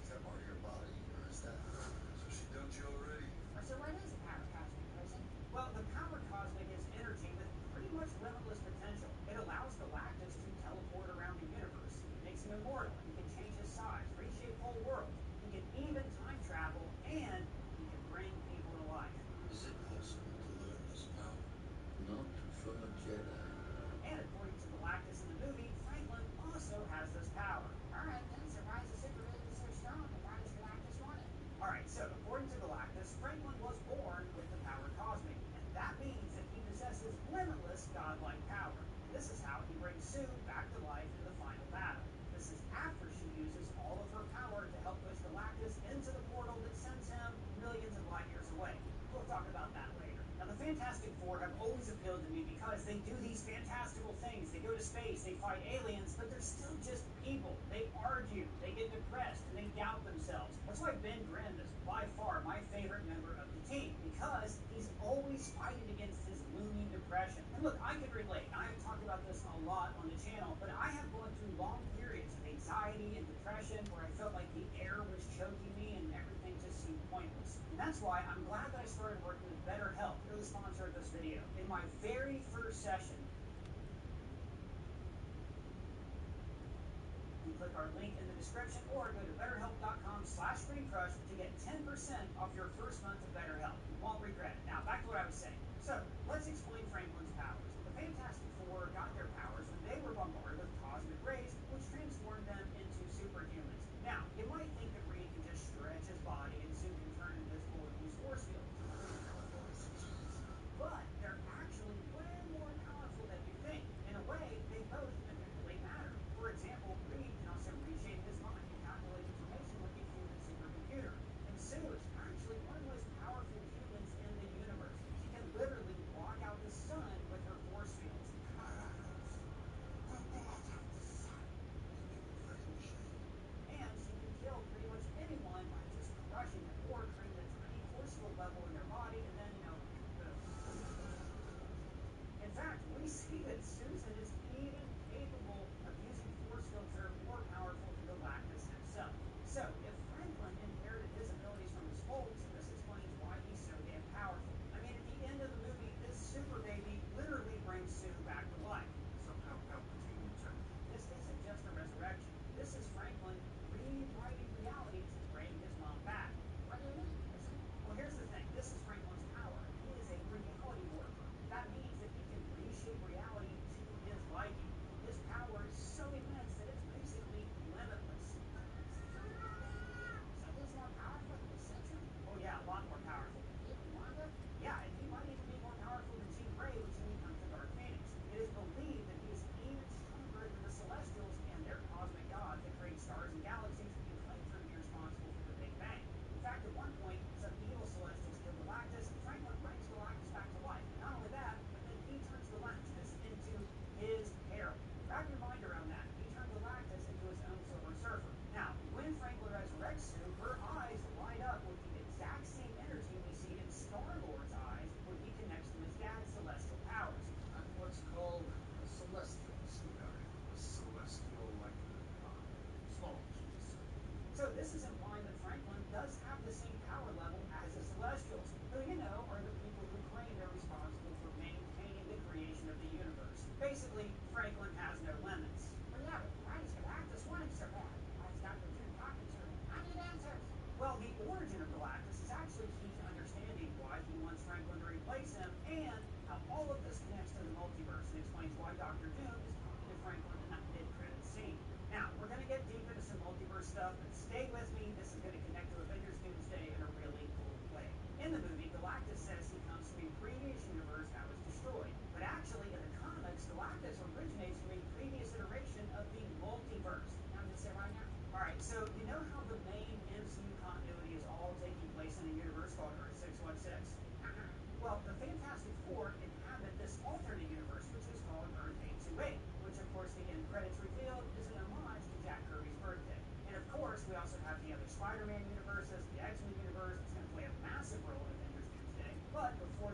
Speaker 10: is that part of your body, or is that... So she dumped you already?
Speaker 7: So what is a power cosmic, person? Well, the power cosmic is energy with pretty much limitless potential. It allows Galactus to teleport around the universe. It makes him immortal. He can change his size, reshape whole worlds. He can even time travel, and he can bring people to life.
Speaker 10: Is it possible to learn this power? Not from a Jedi.
Speaker 7: And according to Galactus in the movie, Franklin also has this power. Alright then, so why is the super baby so strong, and why does Galactus want it? Alright, so according to Galactus, Franklin was born with the power cosmic, and that means that he possesses limitless godlike power. And this is how he brings Sue back to life in the final battle. This is after she uses all of her power to help push Galactus into the portal that sends him millions of light years away. We'll talk about that later. Now, the Fantastic Four have always appealed to me because they do these fantastical things. They go to space, they fight aliens, but they're still just people. They argue, they get depressed, and they doubt themselves. That's why Ben Grimm is by far my favorite member of the team, because he's always fighting against his looming depression. And look, I can relate. I have talked about this a lot on the channel, but I have gone through long periods of anxiety and depression where I felt like the air was choking me and everything just seemed pointless. And that's why I'm glad that I started working with BetterHelp. They're the sponsor of this video. In my very first session, you click our link in the description or go to betterhelp.com/screencrush to get 10% off your first month of BetterHelp. You won't regret it. Now, back to what I was saying. So, let's explain Franklin's powers. The Fantastic Four got their powers when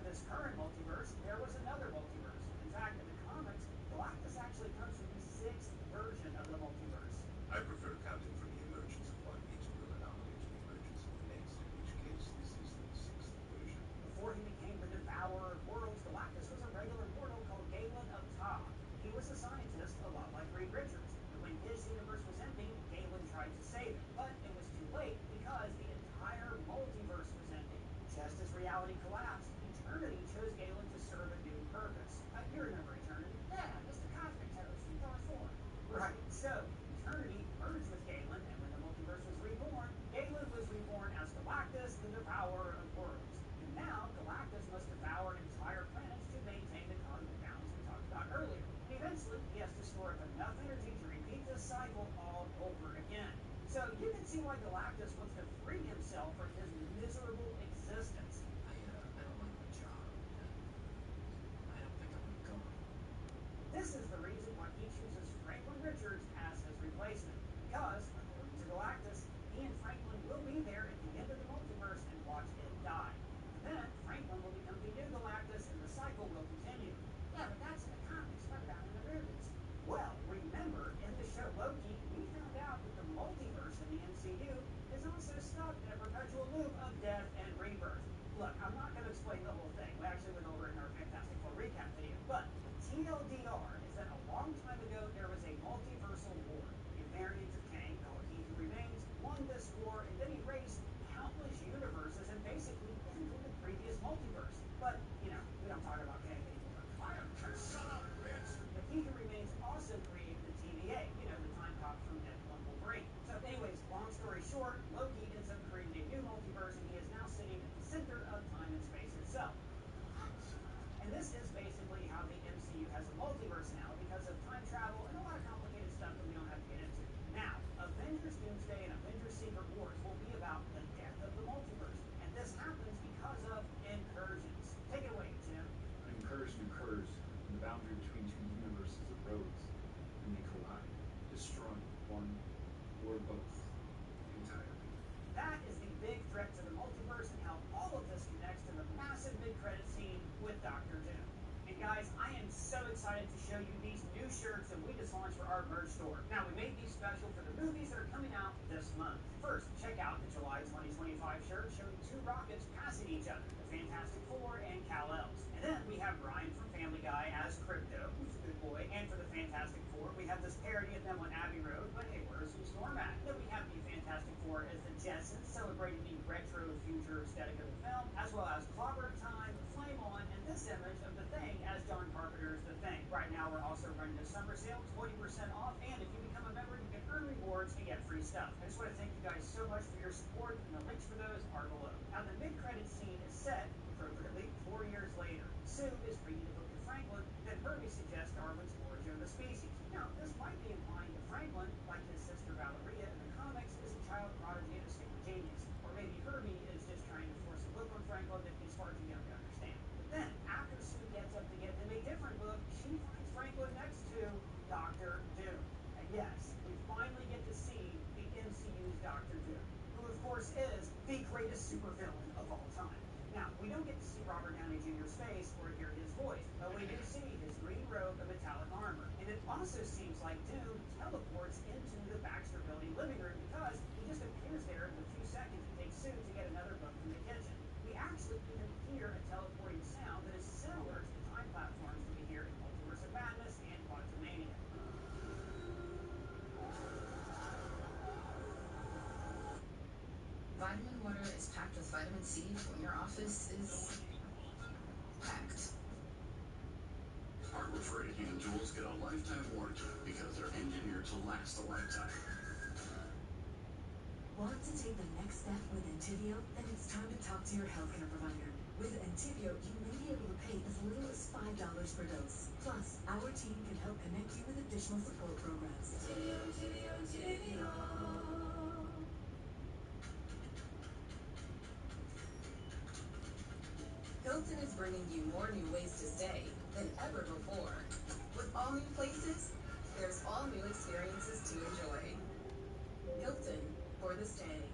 Speaker 7: this current multiverse, there was another multiverse. In fact, in the comics, Galactus actually comes from the 6th version of the multiverse.
Speaker 18: I prefer counting from the emergence of one each real anomaly to the emergence of the next. In each case, this is the 6th version.
Speaker 7: Before he became the devourer of worlds, Galactus was a regular mortal called Galen of Ta. He was a scientist, a lot like Reed Richards. And when his universe was ending, Galen tried to save it. But it was too late because the entire multiverse was ending. Just as reality collapsed, Eternity chose Galen to serve a new purpose. You remember Eternity?
Speaker 16: Yeah, Mr. Cosmic Toast from Thor 4.
Speaker 7: Right. So, Eternity merged with Galen, and when the multiverse was reborn, Galen was reborn as Galactus, the devourer of worlds. And now, Galactus must devour entire planets to maintain the cosmic balance we talked about earlier. And eventually, he has to store up enough energy to repeat this cycle all over again. So, you can see why Galactus wants to free himself from his miserable existence.
Speaker 12: I don't like my job. I don't think I'm gonna go.
Speaker 7: This is the reason why he chooses Franklin Richards as his replacement. Because, according to Galactus, he and Franklin will be there at the end of the multiverse and watch it die. And then, Franklin will become the new Galactus and the cycle will continue.
Speaker 16: Yeah, but that's in the comics. What about in the movies?
Speaker 7: Well, remember, in the show Loki, we found out that the multiverse in the MCU is also stuck in a perpetual loop of death and rebirth. Look, I'm not going to explain the whole thing. We actually went over it in our Fantastic Four recap video. But TLDR is that a long time ago there was a multiversal war. A variant of Kang, called He Who Remains, won this war and then erased countless universes and basically ended the previous multiverse. But, we don't talk about Kang anymore.
Speaker 18: Shut up, bitch!
Speaker 7: But He Who Remains also created the TVA, the time cop from Deadpool and Wolverine. So anyways, long story short, Loki ends up creating a new multiverse and he is now sitting at the center of time and space itself. And this is basically how the MCU has a multiverse now because of time travel and a lot of complicated stuff that we don't have to get into. Now, Avengers Doomsday and Avengers Secret Wars will be about the death of the multiverse. And this happens because of incursions. Take it away, Jim.
Speaker 6: An incursion occurs when the boundary between two universes erodes and they collide, destroying one or both entirely.
Speaker 7: That is the big threat to the multiverse and how all of this connects to the massive mid-credit scene with Doctor Doom. And guys, I am so excited to show you these new shirts that we just launched for our merch store. Now, we made these special for the movies that are coming out this month. First, check out the July 2025 shirt showing two rockets passing each other, the Fantastic Four and Kal-Els. And then we have Ryan from Family Guy as Crypto, who's a good boy. And for the Fantastic Four, we have this parody of them on Abbey Road, but hey, where's some Storm at? Then we have the Fantastic Four as the Jetsons, celebrating the retro future aesthetic of the film, as well as Clockwork Time, Flame On, and this image of The Thing as John Carpenter's The Thing. Right now, we're also running a summer sale, 20% off, and if you become a member, you can earn rewards and get free stuff. I just want to thank you guys so much for your support, and the links for those are below. Now, the mid-credit scene is set, appropriately, 4 years later. Sue is reading the book to Franklin, then Herbie suggests Darwin's Origin of the Species. Now, this might be implying that Franklin, like his sister Valeria in the comics, is a child prodigy and a super genius. Or maybe Herbie is just trying to force a book on Franklin that he's far too young to understand. But then, after Sue gets up to get him a different book, she finds Franklin next to Doctor Doom. And yes, we finally get to see the MCU's Doctor Doom, who of course is the greatest supervillain of all time. Now, we don't get to see Robert Downey Jr.'s face or hear his voice, but we do see his green robe and metallic armor. And it also seems like Doom teleports into the Baxter Building living room because he just appears there in the few seconds it takes Sue to get another book from the kitchen. We actually even hear a teleporting sound that is similar to the time platforms that we hear in Multiverse of Madness and Quantumania.
Speaker 5: Vitamin water is packed with vitamin C when your office is packed.
Speaker 18: Our refrigerated hand tools get a lifetime warranty because they're engineered to last a lifetime.
Speaker 19: Want to take the next step with Entivio? Then it's time to talk to your healthcare provider. With Entivio, you may be able to pay as little as $5 per dose. Plus, our team can help connect you with additional support programs. Entivio.
Speaker 5: Hilton is bringing you more new ways to stay than ever before. With all new places, there's all new experiences to enjoy. Hilton for the stay.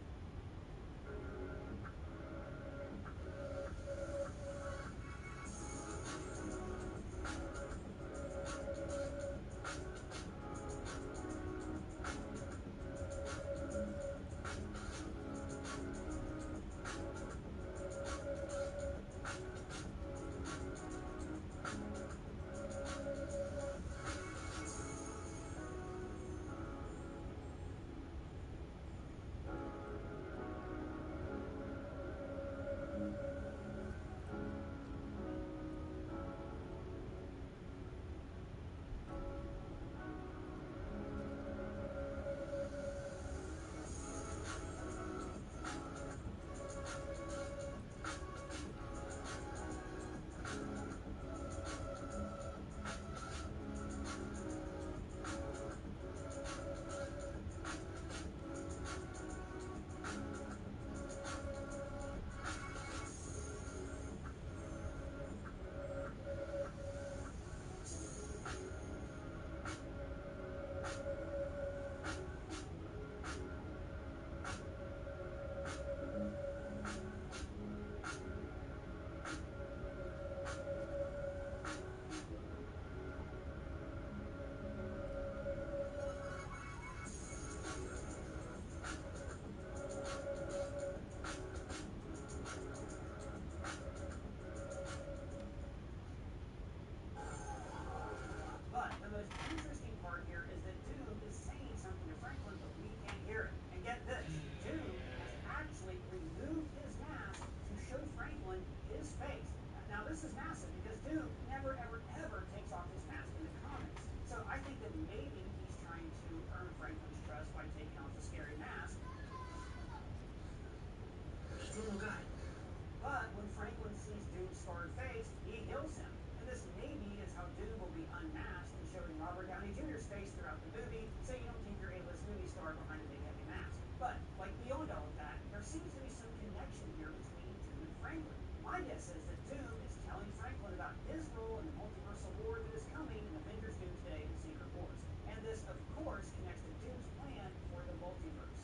Speaker 7: My guess is that Doom is telling Franklin about his role in the multiversal war that is coming in Avengers Doomsday and Secret Wars. And this, of course, connects to Doom's plan for the multiverse.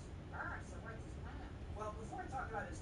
Speaker 16: So what's his plan?
Speaker 7: Well, before I talk about his